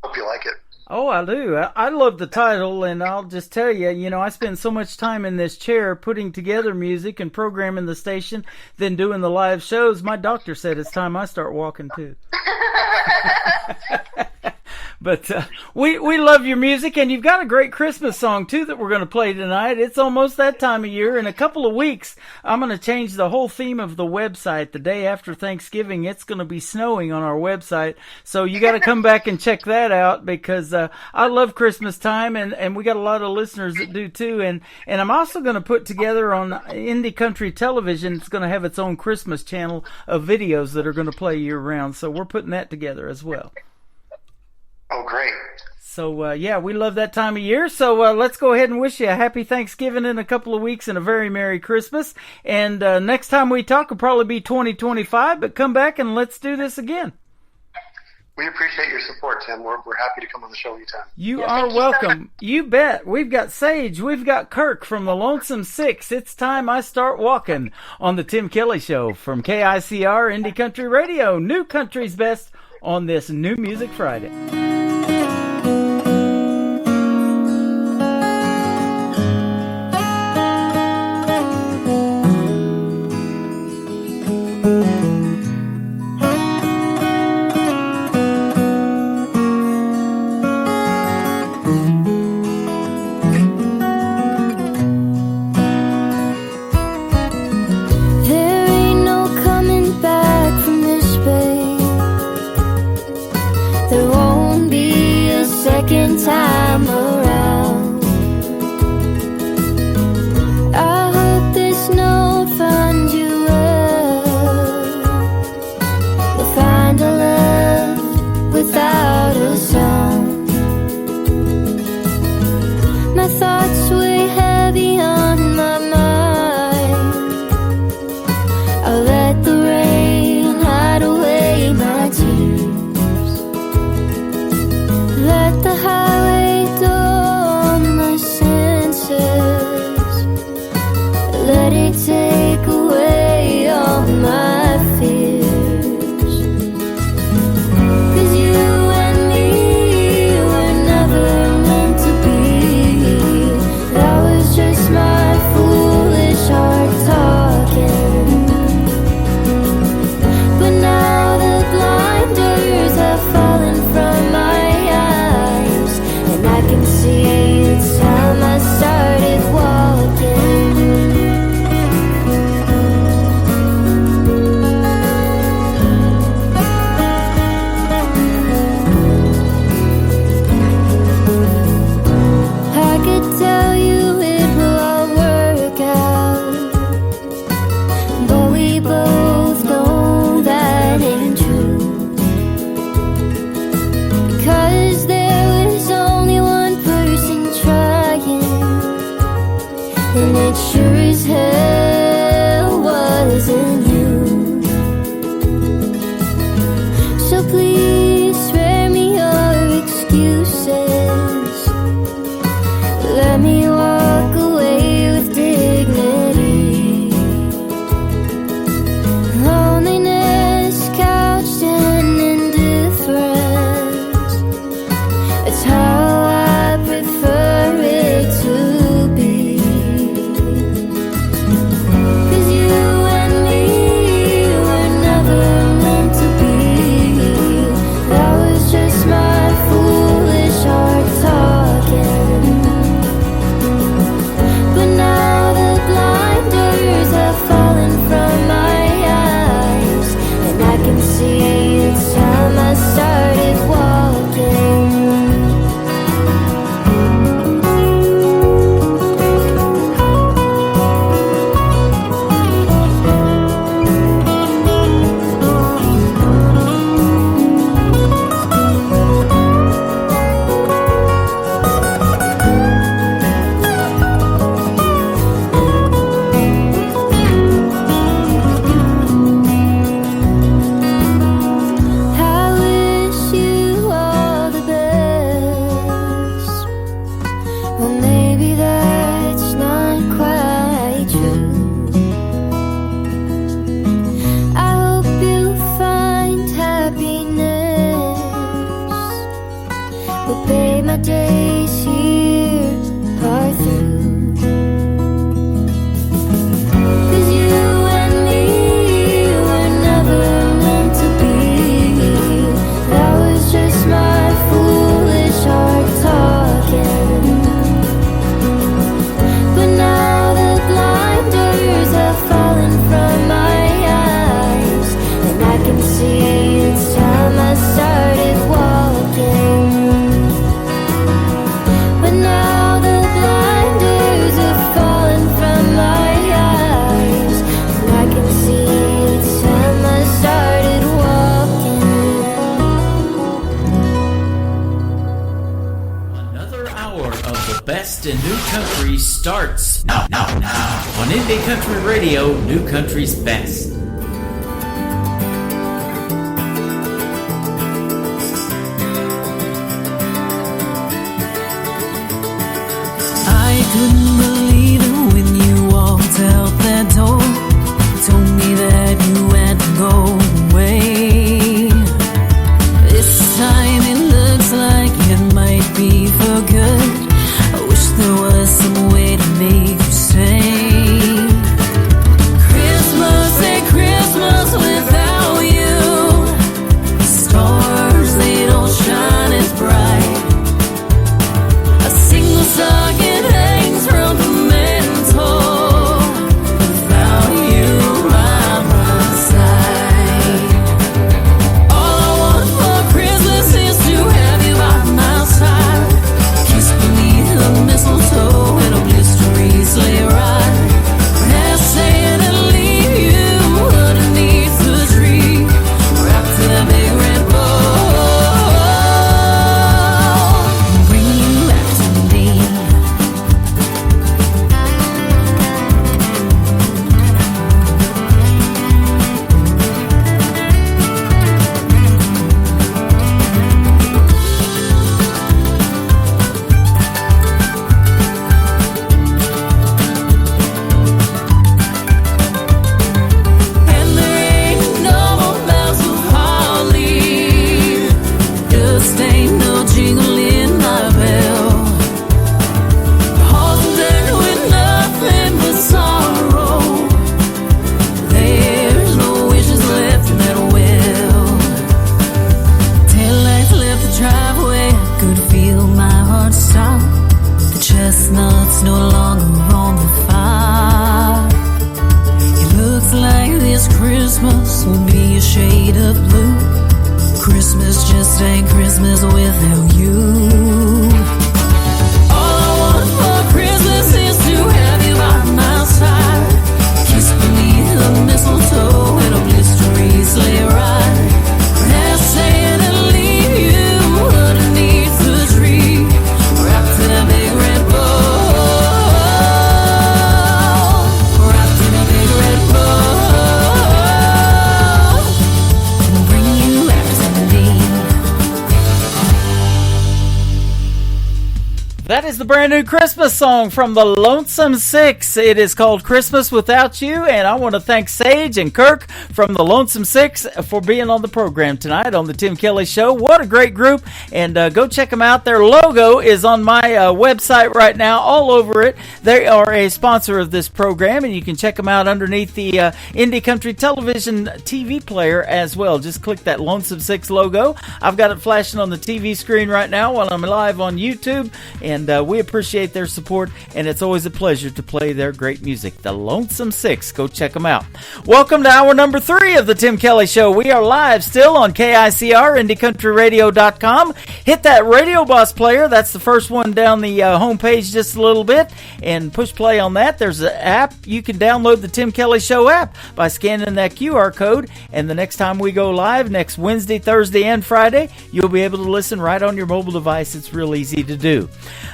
hope you like it. Oh, I do. I love the title, and I'll just tell you, I spend so much time in this chair putting together music and programming the station, then doing the live shows. My doctor said it's time I start walking, too. But we love your music, and you've got a great Christmas song, too, that we're going to play tonight. It's almost that time of year. In a couple of weeks, I'm going to change the whole theme of the website. The day after Thanksgiving, it's going to be snowing on our website. So you got to come back and check that out because I love Christmas time, and we got a lot of listeners that do, too. And I'm also going to put together on Indie Country Television, it's going to have its own Christmas channel of videos that are going to play year-round. So we're putting that together as well. Oh, great. So, we love that time of year. So let's go ahead and wish you a happy Thanksgiving in a couple of weeks and a very Merry Christmas. And next time we talk will probably be 2025, but come back and let's do this again. We appreciate your support, Tim. We're happy to come on the show anytime. You are welcome. You bet. We've got Sage. We've got Kirk from the Lonesome Six. It's time I start walking on the Tim Kelly Show from KICR Indie Country Radio. New Country's Best on this New Music Friday. There ain't no coming back from this, babe. There won't days here are through. 'Cause you and me were never meant to be. That was just my foolish heart talking. But now the blinders have fallen from my eyes, and I can see it's time I started walking. But now the blinders have fallen from my eyes, and I can see it's time I started walking. Another hour of the best in new country starts now on Indie Country Radio, New Country's Best. I couldn't believe it when you walked out that door. Told me that you had to go away. This time it looks like it might be for good. I wish there was some way to make you stay. Christmas ain't Christmas without you. Stars, they don't shine as bright. A single socket hangs from the mantle without you by my side. All I want for Christmas is to have you by my side. Kiss beneath the mistletoe and a blistery sleigh ride. Perhaps Santa leave you underneath the tree, wrapped in a big red bow. Bring you back to me. And there ain't no more bells of holly, just ain't no jingle in my bell. Halls decked with nothing but sorrow. There's no wishes left in that well. Taillights left the driveway, I could feel my heart stop. The chestnuts no longer on the fire. It looks like this Christmas will be a shade of blue. Christmas just ain't Christmas without you. All I want for Christmas is to have you by my side. Kiss beneath the mistletoe and a blistery sleigh ride. Perhaps Santa leave you underneath the tree, wrapped in a big red bow. Wrapped in a big red bow. Bring you back to me. That is the brand new Christmas song from the Lonesome Six. It is called Christmas Without You, and I want to thank Sage and Kirk from the Lonesome Six for being on the program tonight on the Tim Kelly Show. What a great group, and go check them out. Their logo is on my website right now, all over it. They are a sponsor of this program, and you can check them out underneath the Indie Country Television TV player as well. Just click that Lonesome Six logo. I've got it flashing on the TV screen right now while I'm live on YouTube, and we appreciate their support, and it's always a pleasure to play their great music. The Lonesome Six. Go check them out. Welcome to hour number 3 of the Tim Kelly Show. We are live still on KICR, IndieCountryRadio.com. Hit that Radio Boss player. That's the first one down the homepage just a little bit, and push play on that. There's an app. You can download the Tim Kelly Show app by scanning that QR code, and the next time we go live, next Wednesday, Thursday, and Friday, you'll be able to listen right on your mobile device. It's real easy to do.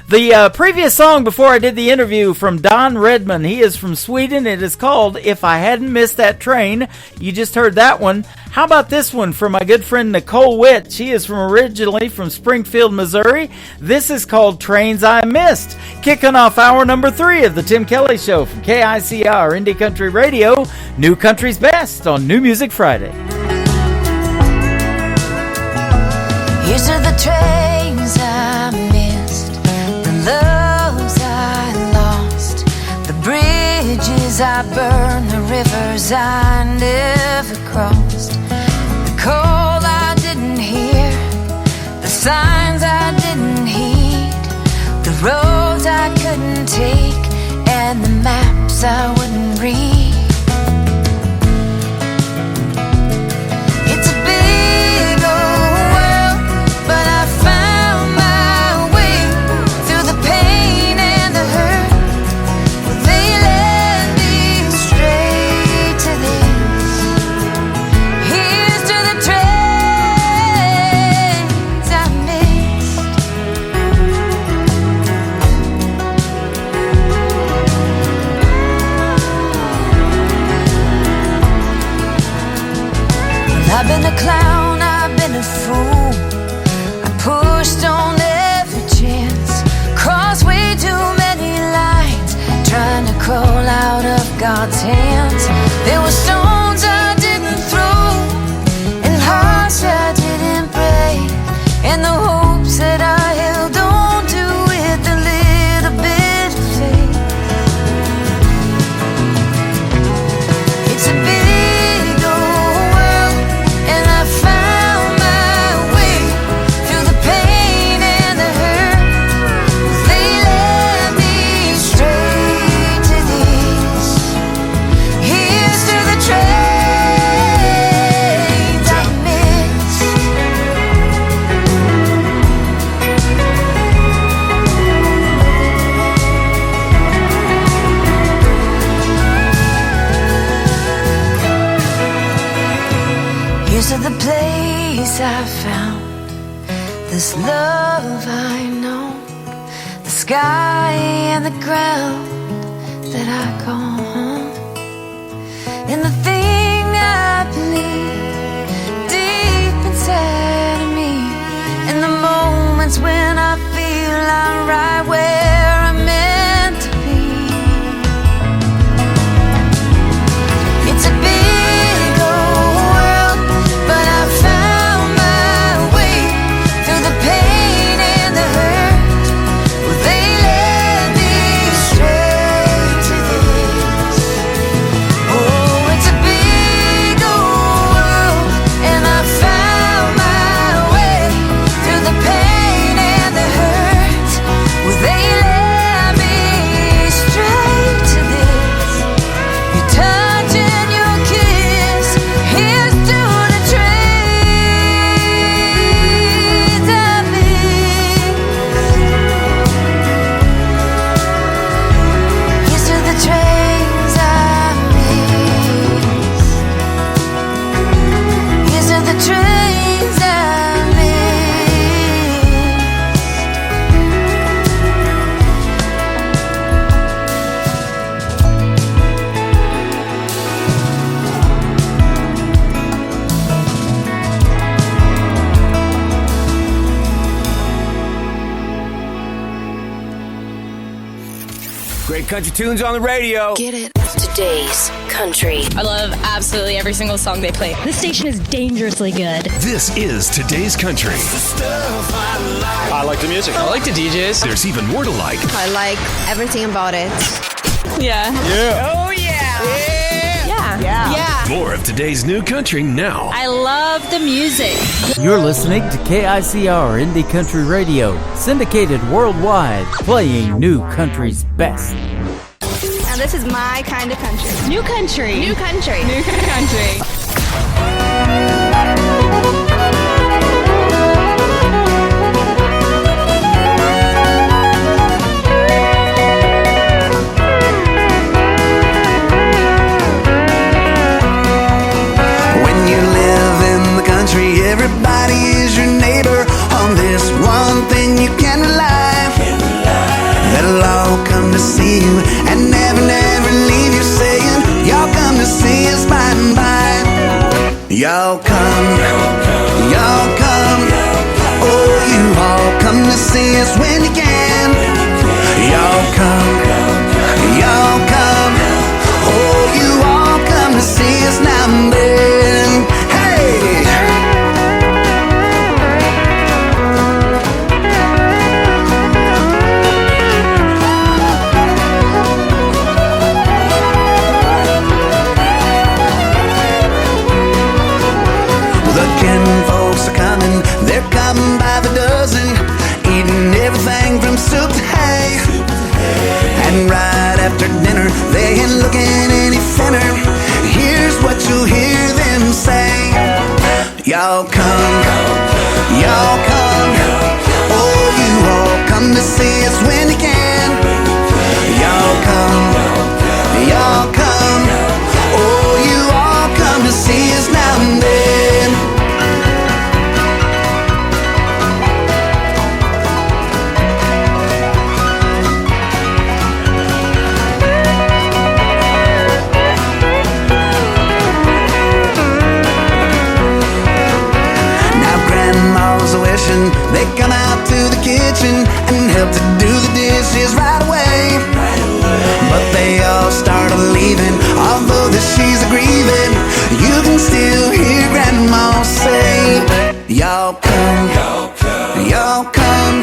The previous song before I did the interview from Don Redman, he is from Sweden. It is called If I Hadn't Missed That Train. You just heard that one. How about this one from my good friend Nicole Witt? She is originally from Springfield, Missouri. This is called Trains I Missed. Kicking off hour number 3 of the Tim Kelly Show from KICR Indie Country Radio, New Country's Best on New Music Friday. Here's to the trains I missed. burn the rivers I never crossed, the cold I didn't hear, the signs I didn't heed, the roads I couldn't take, and the maps I wouldn't read. It's a big old world, but I found my way through the pain and the hurt. They led me straight to this. Here's to the trains I missed. I've been a clown, I've been a fool. I pushed on every chance, crossed way too many lines, trying to crawl out of God's hands. There were stones I didn't throw, and hearts I didn't break, and the hopes that I held on to with a little bit of faith. It's a big old world, and I found my way through the pain and the hurt. They led me straight to this. Here's to the trains I missed. Here's to the place I found, this love I know, the sky and the ground that I call home, and the thing I believe deep inside of me, and the moments when I feel I'm right where I'm meant to be. It's a big old world, but I found my way through the pain and the hurt. Well, they led me straight to this. Oh, it's a big old world, and I found my way through the pain and the hurt. Well, they led me straight to this. Your touch and your kiss. Here's to the trains I missed. Here's to the trains I missed. Here's to the trains I Great country tunes on the radio. Get it. Today's country. I love absolutely every single song they play. This station is dangerously good. This is today's country. I like the music. I like the DJs. There's even more to like. I like everything about it. Yeah. Yeah. Oh, yeah. Yeah. More of today's new country now. I love the music. You're listening to KICR Indie Country Radio, syndicated worldwide, playing new country's best. Now this is my kind of country. New country. New country. New country. When you live in the country, everybody is your neighbor. On this one thing you can rely. They'll all come to see you and never leave you, saying, y'all come to see us by and by. Y'all come. Oh, you all come to see us when you can. Y'all come. Oh, you all come to see us now and then. Hey! after dinner, they ain't looking any thinner. Here's what you'll hear them say: y'all come, y'all come. Oh, you all come to see us when you can. Y'all come, y'all come. Oh, you all come to see us now and then. They come out to the kitchen and help to do the dishes right away. But they all start leaving, although that she's grieving. You can still hear Grandma say, y'all come, y'all come.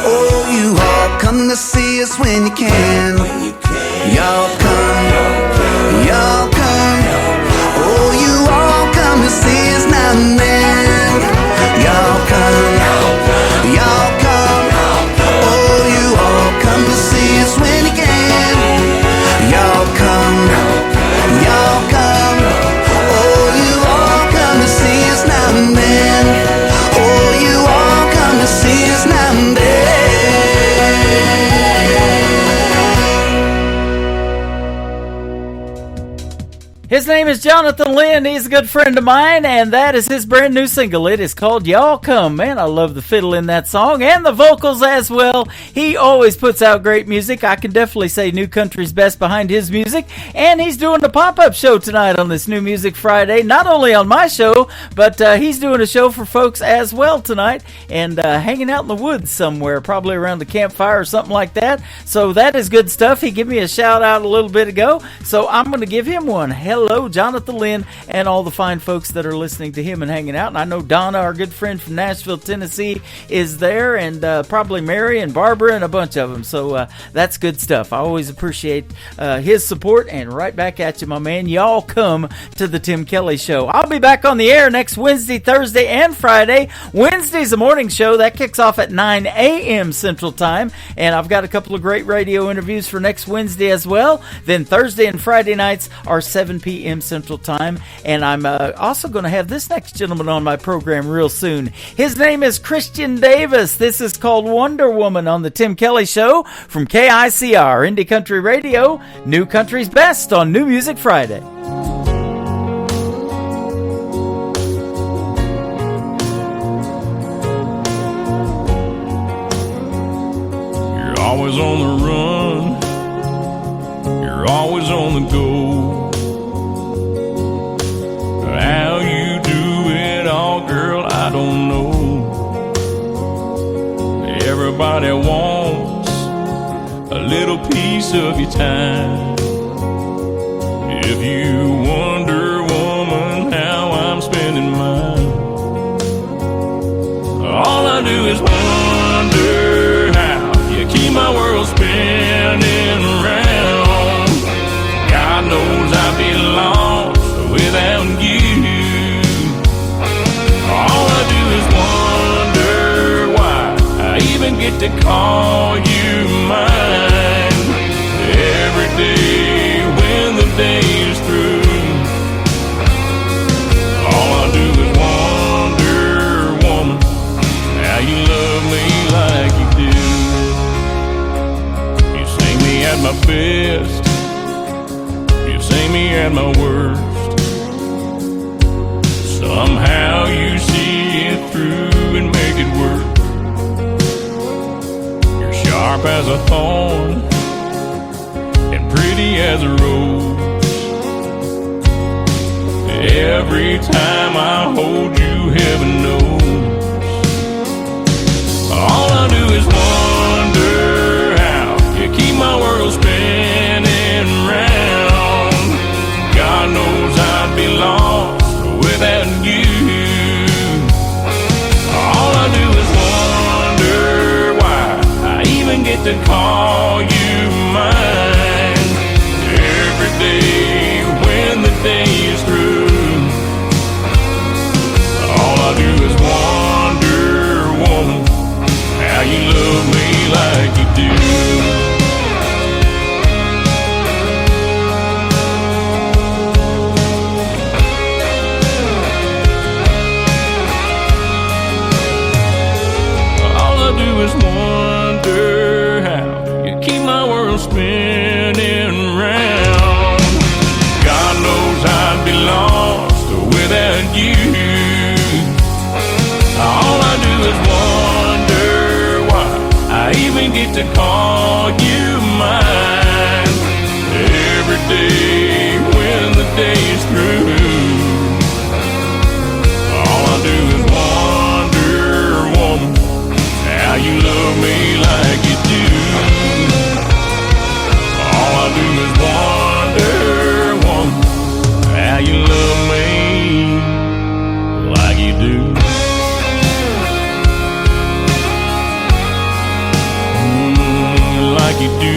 Oh, you all come to see us when you can. Y'all come, y'all come. Oh, you all come to see us now and then. Y'all come, y'all come. Oh, you all come to see us when you can. Y'all come, y'all come. Oh, you all come to see us now and then. Oh, you all come to see us now and then. His name is Jonathan Lynn. He's a good friend of mine, and that is his brand new single. It is called Y'all Come. Man, I love the fiddle in that song and the vocals as well. He always puts out great music. I can definitely say New Country's best behind his music, and he's doing a pop-up show tonight on this New Music Friday, not only on my show, but he's doing a show for folks as well tonight, and hanging out in the woods somewhere, probably around the campfire or something like that. So that is good stuff. He gave me a shout out a little bit ago, so I'm going to give him one. Hello, Jonathan Lynn, and all the fine folks that are listening to him and hanging out. And I know Donna, our good friend from Nashville, Tennessee, is there, and probably Mary and Barbara and a bunch of them. So that's good stuff. I always appreciate his support, and right back at you, my man. Y'all come to the Tim Kelly Show. I'll be back on the air next Wednesday, Thursday, and Friday. Wednesday's a morning show. That kicks off at 9 a.m. Central Time, and I've got a couple of great radio interviews for next Wednesday as well. Then Thursday and Friday nights are 7 p.m. Central Time, and I'm also going to have this next gentleman on my program real soon. His name is Christian Davis. This is called Wonder Woman on the Tim Kelly Show from KICR, Indie Country Radio, New Country's best on New Music Friday. You're always on the run, you're always on the go. How you do it all, girl, I don't know. Everybody wants a little piece of your time. If you wonder, woman, how I'm spending mine, all I do is wonder how you keep my world spinning around. God knows I'd be lost without you. All I do is wonder why I even get to call you mine. Every day when the day is through, all I do is wonder, woman, how you love me like you do. You see me at my best, you see me at my worst. Somehow you see it through and make it work. You're sharp as a thorn and pretty as a rose. Every time I hold you, heaven knows. All I do is wonder how you keep my world spinning round. God knows I'd be lost without you. All I do is wonder why I even get to call you mine. Every day when the day is through, all I do is wonder, woman, how you love me like you do. get to call you mine. Every day when the day's through, all I do is wonder, woman, how you love me like you do. All I do is wonder, woman, how you love me like you do. Like you do.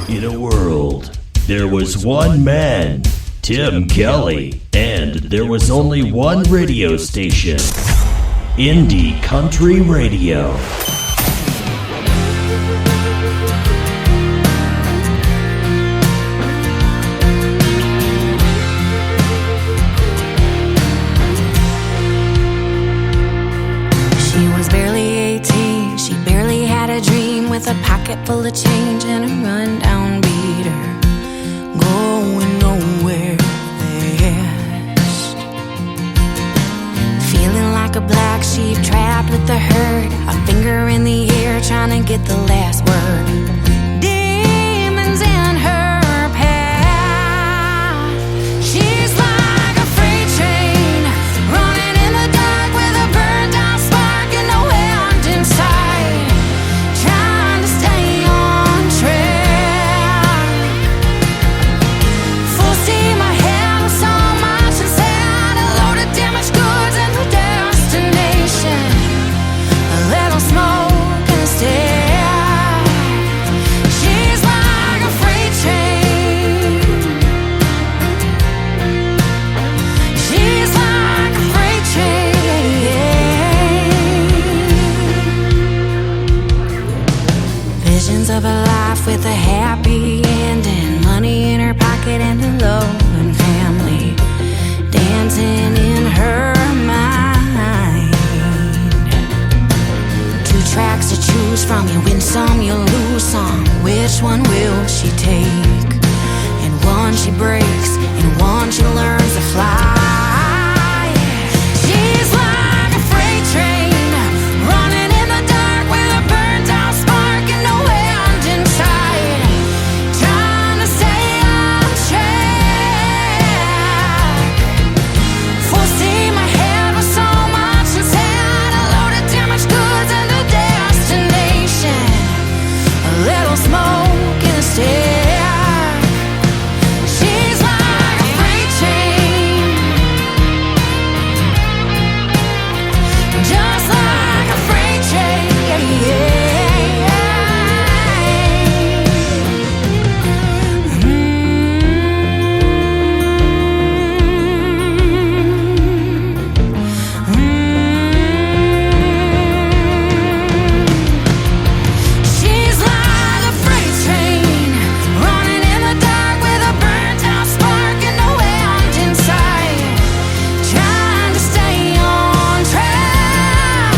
In a world, there was one man, Tim Kelly, and there was only one radio station, Indie Country Radio. She was barely 18, she barely had a dream, with a pocket full of change and a rundown beater, going nowhere fast. Feeling like a black sheep trapped with the herd, a finger in the air trying to get the last word. Demons in her path. She's like a freight train running in the dark with a burned out spark and no end inside, trying to stay on track. Full steam ahead with so much inside, a load of damaged goods and no destination, a little smoke and a stare. She's like a freight train. She's like a freight train. Visions of a life with a happy ending, money in her pocket and a loving family dancing in her mind. Two tracks to choose from, you win some, you lose some. Which one will she take? And one she breaks, and one she learns to fly. She's like a freight train running in the dark with a burned out spark and no end inside, trying to stay on track. Full steam ahead with so much inside, a load of damaged goods and a destination, a little smoke and a stare. She's like a freight train, just like a freight train. She's like a freight train running in the dark with a burnt out spark and no end inside, trying to stay on track.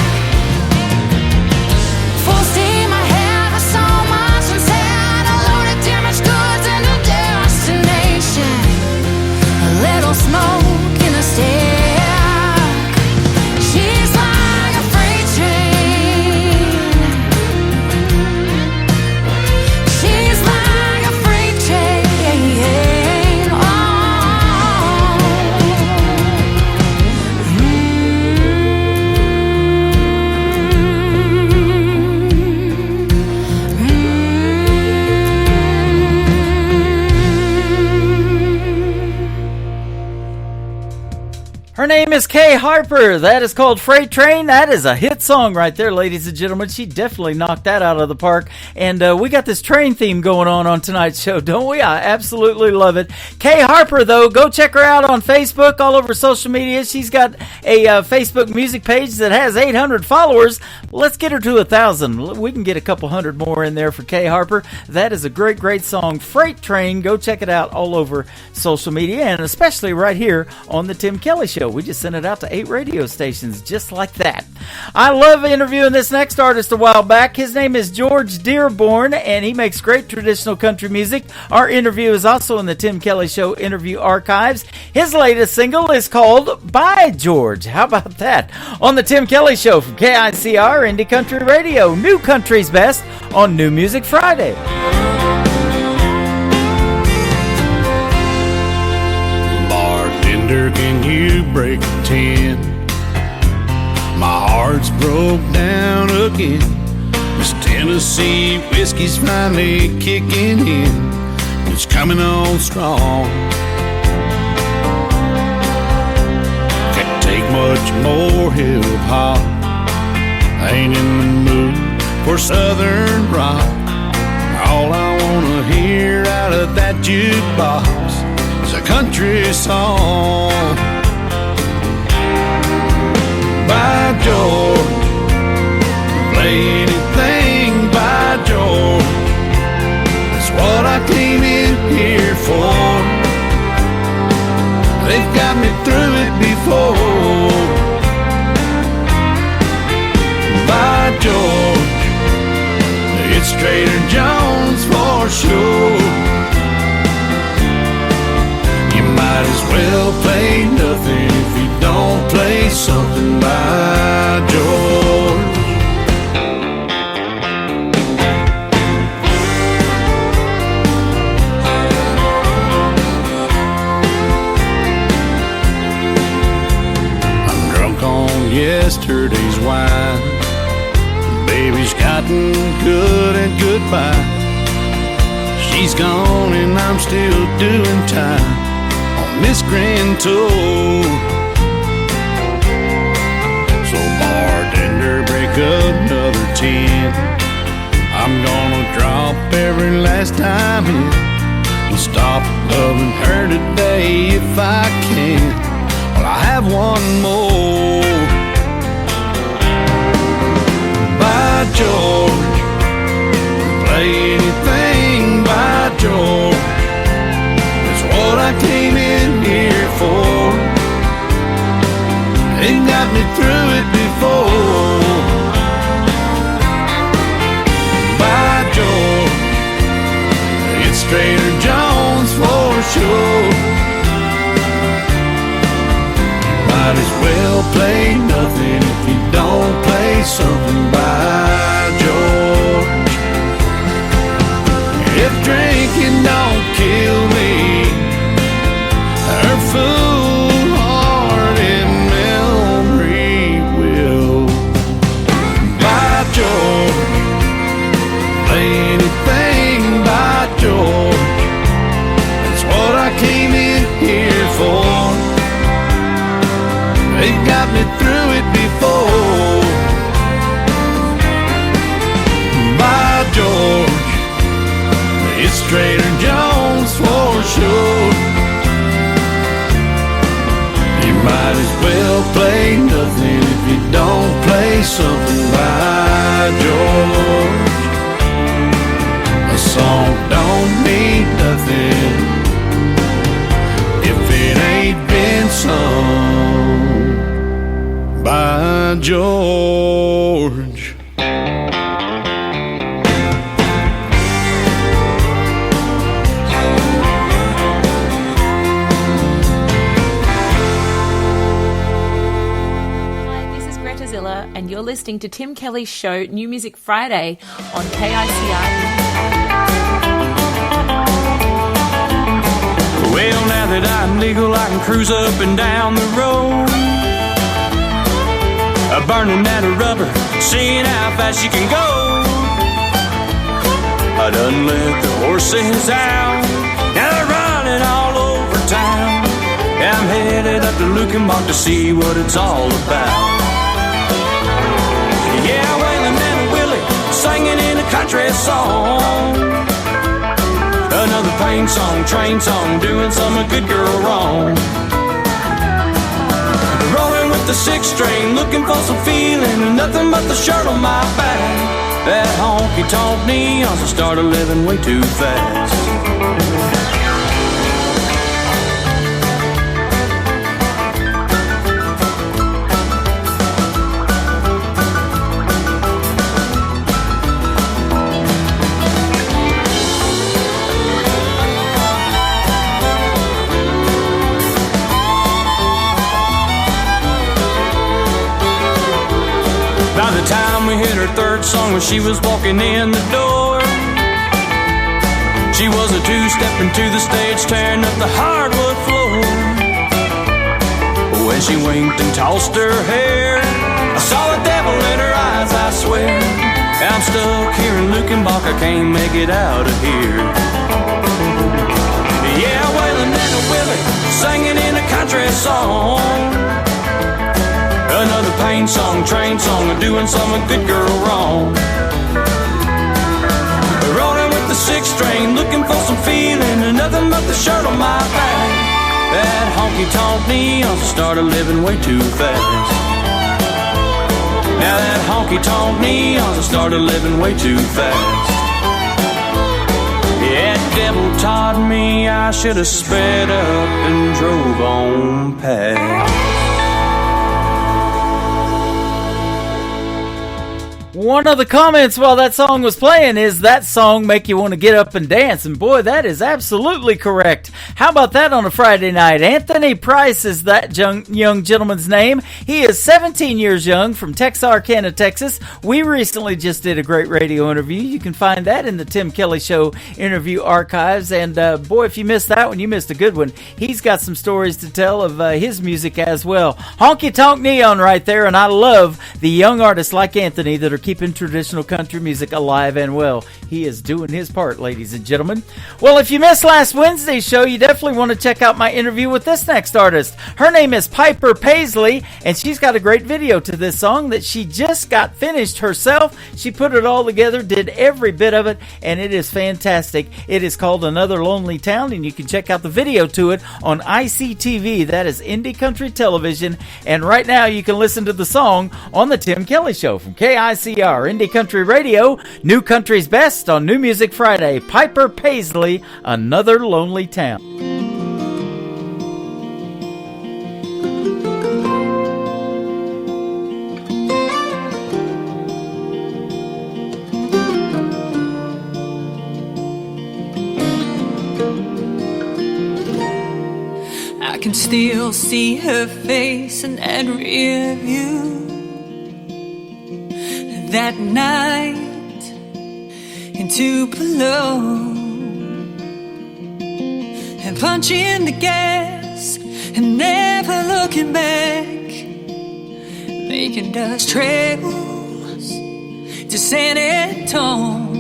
Full steam ahead with so much inside, a load of damaged goods and a destination, a little smoke and a stare. She's like a freight train. She's like a freight train. Oh. Her name is Kay Harper. That is called Freight Train. That is a hit song right there, ladies and gentlemen. She definitely knocked that out of the park. And we got this train theme going on tonight's show, don't we? I absolutely love it. Kay Harper, though, go check her out on Facebook, all over social media. She's got a Facebook music page that has 800 followers. Let's get her to 1,000. We can get a couple hundred more in there for Kay Harper. That is a great, great song, Freight Train. Go check it out all over social media, and especially right here on the Tim Kelly Show. We just sent it out to 8 radio stations just like that. I love interviewing this next artist a while back. His name is George Dearborn, and he makes great traditional country music. Our interview is also in the Tim Kelly Show interview archives. His latest single is called By George. How about that? On the Tim Kelly Show from KICR Indie Country Radio. New Country's Best on New Music Friday. Bartender, can you break a 10? My heart's broke down again. This Tennessee whiskey's finally kicking in. It's coming on strong. Can't take much more hip-hop. Ain't in the mood for southern rock. All I wanna hear out of that jukebox is a country song. By George, play anything by George. That's what I came in here for. They've got me through it before. By George, it's Trader Jones for sure. You might as well play nothing if you don't play something by George. I'm drunk on yesterday's wine. Baby's gotten good and goodbye. She's gone and I'm still doing time on this grand tour. So bartender, break another 10. I'm gonna drop every last time in and stop loving her today if I can. Well, I have one more. By George, play anything by George. That's what I came in here for. They got me through it before. By George, it's Trader Jones for sure. Might as well play nothing if you don't play something by George. If drinking don't kill me, her foolhardy memory will. By George, play anything by George. That's what I came in here for. They got me through it before. By George, it's Trader Jones for sure. You might as well play nothing if you don't play something by George. A song don't mean nothing if it ain't been sung by George. And you're listening to Tim Kelly's show, New Music Friday, on KICR. Well, now that I'm legal, I can cruise up and down the road, burning that rubber, seeing how fast you can go. I done let the horses out, now they're running all over town. I'm headed up to Lukenbach to see what it's all about. Yeah, Waylon and Willie singing in a country song. Another pain song, train song, doing some good girl wrong. Rolling with the 6-string, looking for some feeling, nothing but the shirt on my back. That honky-tonk neons, I started living way too fast. By the time we hit her third song, when she was walking in the door, she was a two-stepping to the stage, tearing up the hardwood floor. When she winked and tossed her hair, I saw the devil in her eyes, I swear. I'm stuck here in Lukenbach, I can't make it out of here. Yeah, Waylon and a Willie singing in a country song, another pain song, train song, or doing some good girl wrong. Rolling with the sixth string, looking for some feeling, and nothing but the shirt on my back. That honky-tonk neon started living way too fast. Now that honky-tonk neon started living way too fast. Yeah, devil taught me I should have sped up and drove on past. One of the comments while that song was playing is, that song make you want to get up and dance. And boy, that is absolutely correct. How about that on a Friday night? Anthony Price is that young gentleman's name. He is 17 years young from Texarkana, Texas. We recently just did a great radio interview. You can find that in the Tim Kelly Show interview archives. And boy, if you missed that one, you missed a good one. He's got some stories to tell of his music as well. Honky Tonk Neon right there. And I love the young artists like Anthony that are keeping traditional country music alive and well. He is doing his part, ladies and gentlemen. Well, if you missed last Wednesday's show, you definitely want to check out my interview with this next artist. Her name is Piper Paisley, and she's got a great video to this song that she just got finished herself. She put it all together, did every bit of it, and it is fantastic. It is called Another Lonely Town, and you can check out the video to it on ICTV. That is Indie Country Television, and right now you can listen to the song on the Tim Kelly Show from KICR Indie Country Radio, New Country's Best on New Music Friday. Piper Paisley, Another Lonely Town. I can still see her face in that rear view. That night in Tupelo, and punching the gas and never looking back, making dust trails to San Antone.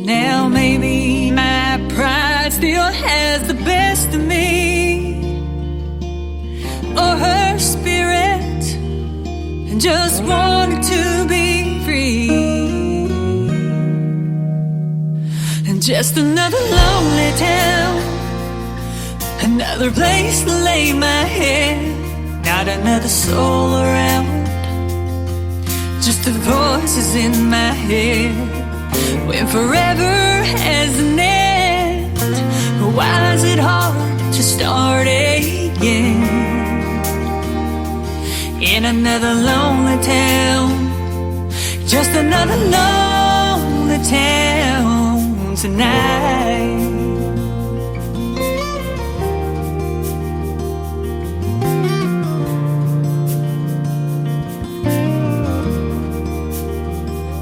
Now maybe my pride still has the best of me, or her spirit just wanted to be free. And just another lonely town, another place to lay my head. Not another soul around, just the voices in my head. When forever has an end, why is it hard to start again? In another lonely town, just another lonely town tonight.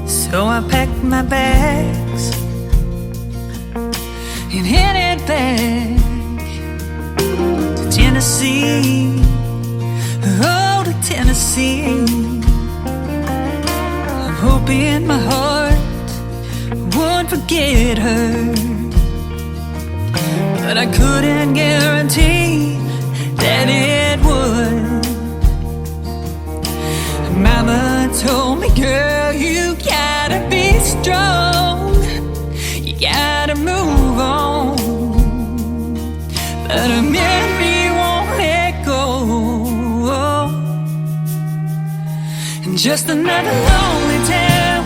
So I packed my bags and headed back to Tennessee. Oh, to Tennessee. I'm hoping my heart won't forget her, but I couldn't guarantee that it would. Mama told me, girl, you gotta be strong, you gotta move on, but a memory won't let go. Just another lonely town,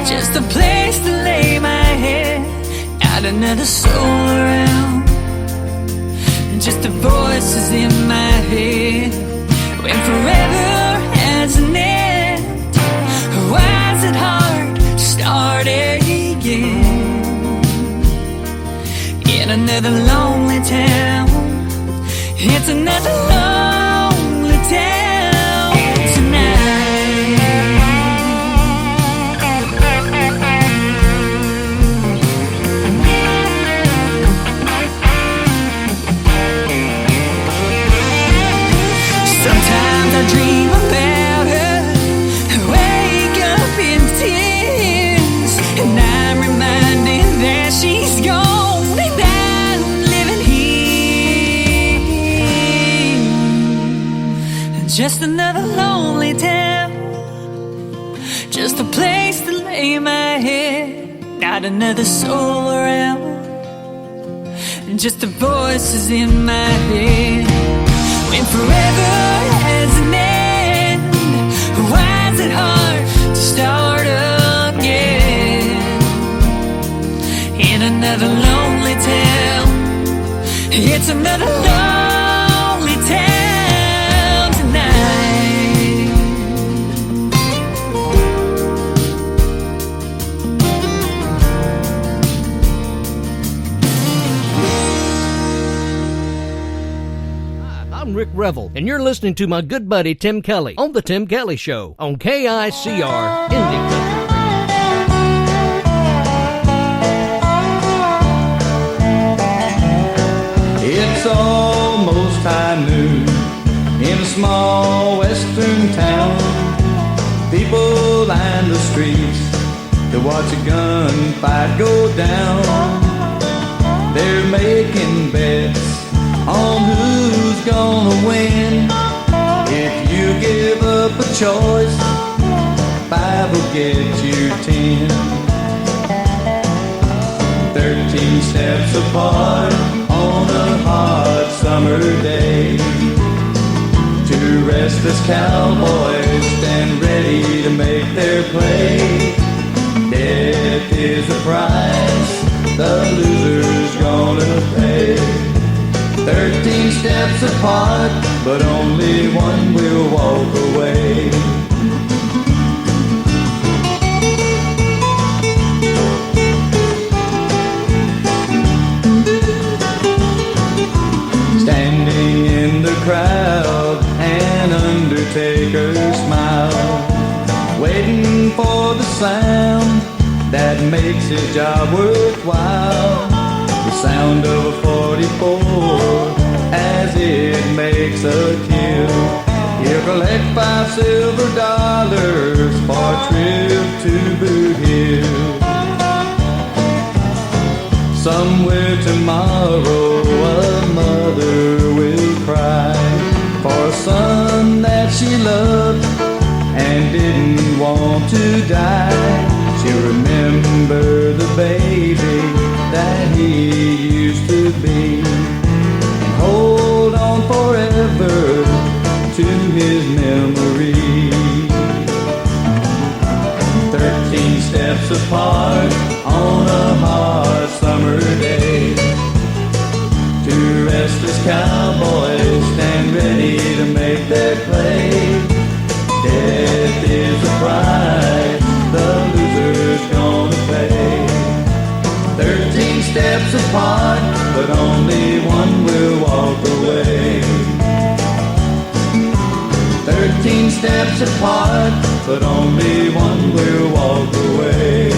just a place to lay my head. Not another soul around, just the voices in my head. When forever has an end, why is it hard to start again? In another lonely town, it's another lonely town. I dream about her, wake up in tears, and I'm reminded that she's gone and I'm living here. Just another lonely town, just a place to lay my head, not another soul around, just the voices in my head. When forever has an end, why is it hard to start again? In another lonely town, it's another lonely town tonight. I'm Rick Revel, and you're listening to my good buddy Tim Kelly on The Tim Kelly Show on KICR Indie Country. It's almost high noon in a small western town. People line the streets to watch a gunfight go down. They're making bets on who's gonna win. If you give up a choice, 5 will get you 10. 13 steps apart on a hot summer day. 2 restless cowboys stand ready to make their play. Death is the price the loser's gonna pay. 13 steps apart, but only one will walk away. Standing in the crowd, an undertaker smile, waiting for the sound that makes his job worthwhile. The sound of a 44 as it makes a kill. He'll collect $5 silver for a trip to Boot Hill. Somewhere tomorrow a mother will cry for a son that she loved and didn't want to die. She'll remember the baby that he used to be and hold on forever to his memory. 13 steps apart on a hot summer day. 2 restless cowboys stand ready to make their play. Death is the price the loser's gonna pay. 13 steps apart, but only one will walk away. 13 steps apart, but only one will walk away.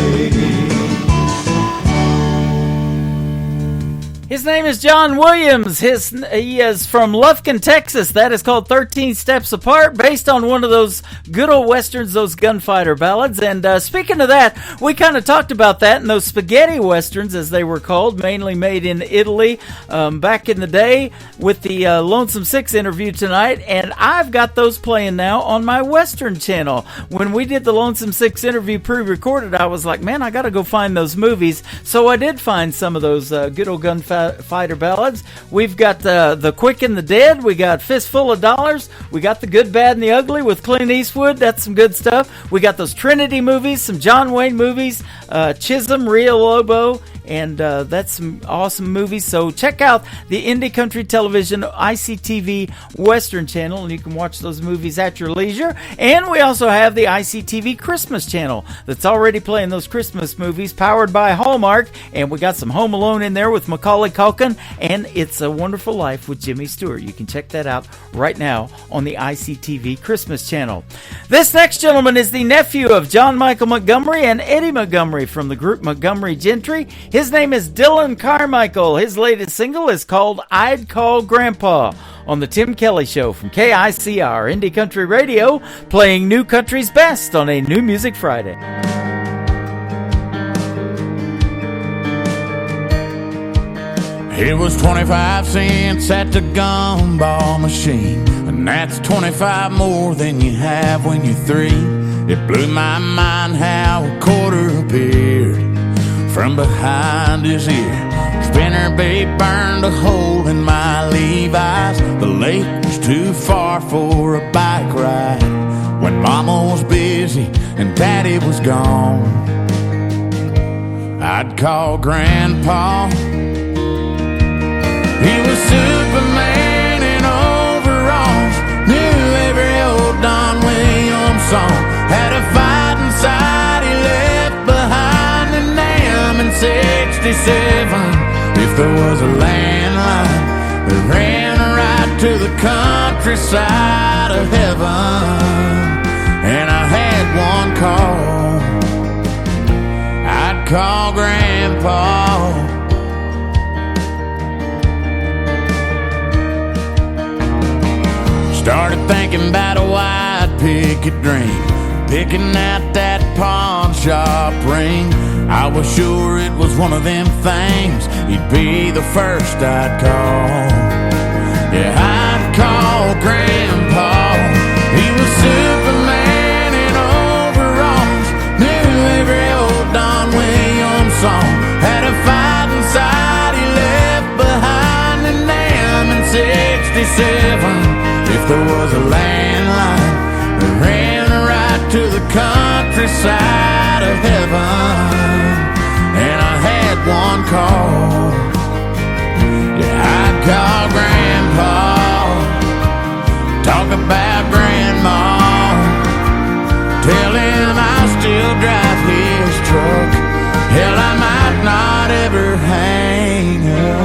His name is John Williams. He is from Lufkin, Texas. That is called 13 Steps Apart, based on one of those good old westerns, those gunfighter ballads. And speaking of that, we kind of talked about that in those spaghetti westerns, as they were called, mainly made in Italy back in the day, with the Lonesome Six interview tonight. And I've got those playing now on my Western channel. When we did the Lonesome Six interview pre-recorded, I was like, man, I got to go find those movies. So I did find some of those good old gunfighter ballads. We've got The Quick and the Dead. We got Fistful of Dollars. We got The Good, Bad, and the Ugly with Clint Eastwood. That's some good stuff. We got those Trinity movies, some John Wayne movies, Chisholm, Rio Lobo, and that's some awesome movies. So check out the Indie Country Television ICTV Western channel, and you can watch those movies at your leisure. And we also have the ICTV Christmas channel that's already playing those Christmas movies, powered by Hallmark. And we got some Home Alone in there with Macaulay Culkin, and It's a Wonderful Life with Jimmy Stewart. You can check that out right now on the ICTV Christmas channel. This next gentleman is the nephew of John Michael Montgomery and Eddie Montgomery from the group Montgomery Gentry. His name is Dylan Carmichael. His latest single is called I'd Call Grandpa. on the Tim Kelly Show from KICR Indie Country Radio, playing New Country's best on a New Music Friday. It was 25 cents at the gumball machine, and that's 25 more than you have when you're 3. It blew my mind how a quarter appeared from behind his ear. Spinnerbait burned a hole in my Levi's. The lake was too far for a bike ride when Mama was busy and Daddy was gone. I'd call Grandpa. He was Superman in overalls, knew every old Don Williams song, had a fight inside he left behind in Nam in 67. If there was a landline that ran right to the countryside of heaven, and I had one call, I'd call Grandpa. Started thinking about a white picket dream, picking out that pawn shop ring. I was sure it was one of them things, he'd be the first I'd call. Yeah, I'd call Grandpa. He was Superman in overalls, knew every old Don Williams song, had a fight inside he left behind in Nam in 67. If there was a landline that ran right to the countryside of heaven, and I had one call, yeah, I'd call Grandpa, talk about Grandma, tell him I'll still drive his truck, hell, I might not ever hang up.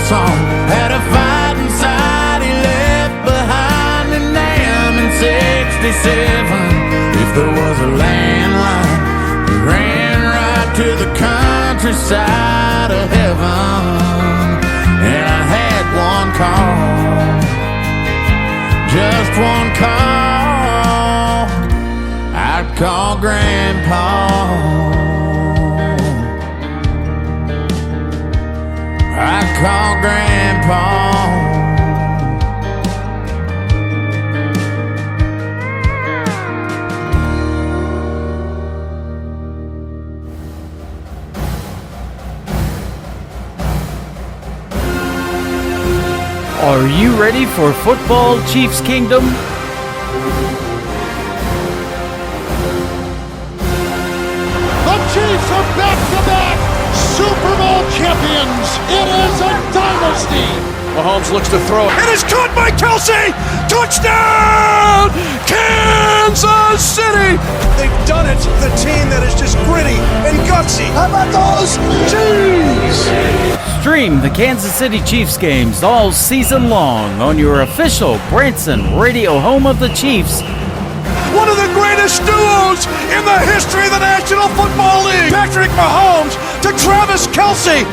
Had a fight inside he left behind in Nam in 67. If there was a landline that ran right to the countryside of heaven, and I had one call, just one call, I'd call Grandpa. I call Grandpa. Are you ready for Football Chiefs Kingdom? The Chiefs are back-to-back Super Bowl champions. It is a dynasty. Mahomes looks to throw. It is caught by Kelsey. Touchdown, Kansas City. They've done it. The team that is just gritty and gutsy. How about those Chiefs? Stream the Kansas City Chiefs games all season long on your official Branson radio home of the Chiefs. One of the greatest duos in the history of the National Football League. Patrick Mahomes to Travis Kelce.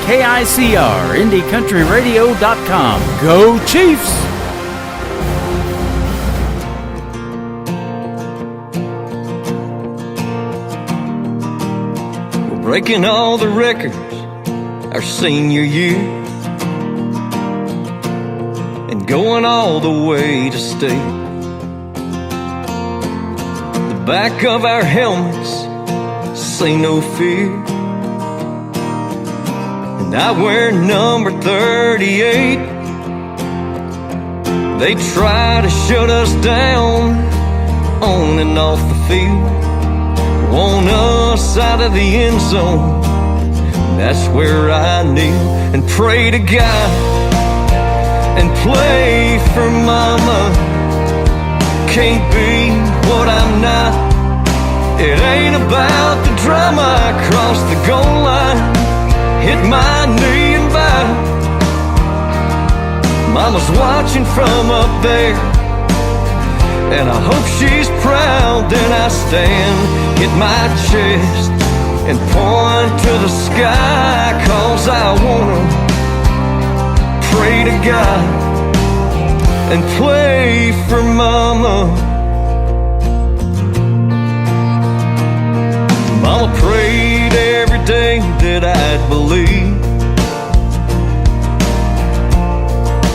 KICR, IndieCountryRadio.com. Go Chiefs! We're breaking all the records our senior year, and going all the way to state. The back of our helmets say no fear, and I wear number 38. They try to shut us down on and off the field, want us out of the end zone. That's where I kneel and pray to God and play for mama. Can't be what I'm not, It ain't about the drama. I crossed the goal line, hit my knee and bowed. Mama's watching from up there, and I hope she's proud. Then I stand, hit my chest, and point to the sky, 'cause I wanna pray to God and play for Mama. Mama prayed every day that I'd believe,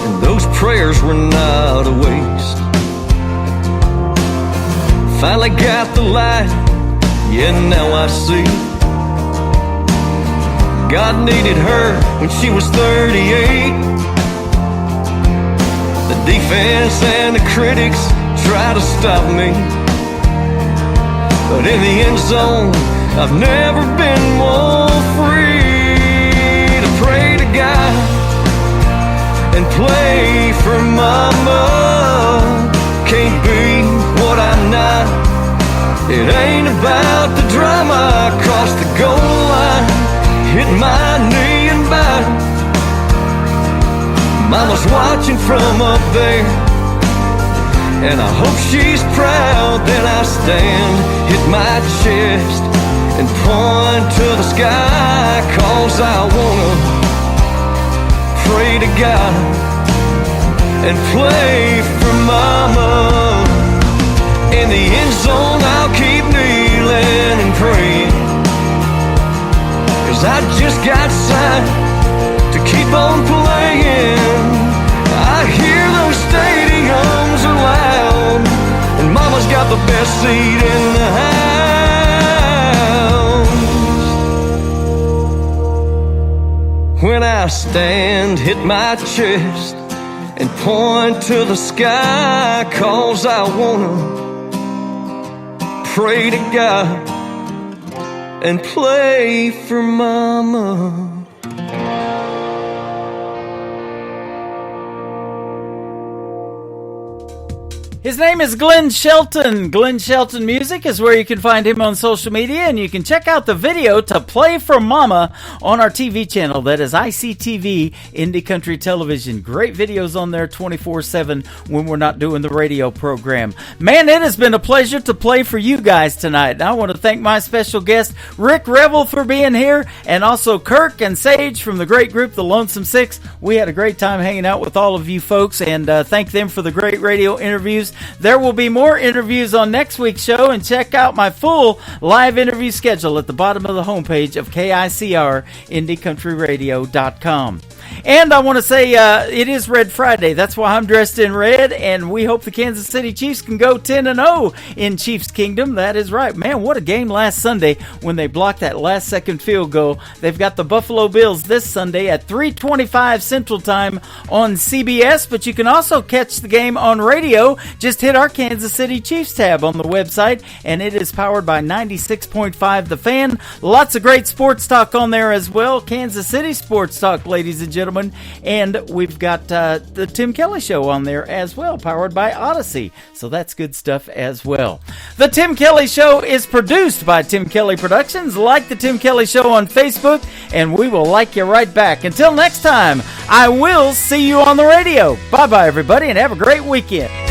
and those prayers were not a waste. Finally got the light, yeah, now I see. God needed her when she was 38. The defense and the critics try to stop me, but in the end zone, I've never been more free to pray to God and play for Mama. Can't be what I'm not. It ain't about the drama. I crossed the goal line, hit my knee and bowed. Mama's watching from up there, and I hope she's proud. Then I stand, hit my chest, and point to the sky, 'cause I wanna pray to God and play for Mama. In the end zone, I'll keep kneeling and praying, 'cause I just got signed to keep on playing. I hear those stadiums are loud, and Mama's got the best seat in the house. When I stand, hit my chest, and point to the sky, 'cause I wanna pray to God and play for Mama. His name is Glenn Shelton. Glenn Shelton Music is where you can find him on social media, and you can check out the video to Play for Mama on our TV channel. That is ICTV, Indie Country Television. Great videos on there 24/7 when we're not doing the radio program. Man, it has been a pleasure to play for you guys tonight. And I want to thank my special guest, Rick Revel, for being here, and also Kirk and Sage from the great group, The Lonesome Six. We had a great time hanging out with all of you folks, and thank them for the great radio interviews. There will be more interviews on next week's show, and check out my full live interview schedule at the bottom of the homepage of KICR, IndieCountryRadio.com. And I want to say it is Red Friday. That's why I'm dressed in red, and we hope the Kansas City Chiefs can go 10-0 in Chiefs Kingdom. That is right. Man, what a game last Sunday when they blocked that last-second field goal. They've got the Buffalo Bills this Sunday at 3:25 Central Time on CBS, but you can also catch the game on radio. Just hit our Kansas City Chiefs tab on the website, and it is powered by 96.5 The Fan. Lots of great sports talk on there as well. Kansas City sports talk, ladies and gentlemen. And we've got the Tim Kelly Show on there as well, powered by Odyssey. So that's good stuff as well. The Tim Kelly Show is produced by Tim Kelly Productions. Like the Tim Kelly Show on Facebook, and we will like you right back. Until next time, I will see you on the radio. Bye-bye, everybody, and have a great weekend.